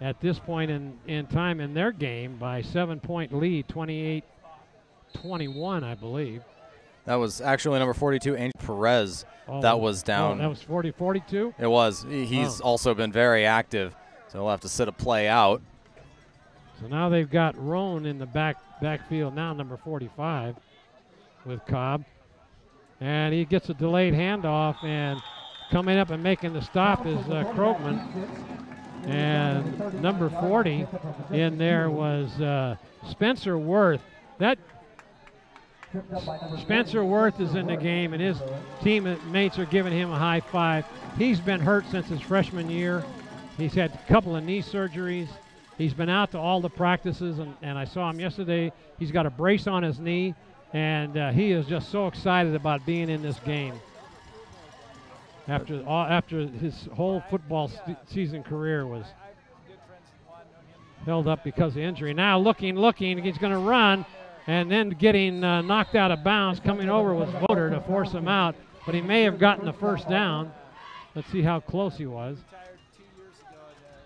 at this point in time in their game by 7-point lead, 28-21, I believe. That was actually number 42, Angel Perez. That was down. That was 40-42? It was. He's also been very active, so he'll have to sit a play out. So now they've got Roan in the backfield now, number 45, with Cobb. And he gets a delayed handoff, and coming up and making the stop is Krogman. And number 40 in there was Spencer Worth. Spencer Worth is in the game, and his teammates are giving him a high five. He's been hurt since his freshman year. He's had a couple of knee surgeries. He's been out to all the practices, and I saw him yesterday. He's got a brace on his knee, and he is just so excited about being in this game. After his whole football season career was held up because of injury. Now looking, he's going to run. And then getting knocked out of bounds, coming over was Voter to force him out, but he may have gotten the first down. Let's see how close he was.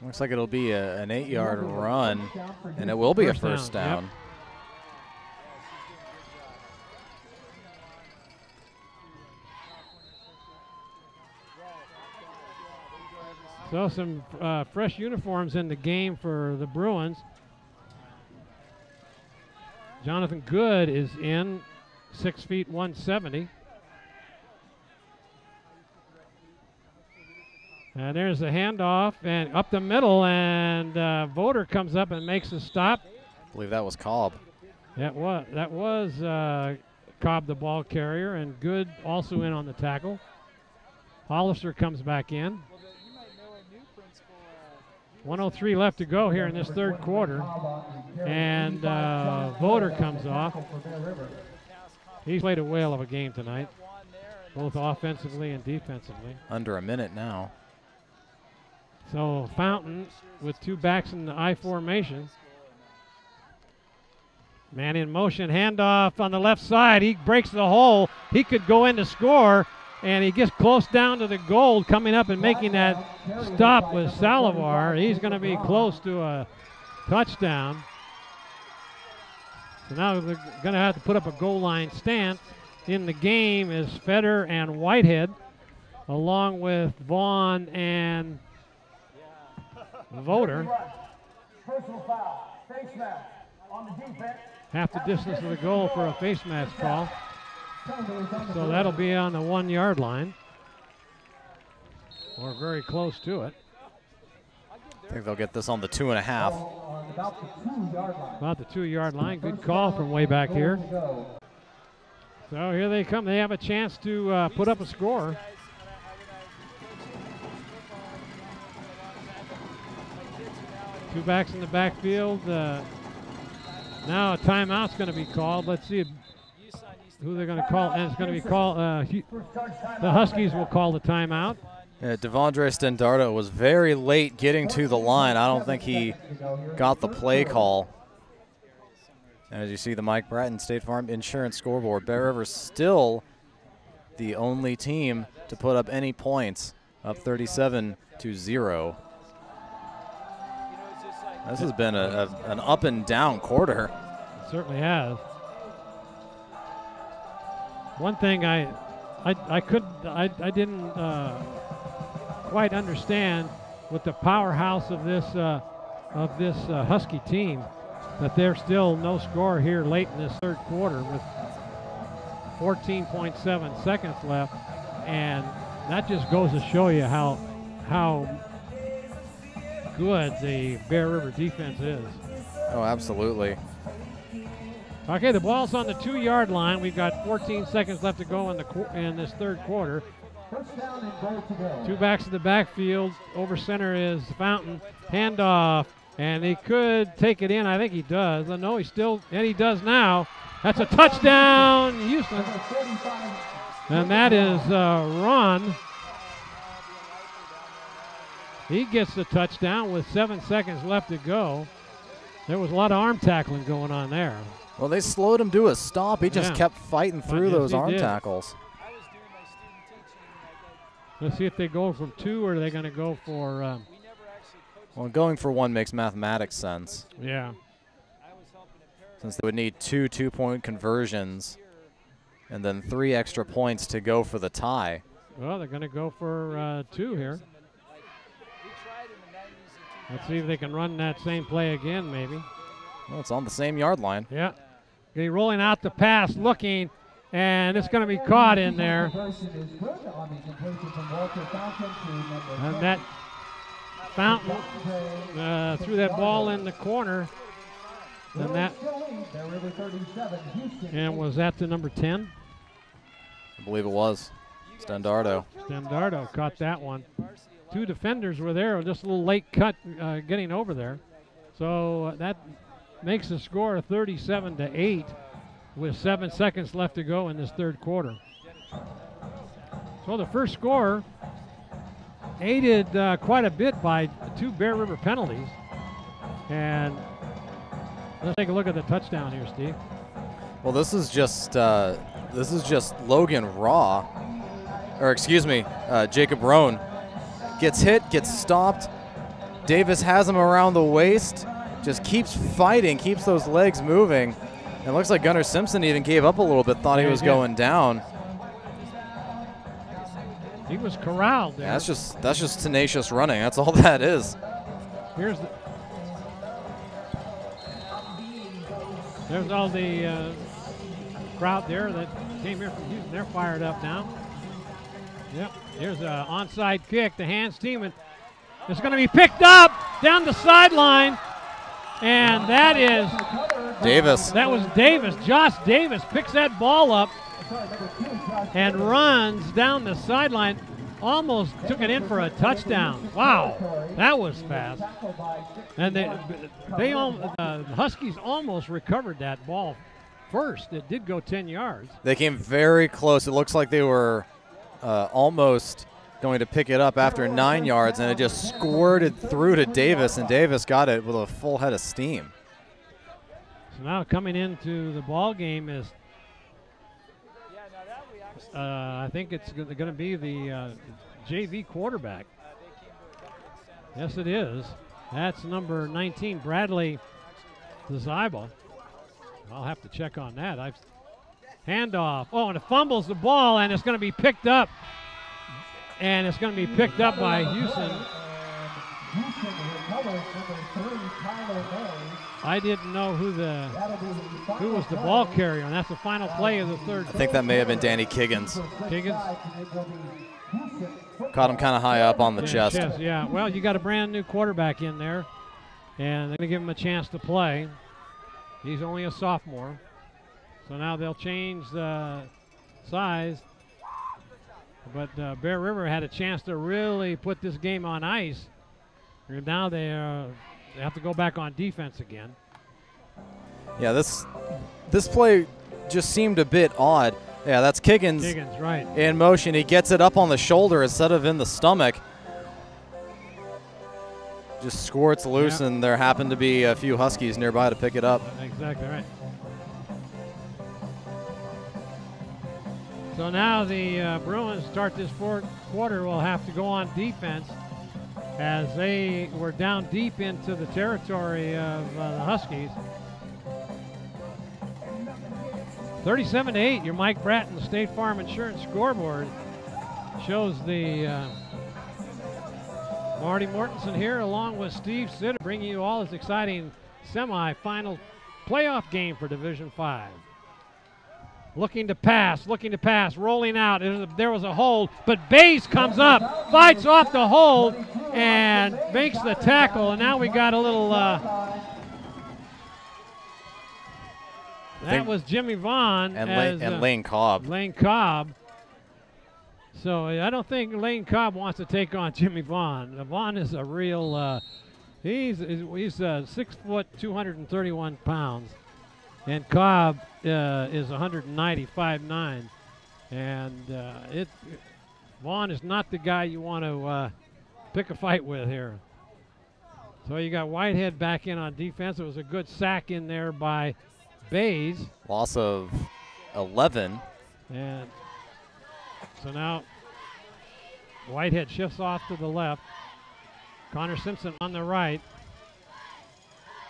Looks like it'll be an 8-yard run, and it will be a first down. Yep. So some fresh uniforms in the game for the Bruins. Jonathan Good is in, 6 feet 170. And there's the handoff, and up the middle, and Voter comes up and makes a stop. I believe that was Cobb. That was Cobb, the ball carrier, and Good also in on the tackle. Hollister comes back in. 1:03 left to go here in this third quarter. And Voter comes off. He's played a whale of a game tonight, both offensively and defensively. Under a minute now. So Fountain with 2 backs in the I formation. Man in motion, handoff on the left side. He breaks the hole. He could go in to score. And he gets close down to the goal, coming up and making that stop with Salivar. He's going to be close to a touchdown. So now they're going to have to put up a goal line stance. In the game is Feder and Whitehead, along with Vaughn and Voter. Half the distance of the goal for a face mask call. So that'll be on the 1-yard line, or very close to it. I think they'll get this on the 2.5. About the 2-yard line. Good call from way back here. So here they come. They have a chance to put up a score. Two backs in the backfield. Now a timeout's going to be called. Let's see who they're going to call, and it's going to be called, the Huskies will call the timeout. Yeah, Devondre Stendardo was very late getting to the line. I don't think he got the play call. And as you see the Mike Bratton State Farm Insurance scoreboard, Bear River still the only team to put up any points, up 37-0. This has been an up and down quarter. It certainly has. One thing I didn't quite understand with the powerhouse of this Husky team, that there's still no score here late in this third quarter with 14.7 seconds left, and that just goes to show you how good the Bear River defense is. Oh, absolutely. Okay, the ball's on the 2-yard line. We've got 14 seconds left to go in this third quarter. Two backs in the backfield. Over center is Fountain. Handoff, and he could take it in. I think he does. No, he does now. That's a touchdown, Houston. And that is Ron. He gets the touchdown with 7 seconds left to go. There was a lot of arm tackling going on there. Well, they slowed him to a stop. He just kept fighting through those arm tackles. Let's see if they go from 2 or are they going to go for... well, going for 1 makes mathematics sense. Yeah. Since they would need 2 two-point conversions and then 3 extra points to go for the tie. Well, they're going to go for 2 here. Let's see if they can run that same play again, maybe. Well, it's on the same yard line. Yeah. Okay, rolling out the pass, looking, and it's going to be caught in there. And that Fountain threw that ball in the corner. And was that the number 10? I believe it was. Stendardo. Stendardo caught that one. 2 defenders were there, just a little late cut getting over there. So that makes the score 37-8 with 7 seconds left to go in this third quarter. So the first score aided quite a bit by 2 Bear River penalties. And let's take a look at the touchdown here, Steve. Well, this is just Logan Raw, or excuse me, Jacob Roan. Gets hit, gets stopped. Davis has him around the waist, just keeps fighting, keeps those legs moving. And it looks like Gunnar Simpson even gave up a little bit, thought he was going down. He was corralled there. Yeah, that's just tenacious running. That's all that is. There's all the crowd there that came here from Houston. They're fired up now. Yep. Here's an onside kick. The hands team, and it's going to be picked up down the sideline, and that is Davis. That was Davis. Josh Davis picks that ball up and runs down the sideline. Almost took it in for a touchdown. Wow, that was fast. And the Huskies almost recovered that ball first. It did go 10 yards. They came very close. It looks like they were almost going to pick it up after 9 yards, and it just squirted through to Davis, and Davis got it with a full head of steam. So now coming into the ball game is, I think it's going to be the JV quarterback. Yes, it is. That's number 19, Bradley Zyba. I'll have to check on that. Handoff. Oh, and it fumbles the ball, and it's going to be picked up. And it's going to be picked up by Houston. I didn't know who was the ball carrier, and that's the final play of the third. I think that may have been Danny Kiggins. Kiggins? Caught him kind of high up on the chest. Yeah, well, you got a brand new quarterback in there, and they're going to give him a chance to play. He's only a sophomore. So now they'll change the size. But Bear River had a chance to really put this game on ice. And now they have to go back on defense again. Yeah, this play just seemed a bit odd. Yeah, that's Kiggins. Kiggins, right. In motion. He gets it up on the shoulder instead of in the stomach. Just squirts loose, and there happened to be a few Huskies nearby to pick it up. Exactly right. So now the Bruins start this fourth quarter will have to go on defense as they were down deep into the territory of the Huskies. 37-8, your Mike Bratton State Farm Insurance scoreboard shows the Marty Mortensen here along with Steve Sitter, bringing you all this exciting semifinal playoff game for Division V. Looking to pass, rolling out. There was a hold, but Bays comes up, fights off the hold, and makes the tackle. And now we got a little, that was Jimmy Vaughn. And Lane Cobb. Lane Cobb. So I don't think Lane Cobb wants to take on Jimmy Vaughn. Vaughn is a real, he's 6 foot, 231 pounds. And Cobb is 195.9, and Vaughn is not the guy you want to pick a fight with here. So you got Whitehead back in on defense. It was a good sack in there by Bays. Loss of 11. And so now Whitehead shifts off to the left. Connor Simpson on the right.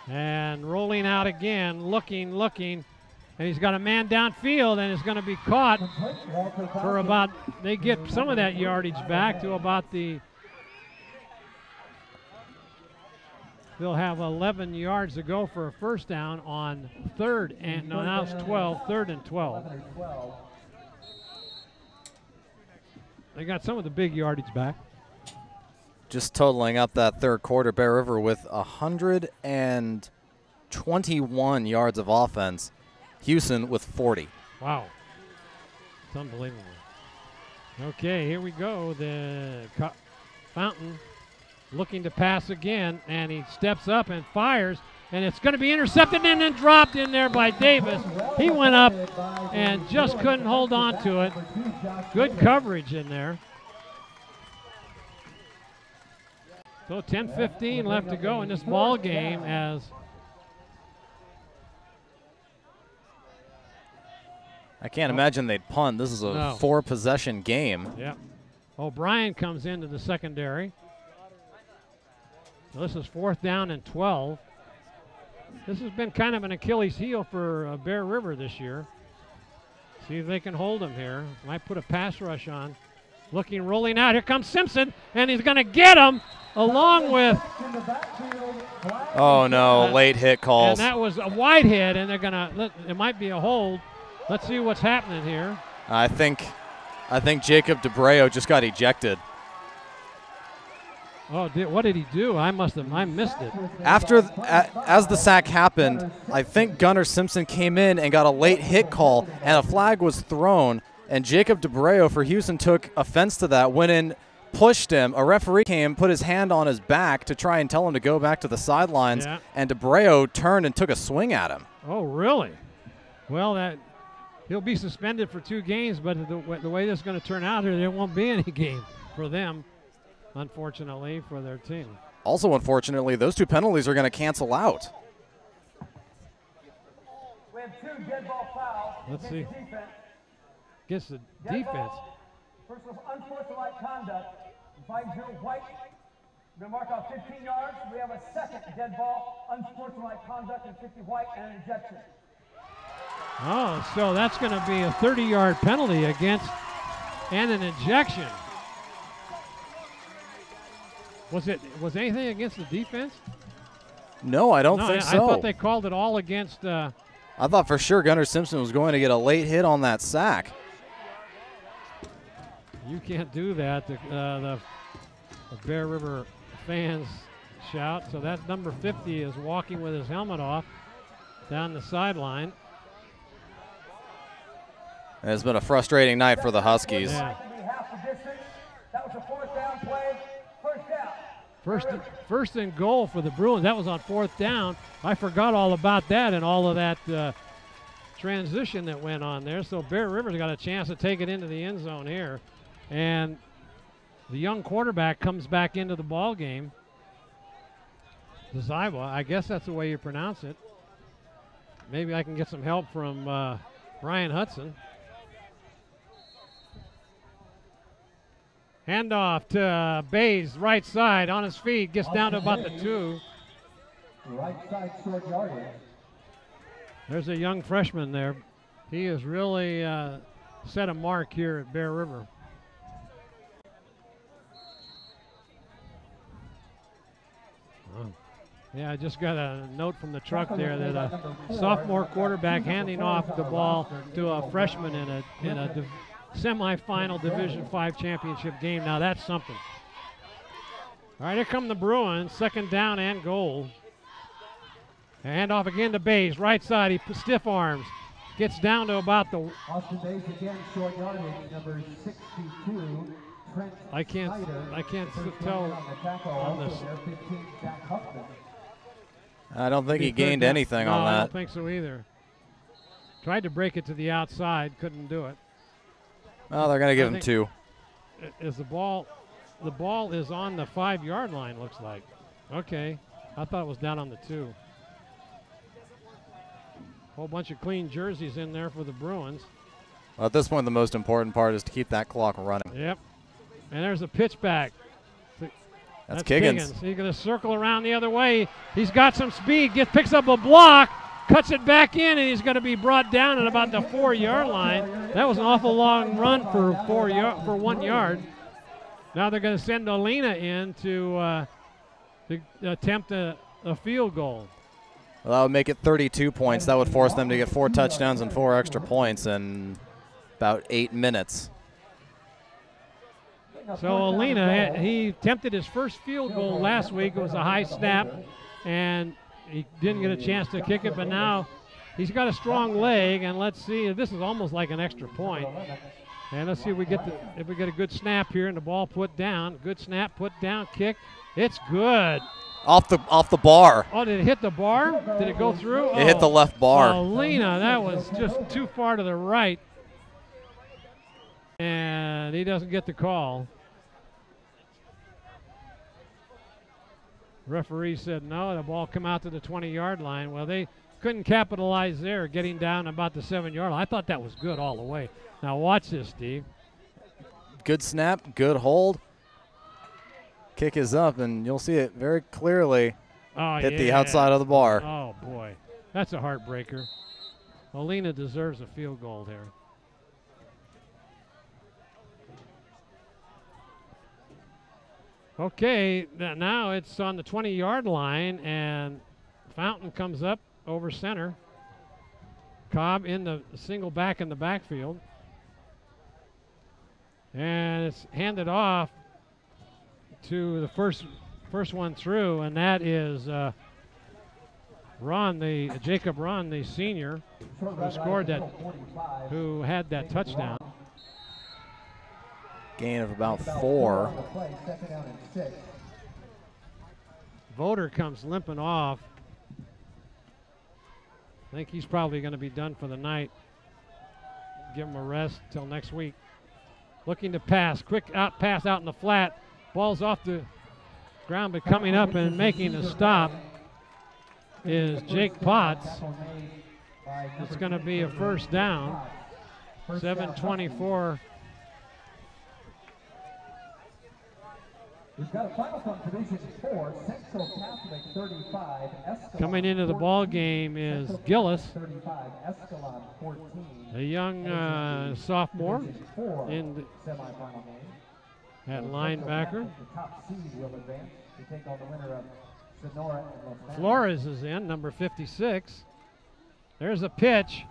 And rolling out again, looking, and he's got a man downfield and is going to be caught for about, they get some of that yardage back to about they'll have 11 yards to go for a first down on third, and no, now it's 12, third and 12. They got some of the big yardage back. Just totaling up that third quarter, Bear River with 121 yards of offense. Hughson with 40. Wow. It's unbelievable. Okay, here we go. The Fountain looking to pass again, and he steps up and fires, and it's going to be intercepted and then dropped in there by Davis. He went up and just couldn't hold on to it. Good coverage in there. So 10-15 left to go in this ball game as I can't imagine they'd punt. This is a 4-possession game. Yep. O'Brien comes into the secondary. So this is 4th down and 12. This has been kind of an Achilles heel for Bear River this year. See if they can hold him here. Might put a pass rush on. Looking, rolling out. Here comes Simpson, and he's going to get him along with. Oh no! Late hit calls. And that was a Whitehead, and they're going to. It might be a hold. Let's see what's happening here. I think Jacob DeBreo just got ejected. Oh, what did he do? I missed it. As the sack happened, I think Gunnar Simpson came in and got a late hit call, and a flag was thrown. And Jacob DeBreo for Houston took offense to that, went in, pushed him. A referee came, put his hand on his back to try and tell him to go back to the sidelines, and DeBreo turned and took a swing at him. Oh, really? Well, he'll be suspended for 2 games, but the way this is going to turn out here, there won't be any game for them, unfortunately, for their team. Also, unfortunately, those 2 penalties are going to cancel out. We have 2 dead ball fouls. Let's see. Against the defense. First was unsportsmanlike conduct. 5-0 White. We're going to mark off 15 yards. We have a second dead ball, unsportsmanlike conduct, and 50 White, and an ejection. Oh, so that's going to be a 30-yard penalty against and an ejection. Was anything against the defense? No, I don't think so. I thought they called it all against. I thought for sure Gunnar Simpson was going to get a late hit on that sack. You can't do that. The Bear River fans shout. So that number 50 is walking with his helmet off down the sideline. And it's been a frustrating night for the Huskies. Yeah. That was a 4th down play. First down. First and goal for the Bruins. That was on 4th down. I forgot all about that and all of that transition that went on there. So Bear River's got a chance to take it into the end zone here. And the young quarterback comes back into the ball game. Zaiwa, I guess that's the way you pronounce it. Maybe I can get some help from Ryan Hudson. Handoff to Bays, right side, on his feet, gets down to about the 2. Right side short yardage. There's a young freshman there. He has really set a mark here at Bear River. Yeah, I just got a note from the truck there that a sophomore quarterback handing off the ball to a freshman in a semifinal Division V championship game. Now that's something. All right, here come the Bruins, 2nd down and goal. Hand off again to Bays, right side. He stiff arms, gets down to about the. Austin Bays again, short yardage, number 62. I can't tell on this. I don't think he gained anything on that. I don't think so either. Tried to break it to the outside, couldn't do it. Oh, they're going to give him 2. Is the ball is on the 5-yard line, looks like. Okay, I thought it was down on the 2. Whole bunch of clean jerseys in there for the Bruins. Well, at this point, the most important part is to keep that clock running. Yep. And there's a pitch back. That's Kiggins. He's going to circle around the other way. He's got some speed. Picks up a block, cuts it back in, and he's going to be brought down at about the 4-yard line. That was an awful long run for 1 yard. Now they're going to send Olina in to attempt a field goal. Well, that would make it 32 points. That would force them to get 4 touchdowns and 4 extra points in about 8 minutes. So Olina, he attempted his first field goal last week. It was a high snap, and he didn't get a chance to kick it, but now he's got a strong leg, and let's see. This is almost like an extra point. And let's see if we get a good snap here and the ball put down. Good snap, put down, kick. It's good. Off the bar. Oh, did it hit the bar? Did it go through? It hit the left bar. Olina, that was just too far to the right. And he doesn't get the call. Referee said no, the ball come out to the 20-yard line. Well, they couldn't capitalize there, getting down about the 7-yard line. I thought that was good all the way. Now watch this, Steve. Good snap, good hold. Kick is up, and you'll see it very clearly hit the outside of the bar. Oh, boy. That's a heartbreaker. Olina deserves a field goal there. Okay, now it's on the 20-yard line, and Fountain comes up over center. Cobb in the single back in the backfield. And it's handed off to the first one through, and that is Jacob Ron, the senior, who had that touchdown. Gain of about 4. Voter comes limping off. I think he's probably going to be done for the night. Give him a rest till next week. Looking to pass, quick pass out in the flat. Ball's off the ground, but coming up and making the stop is Jake Potts. It's going to be a first down. 7:24. We've got a final from Division IV, Central Catholic 35, Escalon coming into the ball game is Gillis, 35, Escalon 14. a young sophomore in the Semifinal game. at linebacker. The top seed will advance to take on the winner of Sonora and Los Angeles. Flores is in, number 56. There's a pitch.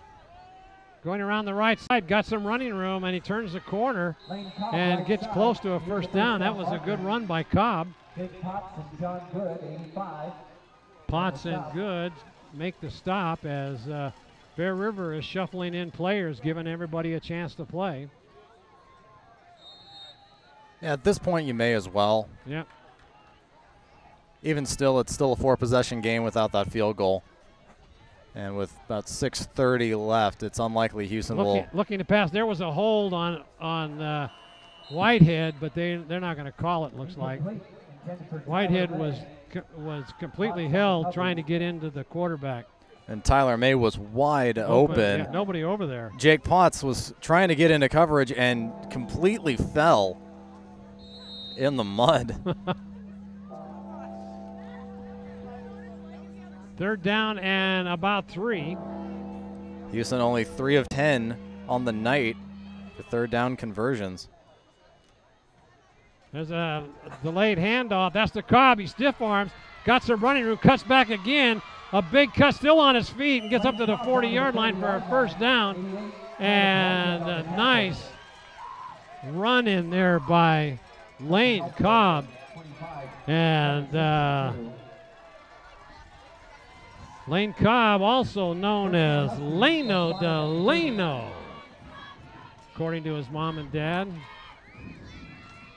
Going around the right side, got some running room, and he turns the corner and gets close to a first down. That was a good run by Cobb. Big Potts and John Good, 85. Potts and Good make the stop as Bear River is shuffling in players, giving everybody a chance to play. Yeah, at this point you may as well. Yep. Even still, it's still a 4-possession game without that field goal. And with about 6:30 left, it's unlikely Hughson will. Looking to pass. There was a hold on Whitehead, but they're not going to call it. Looks like Whitehead was completely held trying to get into the quarterback. And Tyler May was wide open. Yeah, nobody over there. Jake Potts was trying to get into coverage and completely fell in the mud. Third down and about 3. Hughson only 3 of 10 on the night for third down conversions. There's a delayed handoff. That's the Cobb. He stiff arms, got some running room, cuts back again. A big cut, still on his feet, and gets up to the 40-yard line for a first down. And a nice run in there by Lane Cobb. And Lane Cobb, also known as Leno Delano, according to his mom and dad.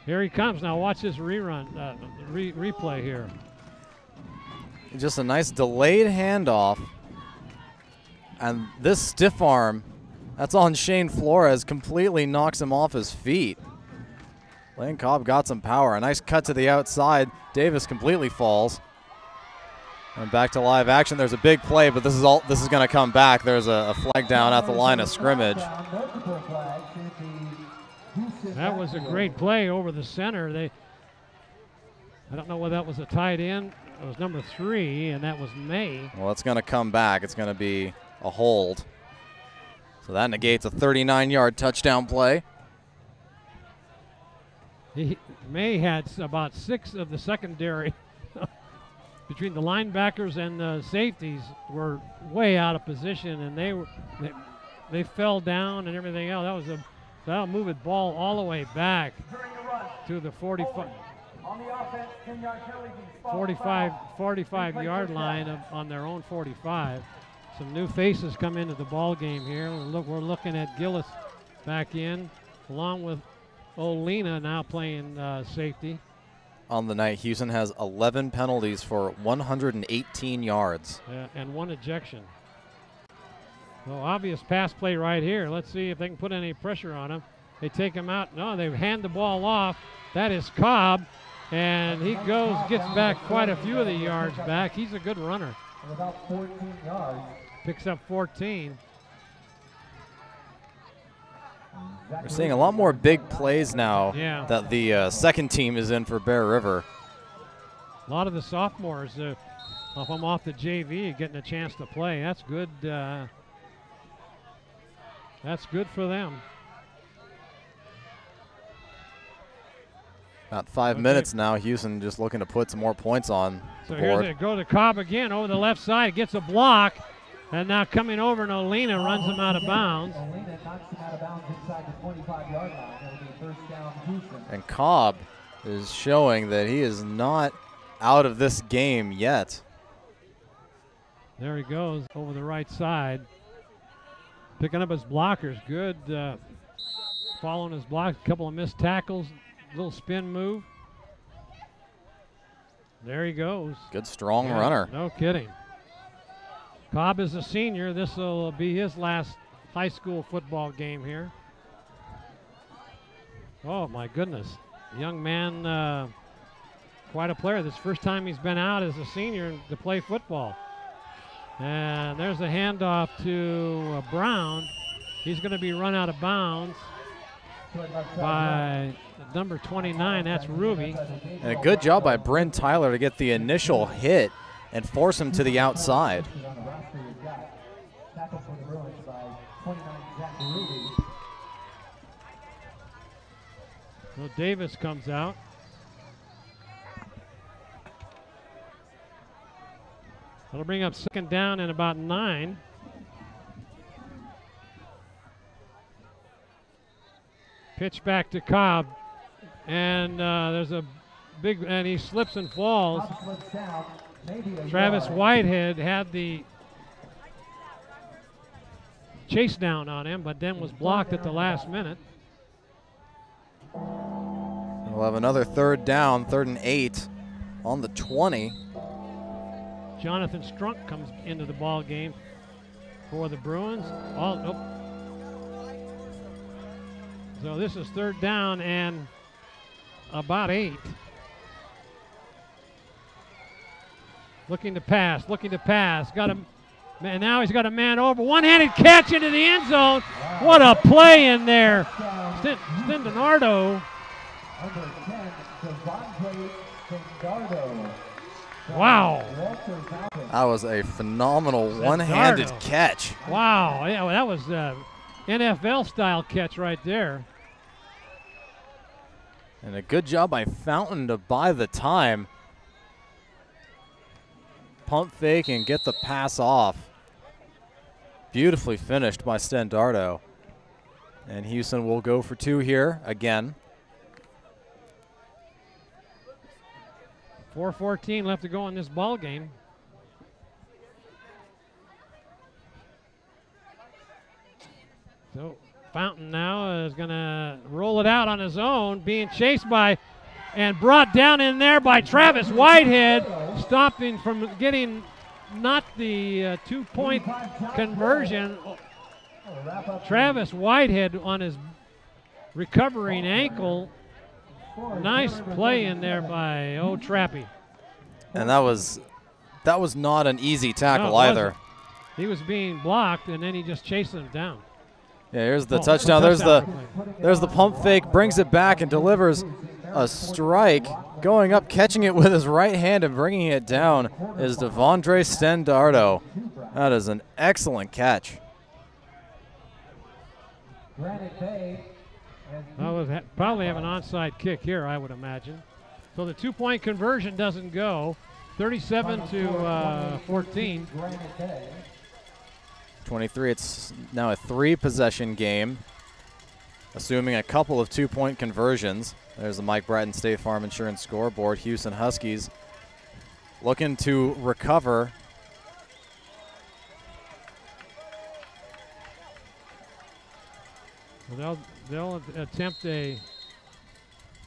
Here he comes. Now watch this replay here. Just a nice delayed handoff. And this stiff arm, that's on Shane Flores, completely knocks him off his feet. Lane Cobb got some power. A nice cut to the outside. Davis completely falls. And back to live action. There's a big play, but this is going to come back. There's a flag down at the line of scrimmage. That was a great play over the center. I don't know whether that was a tight end. It was number 3, and that was May. Well, it's going to come back. It's going to be a hold. So that negates a 39-yard touchdown play. May had about 6 of the secondary between the linebackers and the safeties were way out of position, and they fell down and everything else. That'll move it ball all the way back to the 45-yard line on their own 45. Some new faces come into the ball game here. We're looking at Gillis back in, along with Olina now playing safety. On the night, Hughson has 11 penalties for 118 yards. And 1 ejection. So obvious pass play right here. Let's see if they can put any pressure on him. They take him out. No, they hand the ball off. That is Cobb. And he gets back quite a few of the yards back. He's a good runner. About 14 yards. Picks up 14. We're seeing a lot more big plays now that the second team is in for Bear River. A lot of the sophomores off the JV getting a chance to play. That's good. That's good for them. About 5 minutes now. Hughson just looking to put some more points on the board. Here they go to Cobb again over the left side. Gets a block. And now coming over, and Olina runs him out of bounds. Olina knocks him out of bounds inside the 25-yard line. That'll be first down Hughson. And Cobb is showing that he is not out of this game yet. There he goes over the right side. Picking up his blockers. Good following his blocks. A couple of missed tackles. Little spin move. There he goes. Good strong runner. No kidding. Cobb is a senior. This will be his last high school football game here. Oh, my goodness. Young man, quite a player. This first time he's been out as a senior to play football. And there's a handoff to Brown. He's going to be run out of bounds by number 29. That's Ruby. And a good job by Bryn Tyler to get the initial hit and force him to the outside. So Davis comes out. That'll bring up second down and about 9. Pitch back to Cobb. And there's a big, and he slips and falls. Travis Whitehead had the chase down on him, but then was blocked at the last minute. We'll have another third down, 3rd and 8 on the 20. Jonathan Strunk comes into the ball game for the Bruins. So this is 3rd down and about 8. Looking to pass. Got him. And now he's got a man over. One-handed catch into the end zone. What a play in there. Stendonardo. Wow. That was a phenomenal one-handed catch. Wow. Yeah, well, that was NFL-style catch right there. And a good job by Fountain to buy the time. pump fake and get the pass off. Beautifully finished by Stendardo. And Hughson will go for 2 here again. 4:14 left to go in this ball game. So Fountain now is going to roll it out on his own, being chased by and brought down in there by Travis Whitehead, stopping from getting not the 2-point conversion. Travis Whitehead on his recovering ankle. Nice play in there by Trappy. And that was not an easy tackle either. He was being blocked, and then he just chased him down. Yeah, here's the touchdown. There's the pump fake, brings it back and delivers a strike. Going up, catching it with his right hand and bringing it down is Devondre Stendardo. That is an excellent catch. We'll probably have an onside kick here, I would imagine. So the 2-point conversion doesn't go. 37-14. 23, it's now a 3-possession game, assuming a couple of 2-point conversions. There's the Mike Bratton State Farm Insurance scoreboard. Hughson Huskies looking to recover. They'll attempt a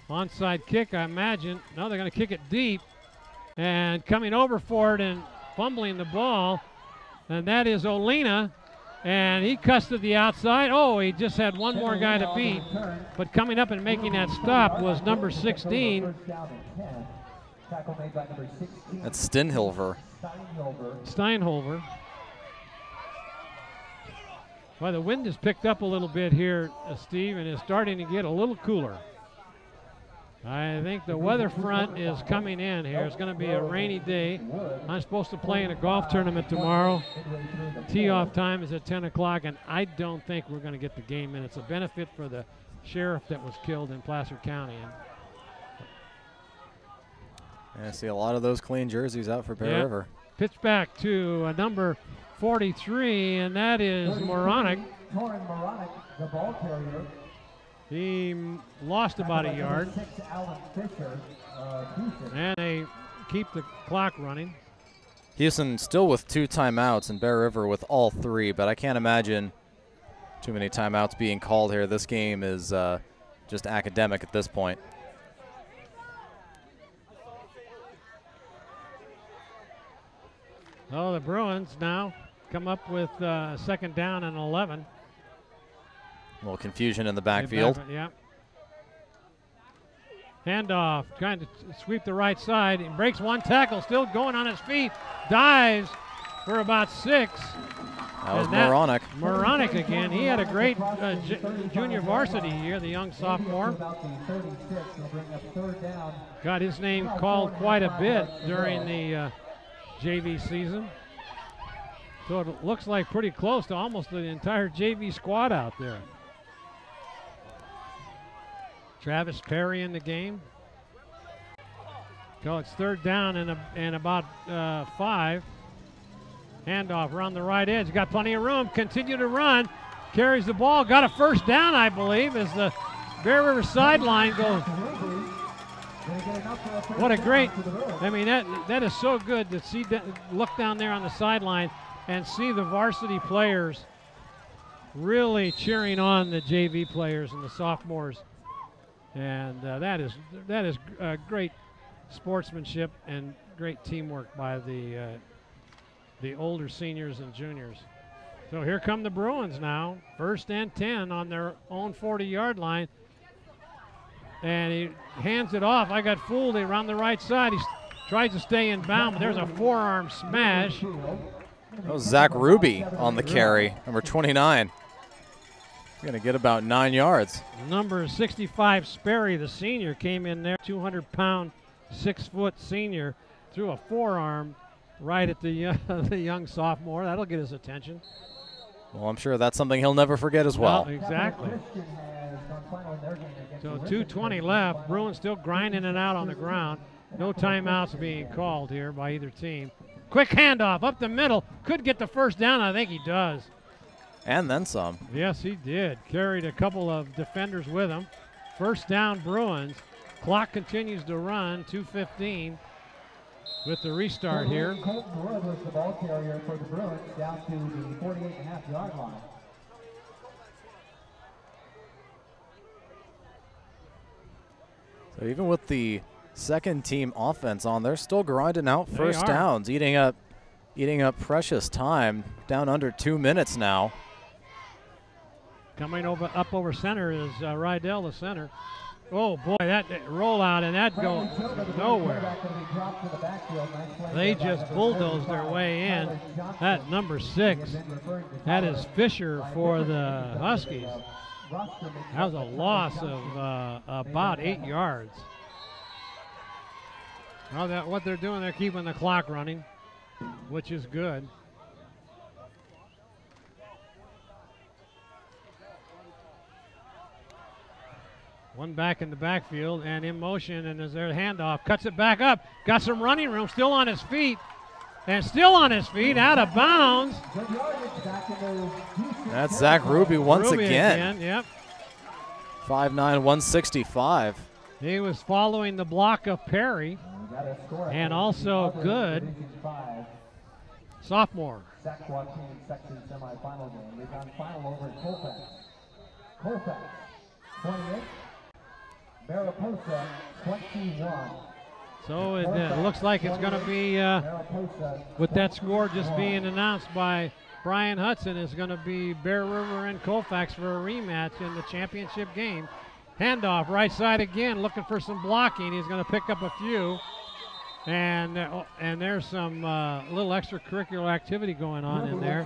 onside kick, I imagine. No, they're going to kick it deep. And coming over for it and fumbling the ball, and that is Olina. And he cuts to the outside. He just had one more guy to beat. But coming up and making that stop was number 16. That's Steinhilver. Well, the wind has picked up a little bit here, Steve, and is starting to get a little cooler. I think the weather front is coming in here. It's going to be a rainy day. I'm supposed to play in a golf tournament tomorrow. Tee-off time is at 10 o'clock, and I don't think we're going to get the game in. It's a benefit for the sheriff that was killed in Placer County. I see a lot of those clean jerseys out for Bear River. Pitch back to number 43, and that is Moronic. The ball carrier. He lost about a yard. And they keep the clock running. Hughson still with 2 timeouts and Bear River with all 3, but I can't imagine too many timeouts being called here. This game is just academic at this point. The Bruins now come up with 2nd down and 11. A little confusion in the backfield. Yeah. Handoff, trying to sweep the right side. He breaks one tackle, still going on his feet. Dives for about 6. That was Moronic. Moronic again. He had a great junior varsity year, the young sophomore. Got his name called quite a bit during the JV season. So it looks like pretty close to almost the entire JV squad out there. Travis Perry in the game. So it's 3rd down and about 5. Handoff around the right edge. Got plenty of room. Continue to run. Carries the ball. Got a 1st down, I believe, as the Bear River sideline goes. What a great, I mean, that is so good to see, look down there on the sideline and see the varsity players really cheering on the JV players and the sophomores. And that is great sportsmanship and great teamwork by the older seniors and juniors. So here come the Bruins now, 1st and 10 on their own 40-yard line. And he hands it off. I got fooled around the right side. He tries to stay in bound, but there's a forearm smash. That was Zach Ruby on the carry, number 29. Going to get about 9 yards. Number 65, Sperry, the senior, came in there. 200-pound, 6-foot senior, threw a forearm right at the young sophomore. That'll get his attention. Well, I'm sure that's something he'll never forget as well. Exactly. So 2:20 left. Bruin still grinding it out on the ground. No timeouts being called here by either team. Quick handoff up the middle. Could get the first down. I think he does. And then some. Yes, he did. Carried a couple of defenders with him. First down, Bruins. Clock continues to run, 2:15 with the restart here. Colton Wood was the ball carrier for the Bruins down to the 48.5-yard line. So even with the second team offense on, they're still grinding out first downs, eating up precious time. Down under 2 minutes now. Coming up over center is Rydell, the center. Oh boy, that rollout, and that goes nowhere. They just bulldozed their way in. That number 6, that is Fisher for the Huskies. That was a loss of about 8 yards. Well, what they're doing, they're keeping the clock running, which is good. One back in the backfield and in motion, and as their handoff, cuts it back up. Got some running room, still on his feet. And still on his feet, out of bounds. That's Zach Ruby once again. Yep. 5'9", 165. He was following the block of Perry, and also good sophomore. Sac-Quad team section semifinal game. They've gone final over at Colfax. Colfax 28, Mariposa 21. So it looks like it's going to be, with that score just being announced by Brian Hudson, is going to be Bear River and Colfax for a rematch in the championship game. Handoff right side again, looking for some blocking. He's going to pick up a few. And there's some little extracurricular activity going on in there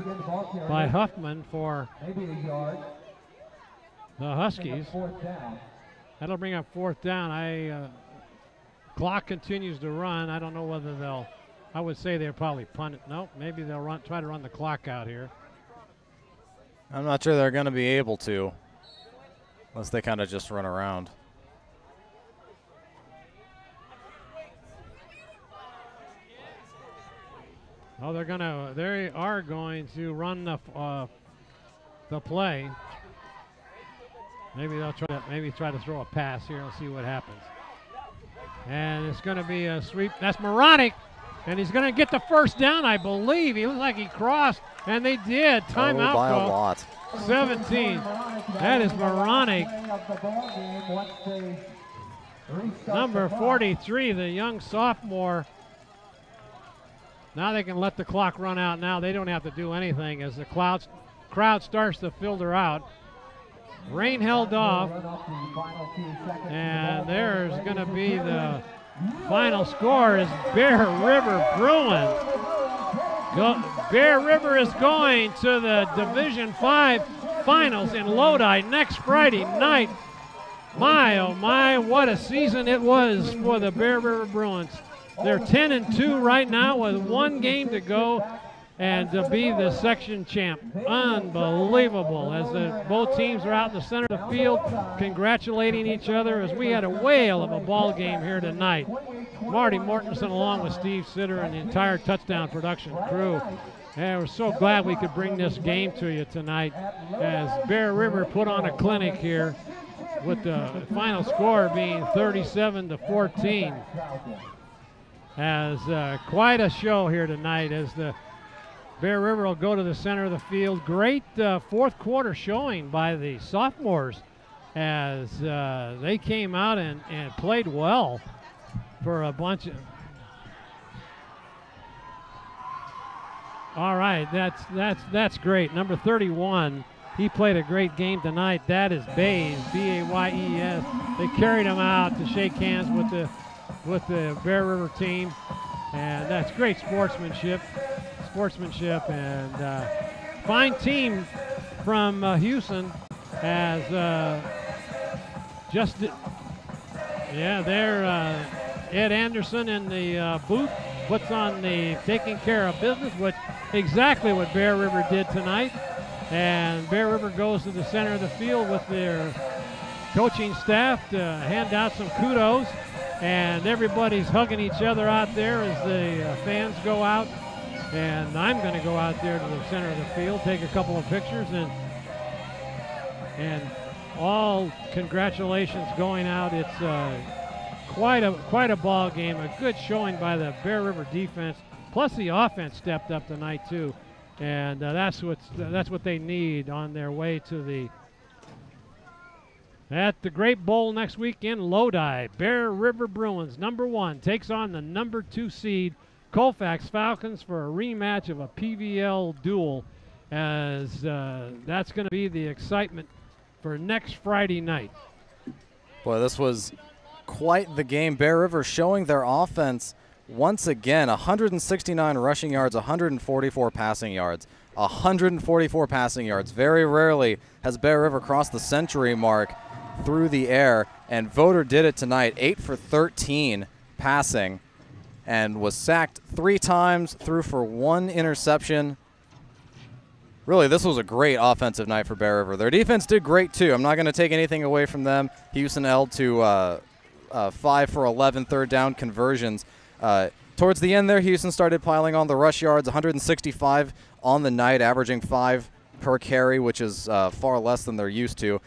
by Huffman for the Huskies. That'll bring up fourth down. Clock continues to run. I don't know whether they'll, I would say they'll probably punt it. Nope, maybe they'll try to run the clock out here. I'm not sure they're going to be able to, unless they kind of just run around. Oh, they are going to run the play. Maybe they'll try to throw a pass here. Let's see what happens. And it's going to be a sweep. That's Moronic, and he's going to get the first down, I believe. He looked like he crossed, and they did. Timeout by call. A lot. 17. That is Moronic. Number 43, the young sophomore. Now they can let the clock run out. Now they don't have to do anything as the crowd starts to filter out. Rain held off, and there's going to be the final score is Bear River Bruins. Bear River is going to the Division V Finals in Lodi next Friday night. My, oh my, what a season it was for the Bear River Bruins. They're 10-2 right now with one game to go, and to be the section champ. Unbelievable, as both teams are out in the center of the field congratulating each other, as we had a whale of a ball game here tonight. Marty Mortensen along with Steve Sitter and the entire touchdown production crew. And we're so glad we could bring this game to you tonight, as Bear River put on a clinic here with the final score being 37-14. As quite a show here tonight, as the Bear River will go to the center of the field. Great fourth quarter showing by the sophomores, as they came out and played well for a bunch of. All right, that's great. Number 31, he played a great game tonight. That is Bayes, B-A-Y-E-S. They carried him out to shake hands with the Bear River team, and that's great sportsmanship, and fine team from Hughson, as they're Ed Anderson in the booth puts on the taking care of business, which exactly what Bear River did tonight. And Bear River goes to the center of the field with their coaching staff to hand out some kudos, and everybody's hugging each other out there as the fans go out And I'm going to go out there to the center of the field, take a couple of pictures, and all congratulations going out. It's quite a ball game, a good showing by the Bear River defense. Plus the offense stepped up tonight too, and that's what they need on their way to at the Great Bowl next week in Lodi. Bear River Bruins, #1, takes on the #2 seed Colfax Falcons for a rematch of a PVL duel, as that's going to be the excitement for next Friday night. Boy, this was quite the game. Bear River showing their offense once again. 169 rushing yards, 144 passing yards. 144 passing yards. Very rarely has Bear River crossed the century mark through the air, and Voter did it tonight. 8 for 13 passing, and was sacked 3 times, threw for 1 interception. Really, this was a great offensive night for Bear River. Their defense did great, too. I'm not going to take anything away from them. Houston held to 5 for 11 third down conversions. Towards the end there, Houston started piling on the rush yards, 165 on the night, averaging 5 per carry, which is far less than they're used to.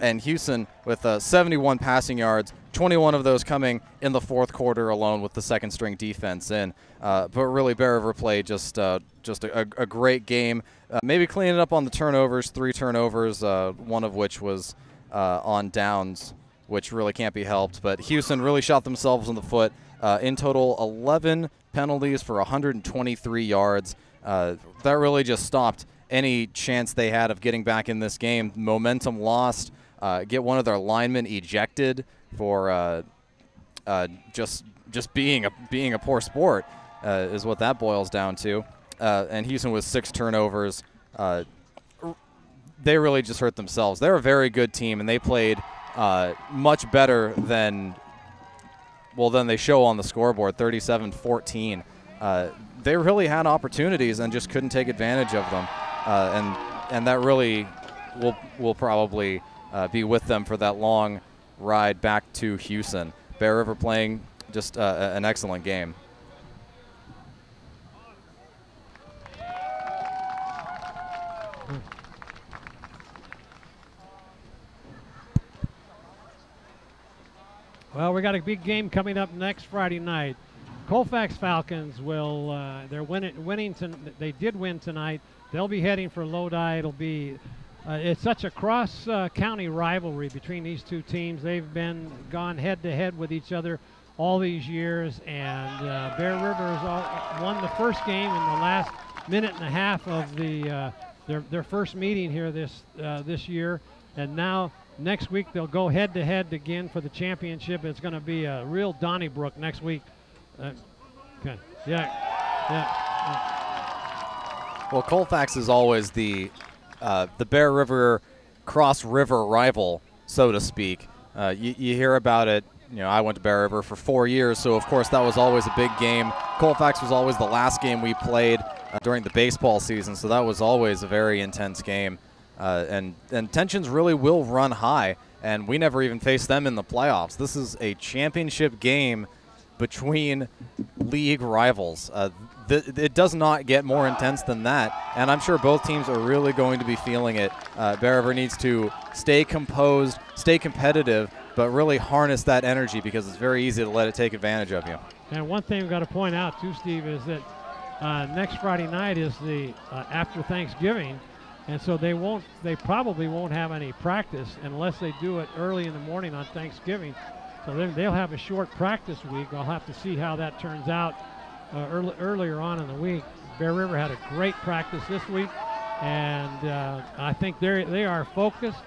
And Houston with 71 passing yards, 21 of those coming in the fourth quarter alone with the second-string defense in. But really, Bear River played just a great game. Maybe cleaning up on the turnovers, 3 turnovers, one of which was on downs, which really can't be helped. But Houston really shot themselves in the foot. In total, 11 penalties for 123 yards. That really just stopped any chance they had of getting back in this game. Momentum lost. Get one of their linemen ejected for just being a poor sport is what that boils down to. And Houston with 6 turnovers. They really just hurt themselves. They're a very good team, and they played much better than they show on the scoreboard, 37-14. They really had opportunities and just couldn't take advantage of them. And that really will probably be with them for that long ride back to Houston. Bear River playing just an excellent game. Well, we got a big game coming up next Friday night. Colfax Falcons will they're winning. They did win tonight. They'll be heading for Lodi. It'll be it's such a cross-county rivalry between these two teams. They've gone head-to-head with each other all these years, and Bear River has won the first game in the last minute and a half of their first meeting here this year, and now next week they'll go head-to-head again for the championship. It's going to be a real Donnybrook next week. Okay. Yeah. Well, Colfax is always the Bear River cross-river rival, so to speak. You hear about it. You know, I went to Bear River for 4 years, so of course that was always a big game. Colfax was always the last game we played during the baseball season, so that was always a very intense game. And tensions really will run high, and we never even faced them in the playoffs. This is a championship game between league rivals. It does not get more intense than that, and I'm sure both teams are really going to be feeling it. Bear River needs to stay composed, stay competitive, but really harness that energy, because it's very easy to let it take advantage of you. And one thing we've got to point out too, Steve, is that next Friday night is the after Thanksgiving, and so they probably won't have any practice unless they do it early in the morning on Thanksgiving. So then they'll have a short practice week. I'll have to see how that turns out earlier on in the week. Bear River had a great practice this week, and I think they are focused,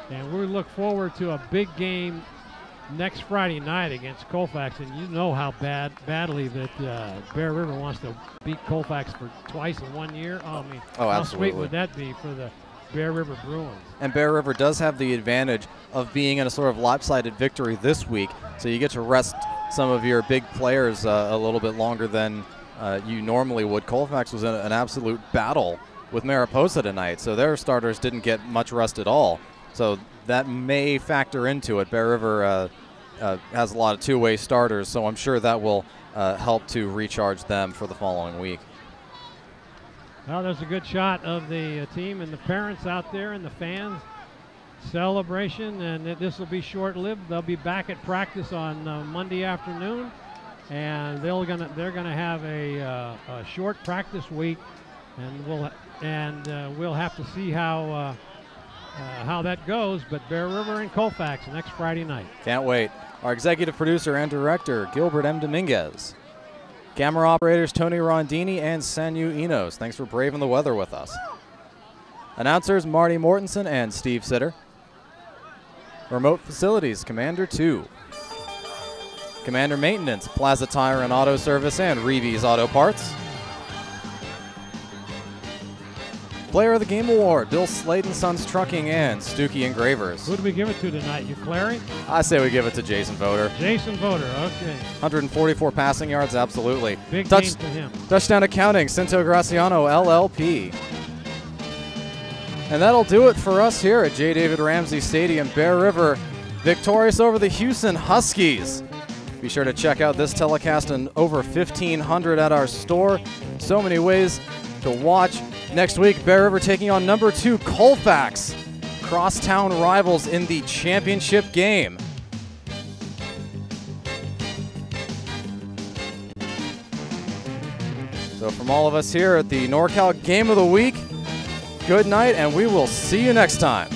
and we look forward to a big game next Friday night against Colfax. And you know how badly that Bear River wants to beat Colfax for twice in 1 year. I mean, how sweet would that be for the Bear River Bruins? And Bear River does have the advantage of being in a sort of lopsided victory this week, so you get to rest some of your big players a little bit longer than you normally would. Colfax was in an absolute battle with Mariposa tonight, so their starters didn't get much rest at all. So that may factor into it. Bear River has a lot of two-way starters, so I'm sure that will help to recharge them for the following week. Well, there's a good shot of the team and the parents out there and the fans. Celebration, and this will be short-lived. They'll be back at practice on Monday afternoon, and they're gonna have a short practice week, and we'll have to see how that goes. But Bear River and Colfax next Friday night. Can't wait. Our executive producer and director, Gilbert M. Dominguez. Camera operators, Tony Rondini and Sanyu Enos. Thanks for braving the weather with us. Announcers, Marty Mortensen and Steve Sitter. Remote facilities, Commander 2. Commander Maintenance, Plaza Tire and Auto Service and Reeves Auto Parts. Player of the Game Award, Bill Slade & Sons Trucking and Stookie Engravers. Who do we give it to tonight? You, Clary? I say we give it to Jason Voter. Jason Voter, okay. 144 passing yards, absolutely. Big game for him. Touchdown accounting, Cinto Graciano, LLP. And that'll do it for us here at J. David Ramsey Stadium. Bear River victorious over the Hughson Huskies. Be sure to check out this telecast and over 1,500 at our store. So many ways to watch. Next week, Bear River taking on number 2 Colfax. Crosstown rivals in the championship game. So from all of us here at the NorCal Game of the Week, good night, and we will see you next time.